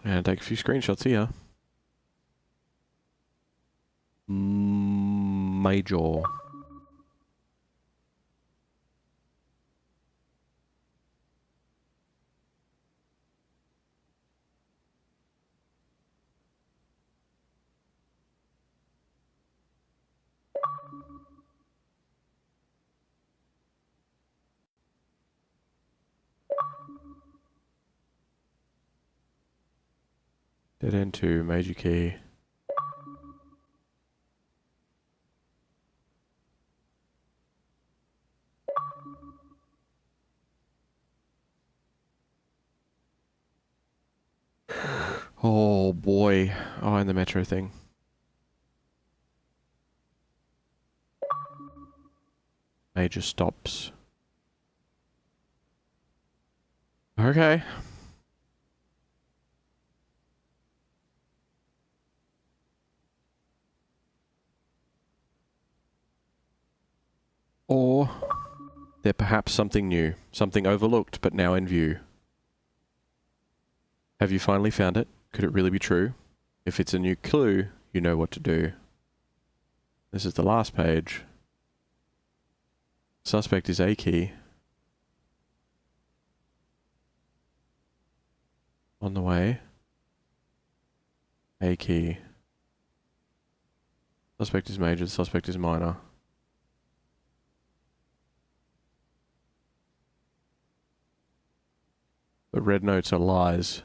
S1: And take a few screenshots here. Major. Dead end 2, major key. Oh boy. Oh, and the metro thing. Major stops. Okay. Or they're perhaps something new, something overlooked but now in view. Have you finally found it? Could it really be true? If it's a new clue, you know what to do. This is the last page. Suspect is A key. On the way. A key. Suspect is major, the suspect is minor. The red notes are lies.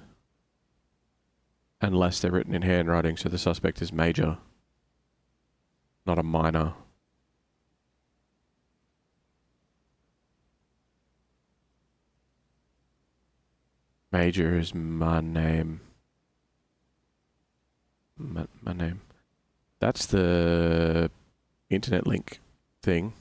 S1: Unless they're written in handwriting, so the suspect is major. Not a minor. Major is my name. My name. That's the internet link thing.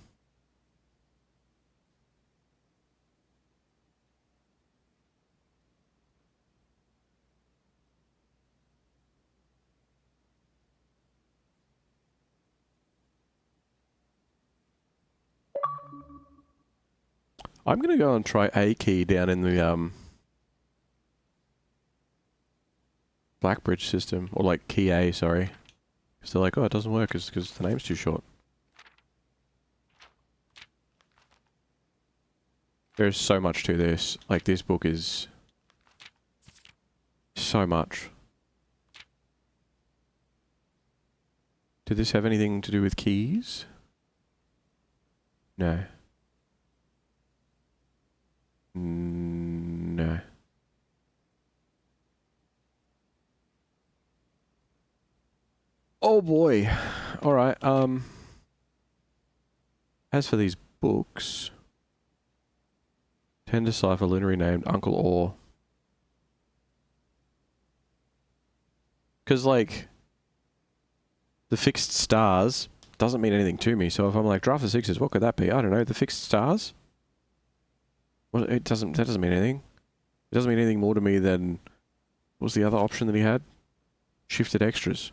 S1: I'm gonna go and try A key down in the Blackbridge system, or like key A, sorry. Because they're like, oh, it doesn't work because the name's too short. There's so much to this. Like, this book is so much. Did this have anything to do with keys? No. No. Oh boy. Alright, as for these books, tend to decipher lunar named Uncle Orr. Because, like, the fixed stars doesn't mean anything to me, so if I'm like, draft the sixes, what could that be? I don't know, the fixed stars? Well, that doesn't mean anything. It doesn't mean anything more to me than, what was the other option that he had? Shifted extras.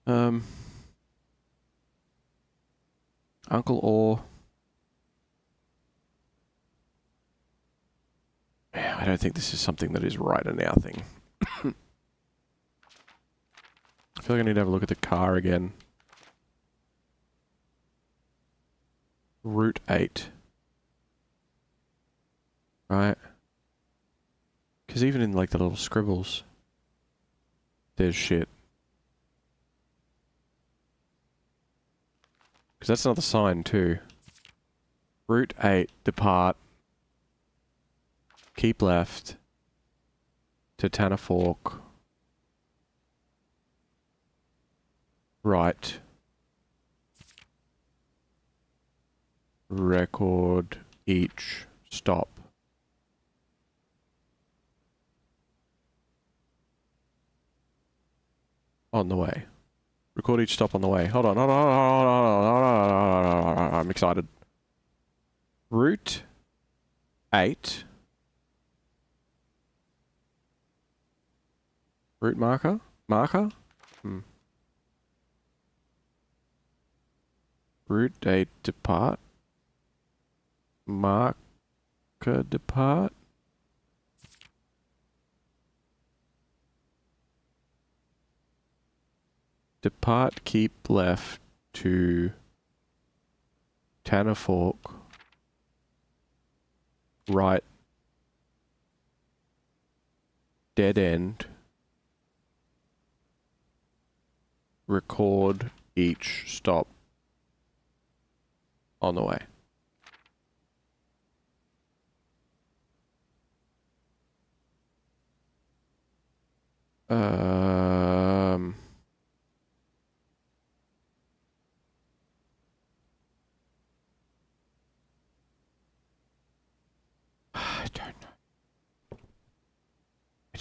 S1: Uncle Orr. I don't think this is something that is right in our thing. I feel like I need to have a look at the car again. Route 8. Right. Because even in, like, the little scribbles, there's shit. Because that's another sign, too. Route 8, depart. Keep left. To Tanner Fork. Right. Record each stop. On the way. Record each stop on the way. Hold on, hold on, hold on, hold on, hold on, hold on. I'm excited. Route 8. Route marker? Marker? Route 8 depart. Marker depart. Depart, keep left to Tanner Fork. Right. Dead end. Record each stop on the way.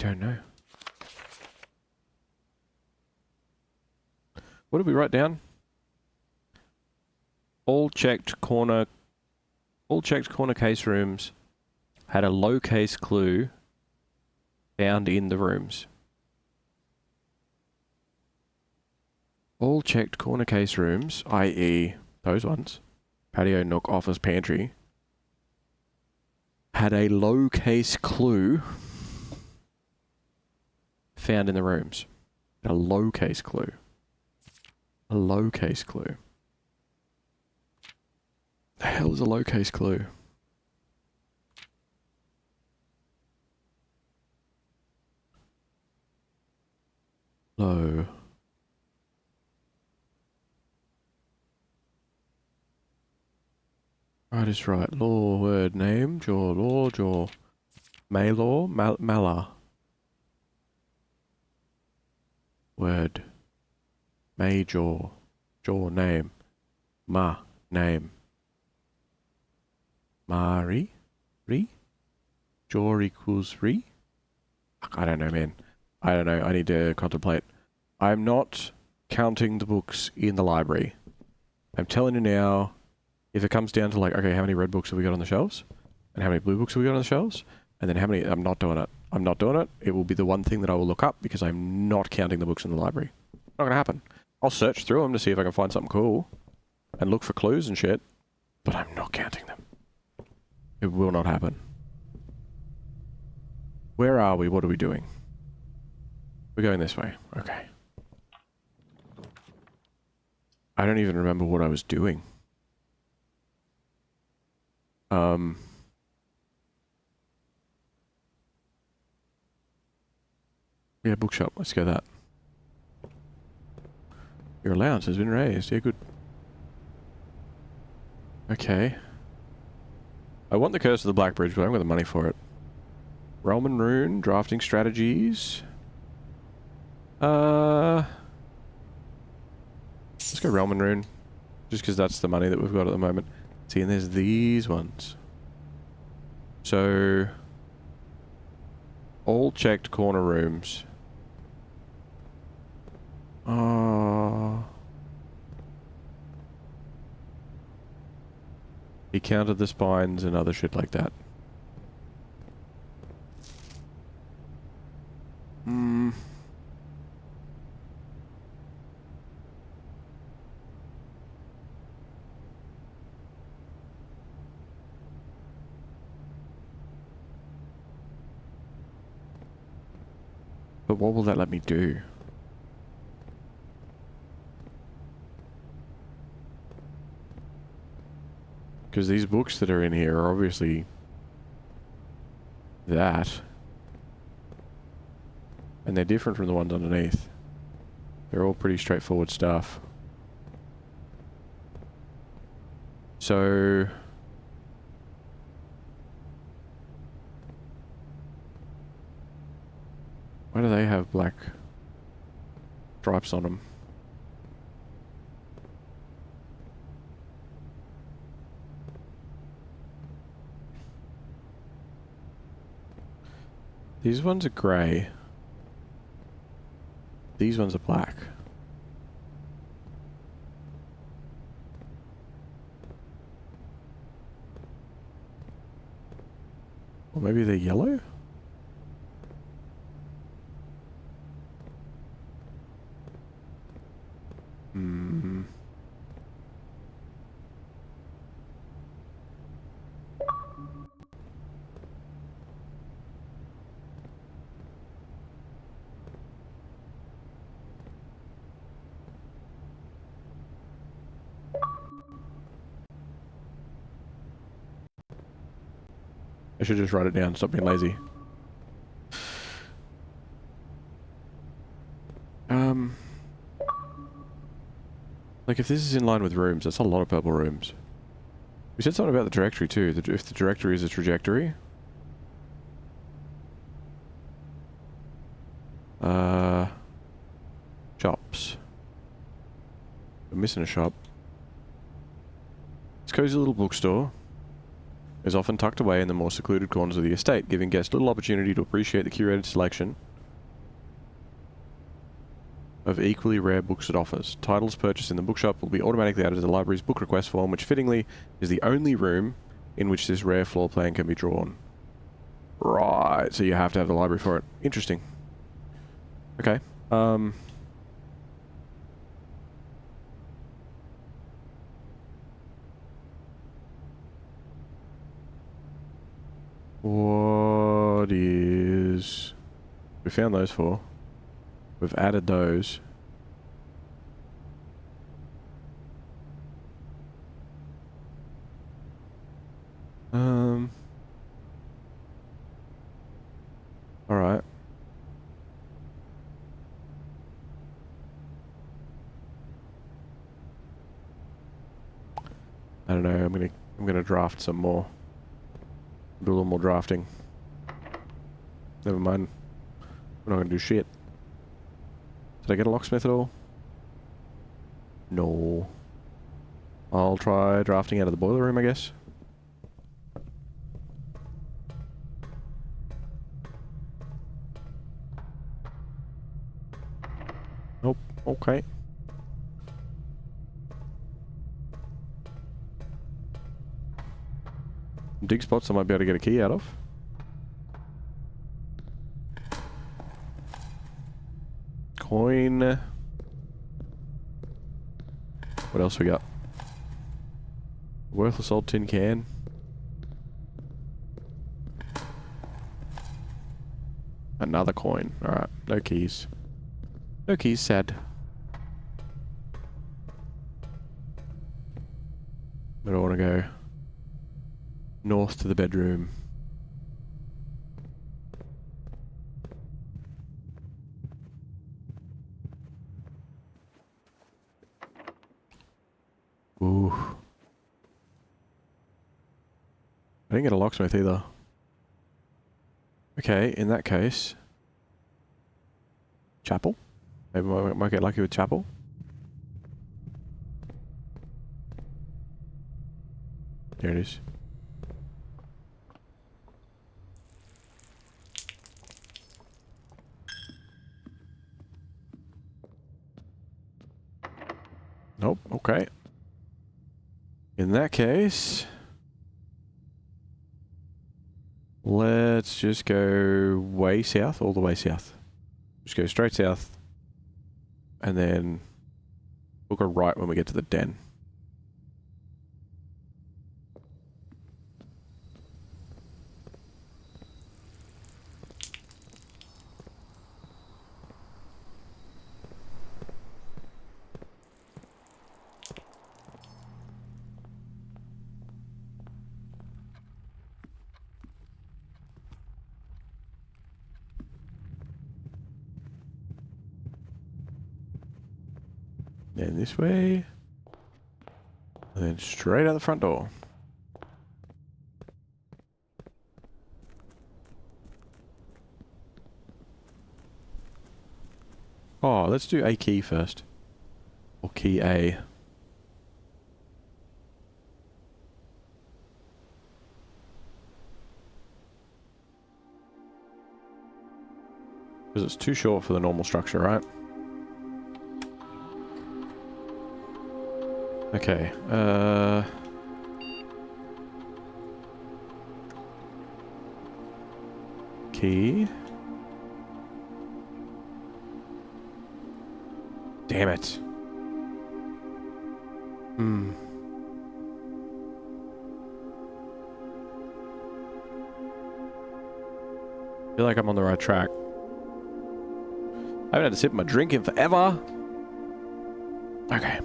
S1: I don't know. What did we write down? All checked corner case rooms had a low case clue found in the rooms. All checked corner case rooms, i.e. those ones, patio, nook, office, pantry, had a low case clue found in the rooms. A low case clue. A low case clue. The hell is a low case clue? Low. Right is right. Law, word, name, jaw, law, jaw. May-law, mala. Word. May, jaw. Jaw, name. Ma, name. Mari? Re? Jaw equals re? I don't know, man. I don't know. I need to contemplate. I'm not counting the books in the library. I'm telling you now, if it comes down to like, okay, how many red books have we got on the shelves? And how many blue books have we got on the shelves? And then how many... I'm not doing it. I'm not doing it. It will be the one thing that I will look up because I'm not counting the books in the library. Not gonna happen. I'll search through them to see if I can find something cool and look for clues and shit, but I'm not counting them. It will not happen. Where are we? What are we doing? We're going this way. Okay. I don't even remember what I was doing. Yeah, bookshop. Let's go that. Your allowance has been raised. Yeah, good. Okay. I want the Curse of the Black Bridge, but I haven't got the money for it. Realm and Rune, drafting strategies. Let's go Realm and Rune. Just because that's the money that we've got at the moment. See, and there's these ones. So... all checked corner rooms. He counted the spines and other shit like that. Hmm. But what will that let me do? Because these books that are in here are obviously that. And they're different from the ones underneath. They're all pretty straightforward stuff. So... why do they have black stripes on them? These ones are grey. These ones are black. Or maybe they're yellow? Hmm. I should just write it down, stop being lazy. Like, if this is in line with rooms, that's a lot of purple rooms. We said something about the directory too, that if the directory is a trajectory... shops. We're missing a shop. This cozy little bookstore is often tucked away in the more secluded corners of the estate, giving guests little opportunity to appreciate the curated selection of equally rare books it offers. Titles purchased in the bookshop will be automatically added to the library's book request form, which fittingly is the only room in which this rare floor plan can be drawn. Right, so you have to have the library for it. Interesting. Okay. What is... we found those four. We've added those. Alright. I don't know, I'm gonna draft some more. Do a little more drafting. Never mind. We're not gonna do shit. Did I get a locksmith at all? No. I'll try drafting out of the boiler room, I guess. Nope. Okay. Dig spots I might be able to get a key out of. Coin. What else we got? Worthless old tin can. Another coin. Alright, no keys. No keys, sad. But I want to go north to the bedroom. Ooh. I didn't get a locksmith either. Okay, in that case... Chapel? Maybe I might get lucky with chapel. There it is. Nope, okay. In that case... Let's just go way south, all the way south. Just go straight south. And then we'll go right when we get to the den. Then this way. And then straight out the front door. Oh, let's do a key first. Or key A. Because it's too short for the normal structure, right? Okay, key. Damn it. I feel like I'm on the right track. I haven't had to sip my drink in forever. Okay.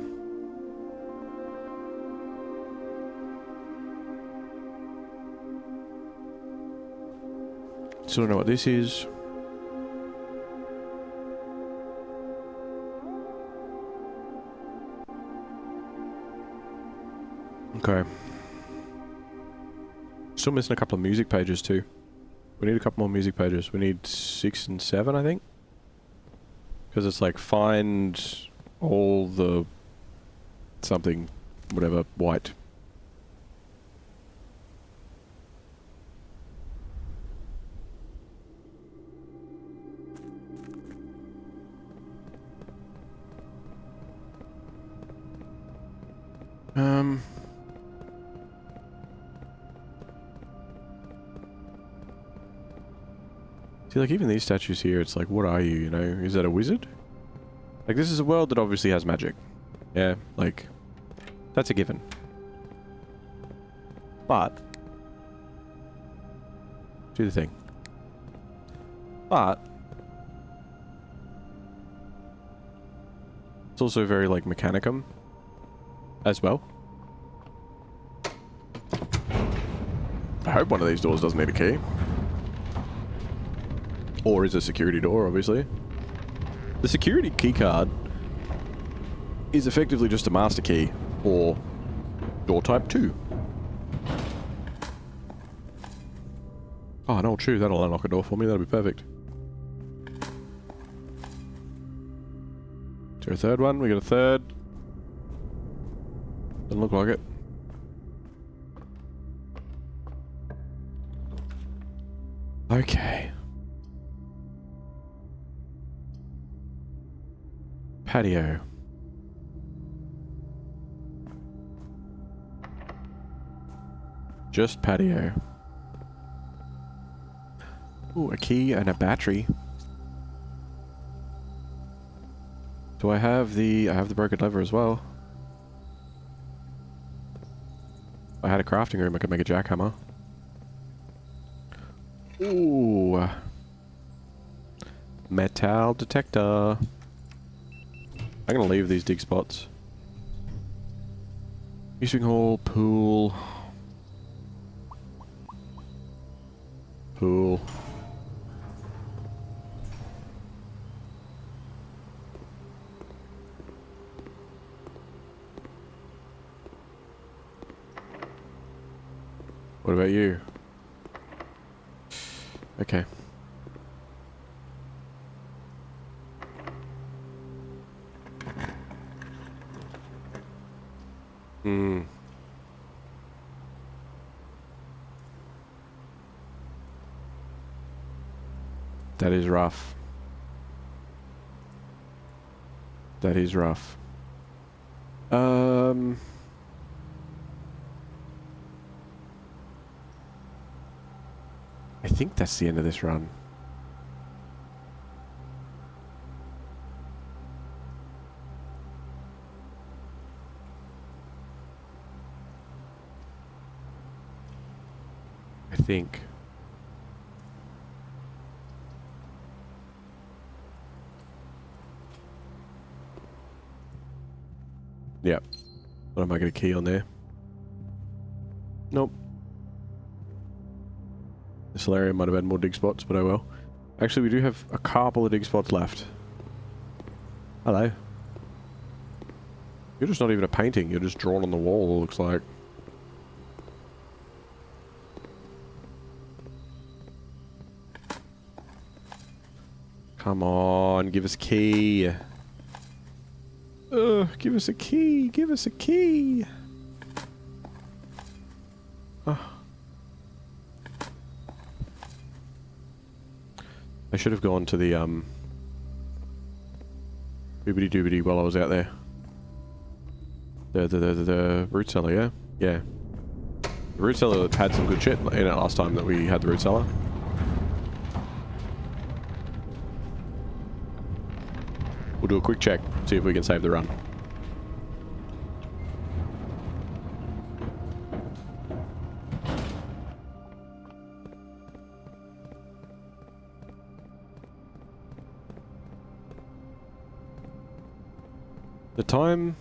S1: Still don't know what this is. Okay. Still missing a couple of music pages too. We need a couple more music pages. We need 6 and 7, I think. Because it's like find all the something, whatever, white. See, like, even these statues here, it's like, what are you, you know? Is that a wizard? Like, this is a world that obviously has magic. Yeah, like, that's a given. But, do the thing. But, it's also very, like, mechanicum as well. I hope one of these doors doesn't need a key. Or is a security door, obviously. The security key card is effectively just a master key or door type 2. Oh, an old shoe. That'll unlock a door for me. That'll be perfect. Is there a third one? We got a third. Doesn't look like it. Okay. Patio. Just patio. Ooh, a key and a battery. Do I have the... I have the broken lever as well. If I had a crafting room, I could make a jackhammer. Ooh. Metal detector. I'm gonna leave these dig spots. Fishing hole, pool. Pool. What about you? Okay. Hmm. That is rough. That is rough. I think that's the end of this run. I think. Yep. What am I going to key on there? Nope. This area might have had more dig spots, but oh well. Actually, we do have a couple of dig spots left. Hello. You're just not even a painting. You're just drawn on the wall, it looks like. Come on, give us a key. Give us a key. Give us a key. Oh. I should have gone to the, doobity doobity while I was out there. The root cellar, yeah? Yeah. The root cellar had some good shit in it last time that we had the root cellar. We'll do a quick check, see if we can save the run. The time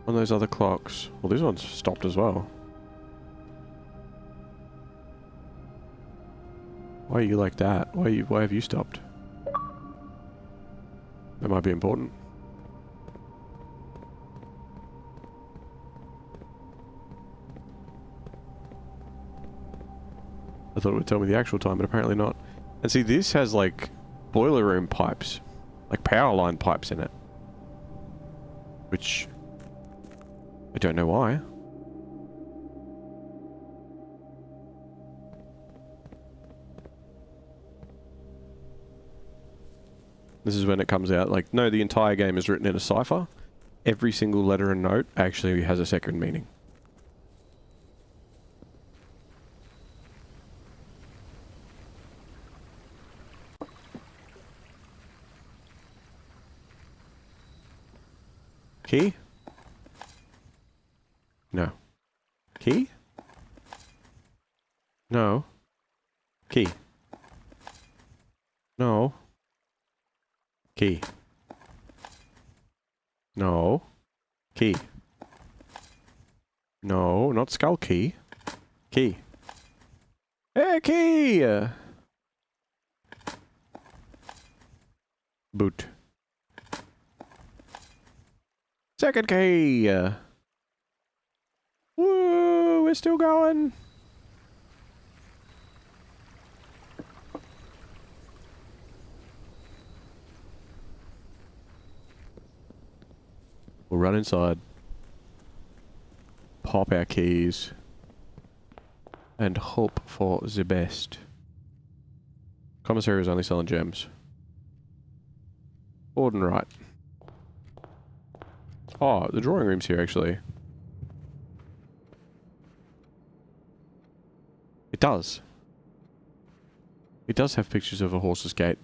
S1: on those other clocks. Well, this one's stopped as well. Why are you like that? Why have you stopped? That might be important. I thought it would tell me the actual time, but apparently not. And see, this has like boiler room pipes. Like power line pipes in it. Which I don't know why. This is when it comes out. Like, no, the entire game is written in a cipher. Every single letter and note actually has a second meaning. Key? No. Key? No. Key. No. Key. No. Key. No, not skull key. Key. Hey, key! Boot. Second key! Woo! We're still going! We'll run inside. Pop our keys. And hope for the best. Commissary is only selling gems. Forward and right. Oh, the drawing room's here actually. It does. It does have pictures of a horse's gate.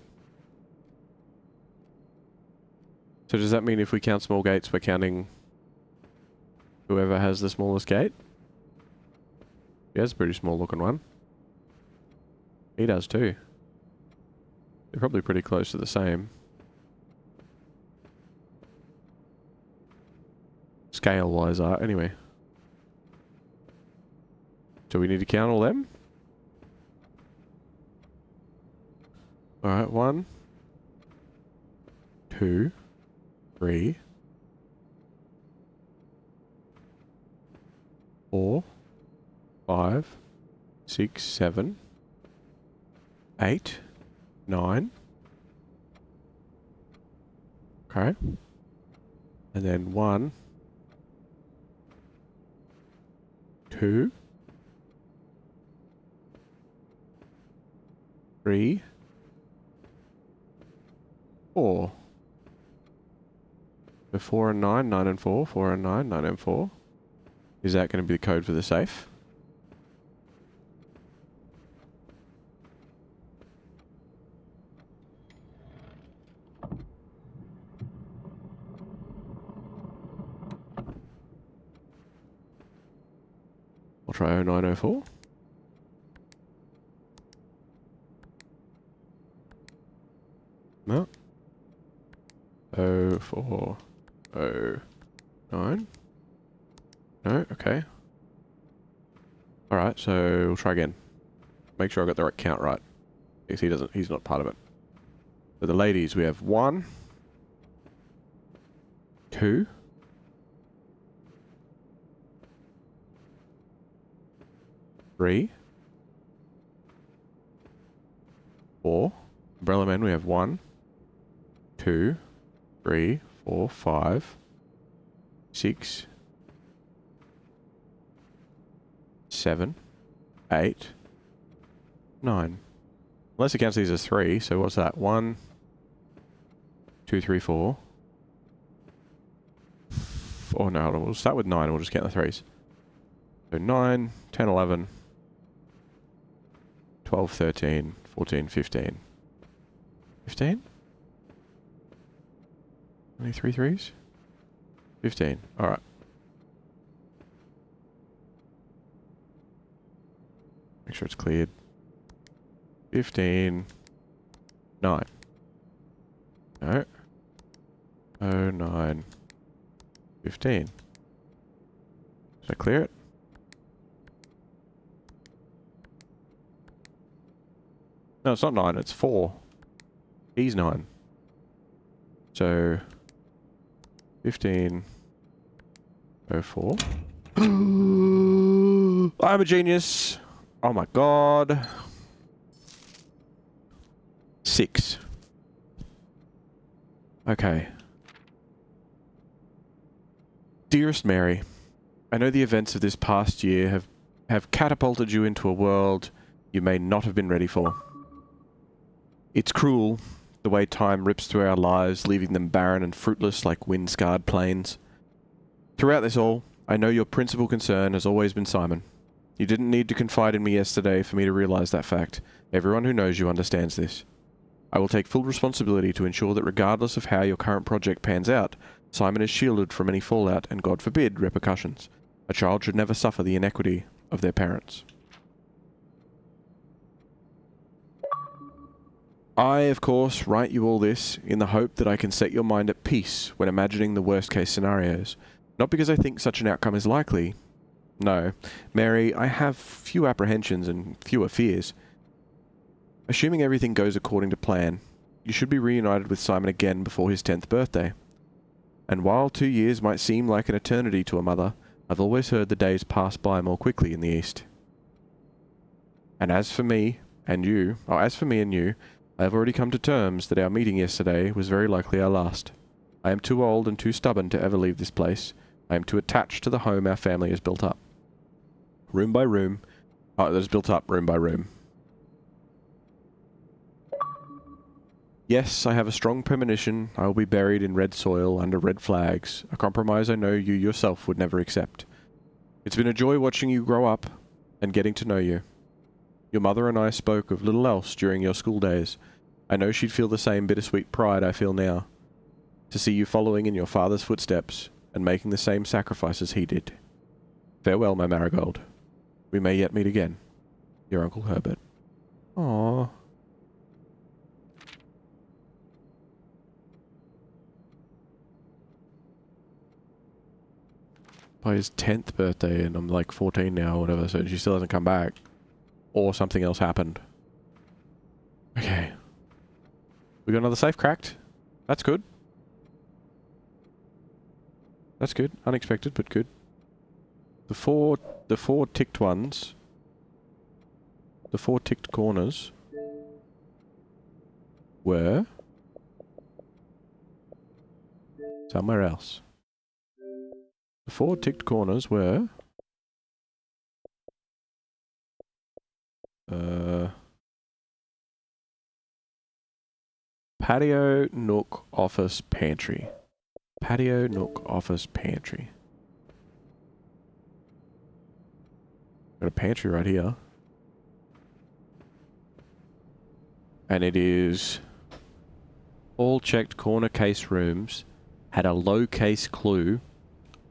S1: So does that mean if we count small gates, we're counting whoever has the smallest gate? He has a pretty small looking one. He does too. They're probably pretty close to the same. Scale-wise are, anyway. Do we need to count all them? Alright, 1, 2, 3, 4, 5, 6, 7, 8, 9. Okay. And then 1, 2, 3, 4. So 4 and 9, 9 and 4, 4 and 9, 9 and 4. Is that going to be the code for the safe? I'll try 0904. No. 0409. No, okay. Alright, so we'll try again. Make sure I got the right count right. Because he's not part of it. For the ladies, we have 1, 2, 3, 4. Umbrella men, we have 1, 2, 3, 4, 5, 6, 7, 8, 9. Unless it counts these as 3, so what's that? 1, 2, 3, 4. Oh no, we'll start with 9 and we'll just count the 3s. So 9, 10, 11, 12, 13, 14, 15. 15? Only 3 3s? 15. Alright. Make sure it's cleared. 15. 9. No. 09. 15. Did I clear it? No, it's not 9, it's 4. He's 9. So 15. 04. I'm a genius. Oh my god. 6. Okay. Dearest Mary, I know the events of this past year have catapulted you into a world you may not have been ready for. It's cruel, the way time rips through our lives, leaving them barren and fruitless like wind-scarred plains. Throughout this all, I know your principal concern has always been Simon. You didn't need to confide in me yesterday for me to realize that fact. Everyone who knows you understands this. I will take full responsibility to ensure that regardless of how your current project pans out, Simon is shielded from any fallout and, God forbid, repercussions. A child should never suffer the inequity of their parents. I, of course, write you all this in the hope that I can set your mind at peace when imagining the worst-case scenarios. Not because I think such an outcome is likely. No, Mary, I have few apprehensions and fewer fears. Assuming everything goes according to plan, you should be reunited with Simon again before his 10th birthday. And while 2 years might seem like an eternity to a mother, I've always heard the days pass by more quickly in the East. And as for me and you, I have already come to terms that our meeting yesterday was very likely our last. I am too old and too stubborn to ever leave this place. I am too attached to the home our family has built up. Room by room. That is built up room by room. Yes, I have a strong premonition I will be buried in red soil under red flags, a compromise I know you yourself would never accept. It's been a joy watching you grow up and getting to know you. Your mother and I spoke of little else during your school days. I know she'd feel the same bittersweet pride I feel now, to see you following in your father's footsteps and making the same sacrifices he did. Farewell, my marigold. We may yet meet again. Your Uncle Herbert. Aww. By his 10th birthday, and I'm like 14 now or whatever, so she still hasn't come back. Or something else happened. Okay. We got another safe cracked. That's good. That's good. Unexpected, but good. The four ticked ones The 4 ticked corners were somewhere else. The 4 ticked corners were patio, nook, office, pantry. Patio, nook, office, pantry. Got a pantry right here. And it is all checked corner case rooms had a low case clue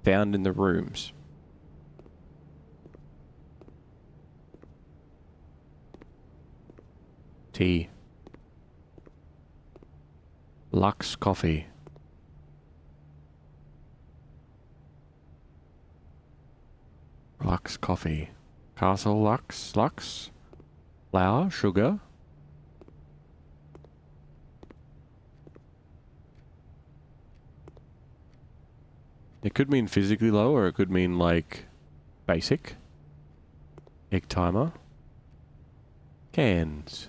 S1: found in the rooms. Tea. Lux coffee. Lux coffee. Castle Lux. Lux. Flour. Sugar. It could mean physically low, or it could mean like basic. Egg timer. Cans.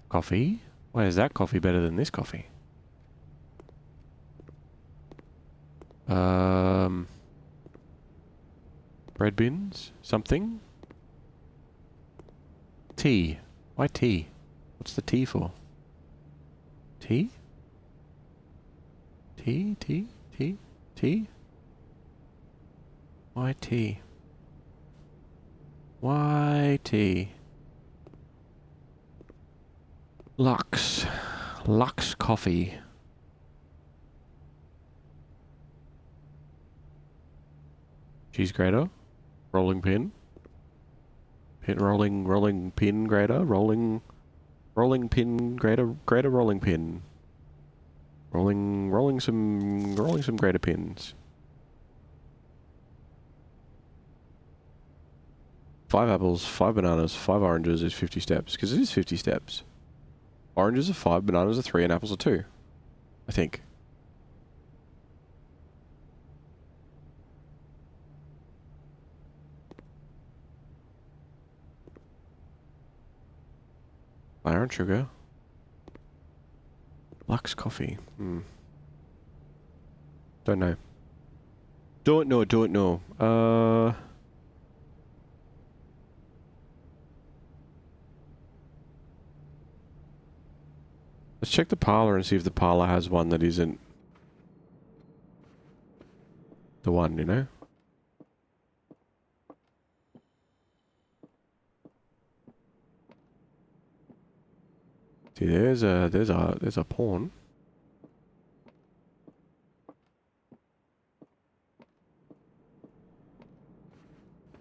S1: Coffee. Why is that coffee better than this coffee? Bread bins. Something. Tea. Why tea? What's the tea for? Tea? Tea? Tea? Tea? Tea? Why tea? Why tea? Lux. Lux coffee. Cheese grater. Rolling pin. Rolling pin grater. Rolling pin grater. Grater rolling pin. Rolling some grater pins. 5 apples, 5 bananas, 5 oranges is 50 steps. Because it is 50 steps. Oranges are 5, bananas are 3, and apples are 2. I think. Flour and sugar. Lux coffee. Don't know. Don't know. Let's check the parlor and see if the parlor has one that isn't the one, you know? See, there's a pawn.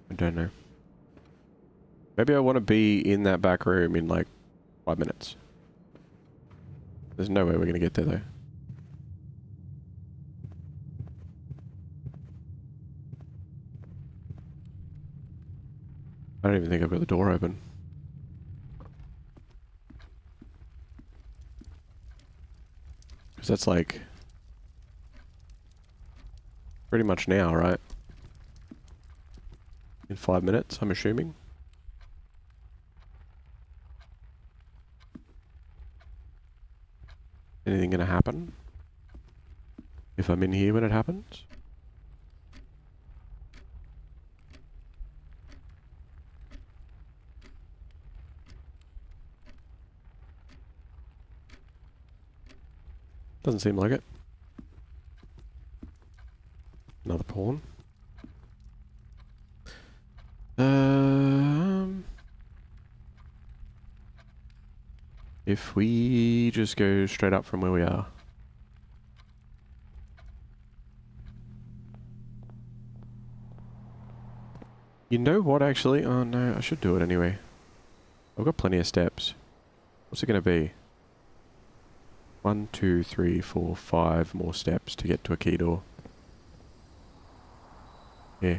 S1: I don't know. Maybe I want to be in that back room in like 5 minutes. There's no way we're gonna get there though. I don't even think I've got the door open. Because that's like pretty much now, right? In 5 minutes, I'm assuming. Anything gonna happen? If I'm in here when it happens? Doesn't seem like it. Another pawn. If we just go straight up from where we are. You know what, actually? Oh no, I should do it anyway. I've got plenty of steps. What's it gonna be? 1, 2, 3, 4, 5 more steps to get to a key door. Yeah.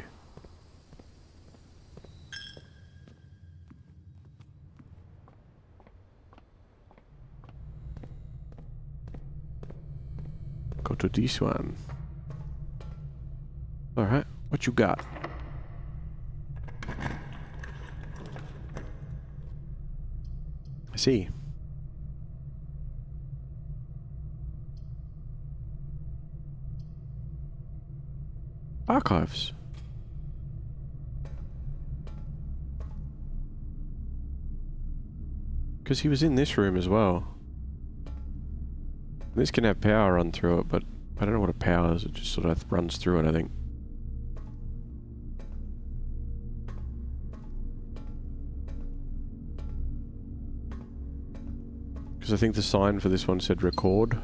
S1: Go to this one. Alright, what you got? see. Archives. Because he was in this room as well. This can have power run through it, but I don't know what a power is. It just sort of runs through it, I think. Because I think the sign for this one said record.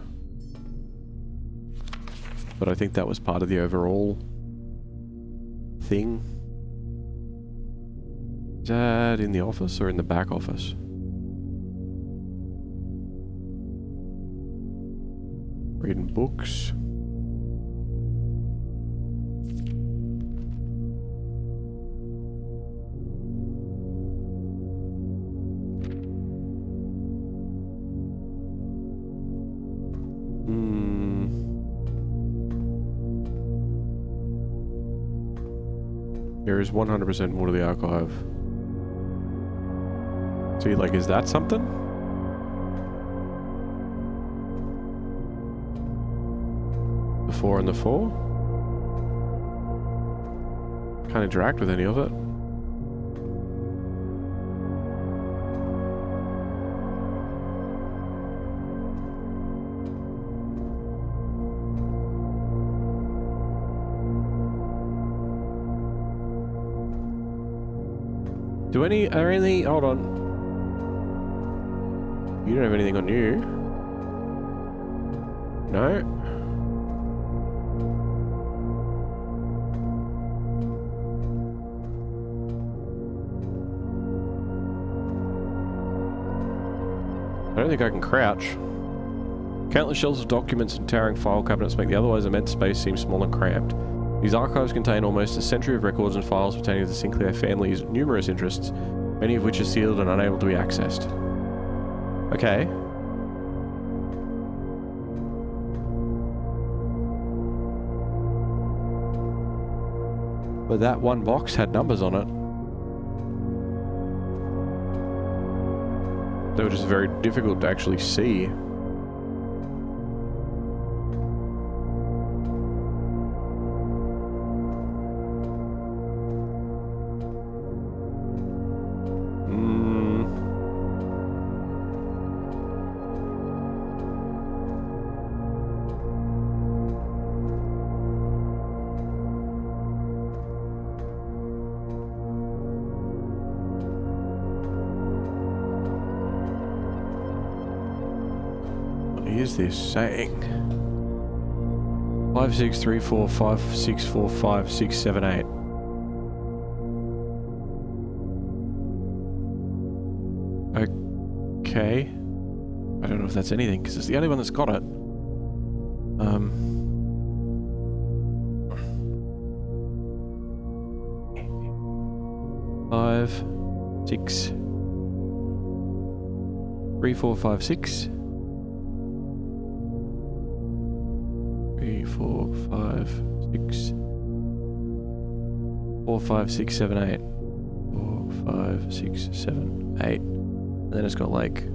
S1: But I think that was part of the overall thing. Is that in the office or in the back office? Reading books. There is 100% more to the archive. See, like, is that something? The 4 and the 4? Can't interact with any of it. Hold on. You don't have anything on you. No? I don't think I can crouch. Countless shelves of documents and towering file cabinets make the otherwise immense space seem small and cramped. These archives contain almost a century of records and files pertaining to the Sinclair family's numerous interests, many of which are sealed and unable to be accessed. Okay. But that one box had numbers on it. They were just very difficult to actually see. Is this saying 563456455678? Okay, I don't know if that's anything because it's the only one that's got it. 5 6 3 4 5 6 3 4 5 6 4 5 6 7 8 4 5 6 7 8, and then it's got like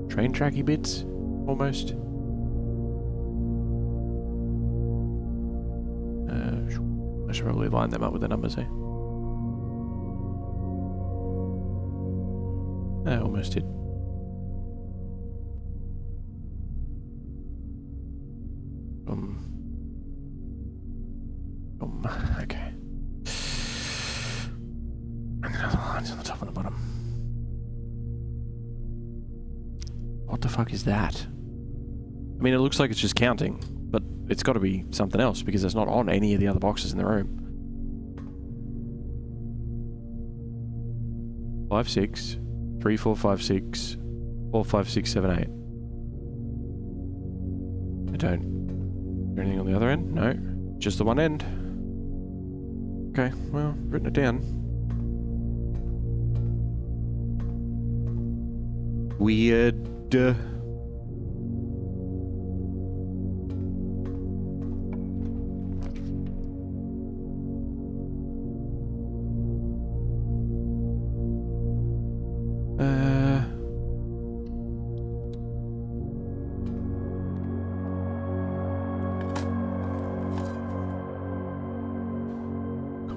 S1: train tracky bits almost. I should probably line them up with the numbers here. I almost did. Okay. And the other lines on the top and the bottom. What the fuck is that? I mean, it looks like it's just counting, but it's got to be something else because it's not on any of the other boxes in the room. 5 6 3 4 5 6 4 5 6 7 8. I don't. Is there anything on the other end? No. Just the one end. Okay, well, written it down. Weird.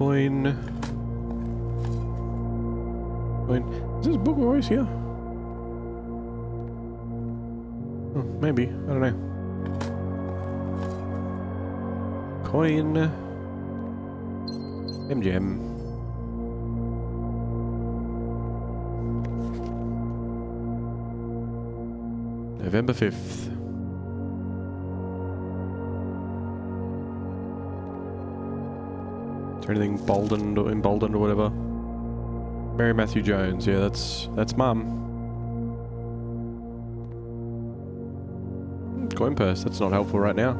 S1: Coin. Coin. Is this book always here? Oh, maybe. I don't know. Coin. MGM. November 5th. Is there anything boldened or emboldened or whatever? Mary Matthew Jones. Yeah, that's Mum. Coin purse. That's not helpful right now.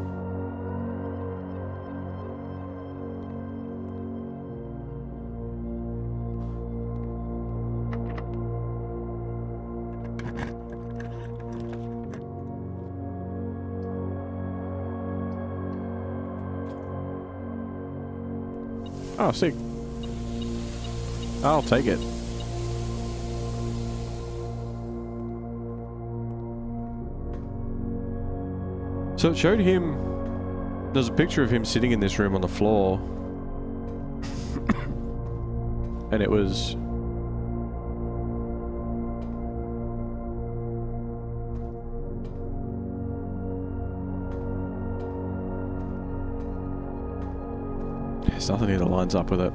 S1: Oh, sick. I'll take it. So it showed him... There's a picture of him sitting in this room on the floor. And it was... There's nothing here that lines up with it.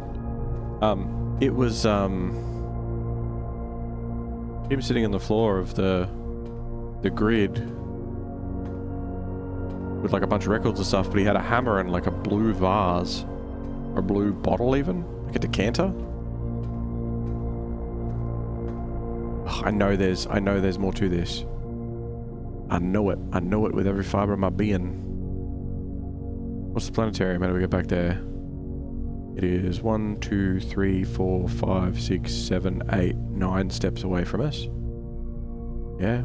S1: It was, him sitting on the floor of the grid with like a bunch of records and stuff, but he had a hammer and like a blue vase. Or a blue bottle even. Like a decanter. Ugh, I know there's more to this. I know it with every fibre of my being. What's the planetarium? How do we get back there? It is 1, 2, 3, 4, 5, 6, 7, 8, 9 steps away from us. Yeah.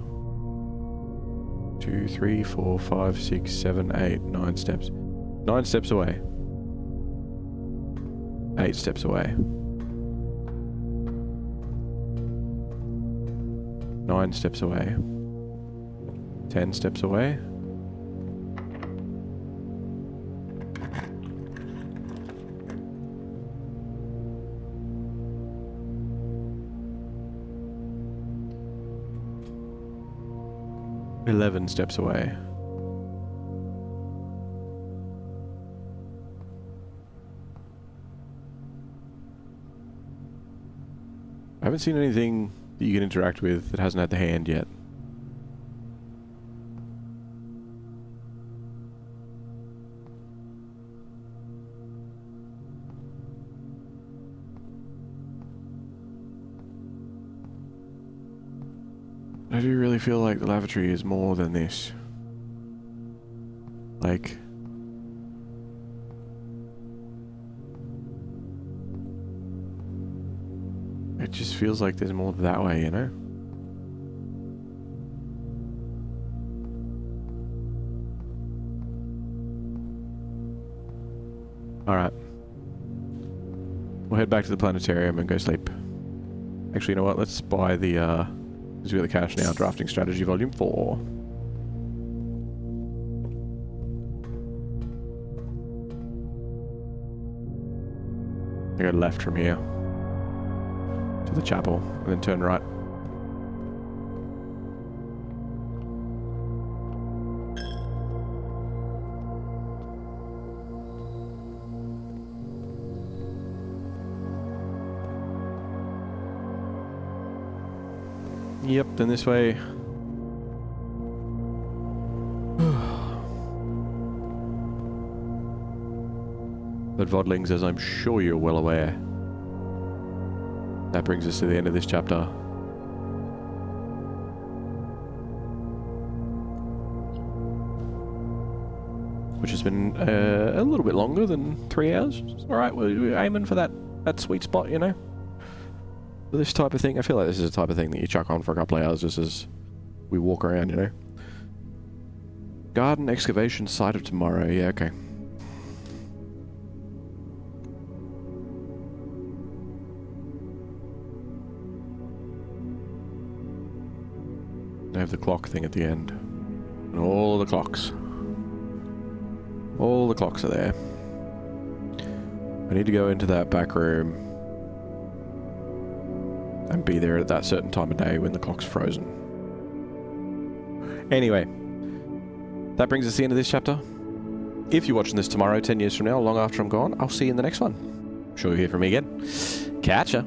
S1: 2, 3, 4, 5, 6, 7, 8, 9 steps. 9 steps away. 8 steps away. 9 steps away. 10 steps away. $11 steps away. I haven't seen anything that you can interact with that hasn't had the hand yet. I do really feel like the lavatory is more than this. Like... It just feels like there's more that way, you know? Alright. We'll head back to the planetarium and go sleep. Actually, you know what? Let's buy the, because we got the cash now, Drafting Strategy Volume 4. I go left from here to the chapel, and then turn right. Yep, then this way. But Vodlings, as I'm sure you're well aware, that brings us to the end of this chapter. Which has been a little bit longer than 3 hours. Alright, we're aiming for that sweet spot, you know? For this type of thing, I feel like this is the type of thing that you chuck on for a couple of hours just as we walk around, you know? Garden excavation site of tomorrow, yeah, okay. They have the clock thing at the end. And all the clocks. All the clocks are there. I need to go into that back room and be there at that certain time of day when the clock's frozen. Anyway, that brings us to the end of this chapter. If you're watching this tomorrow, 10 years from now, long after I'm gone, I'll see you in the next one. I'm sure you'll hear from me again. Catch ya!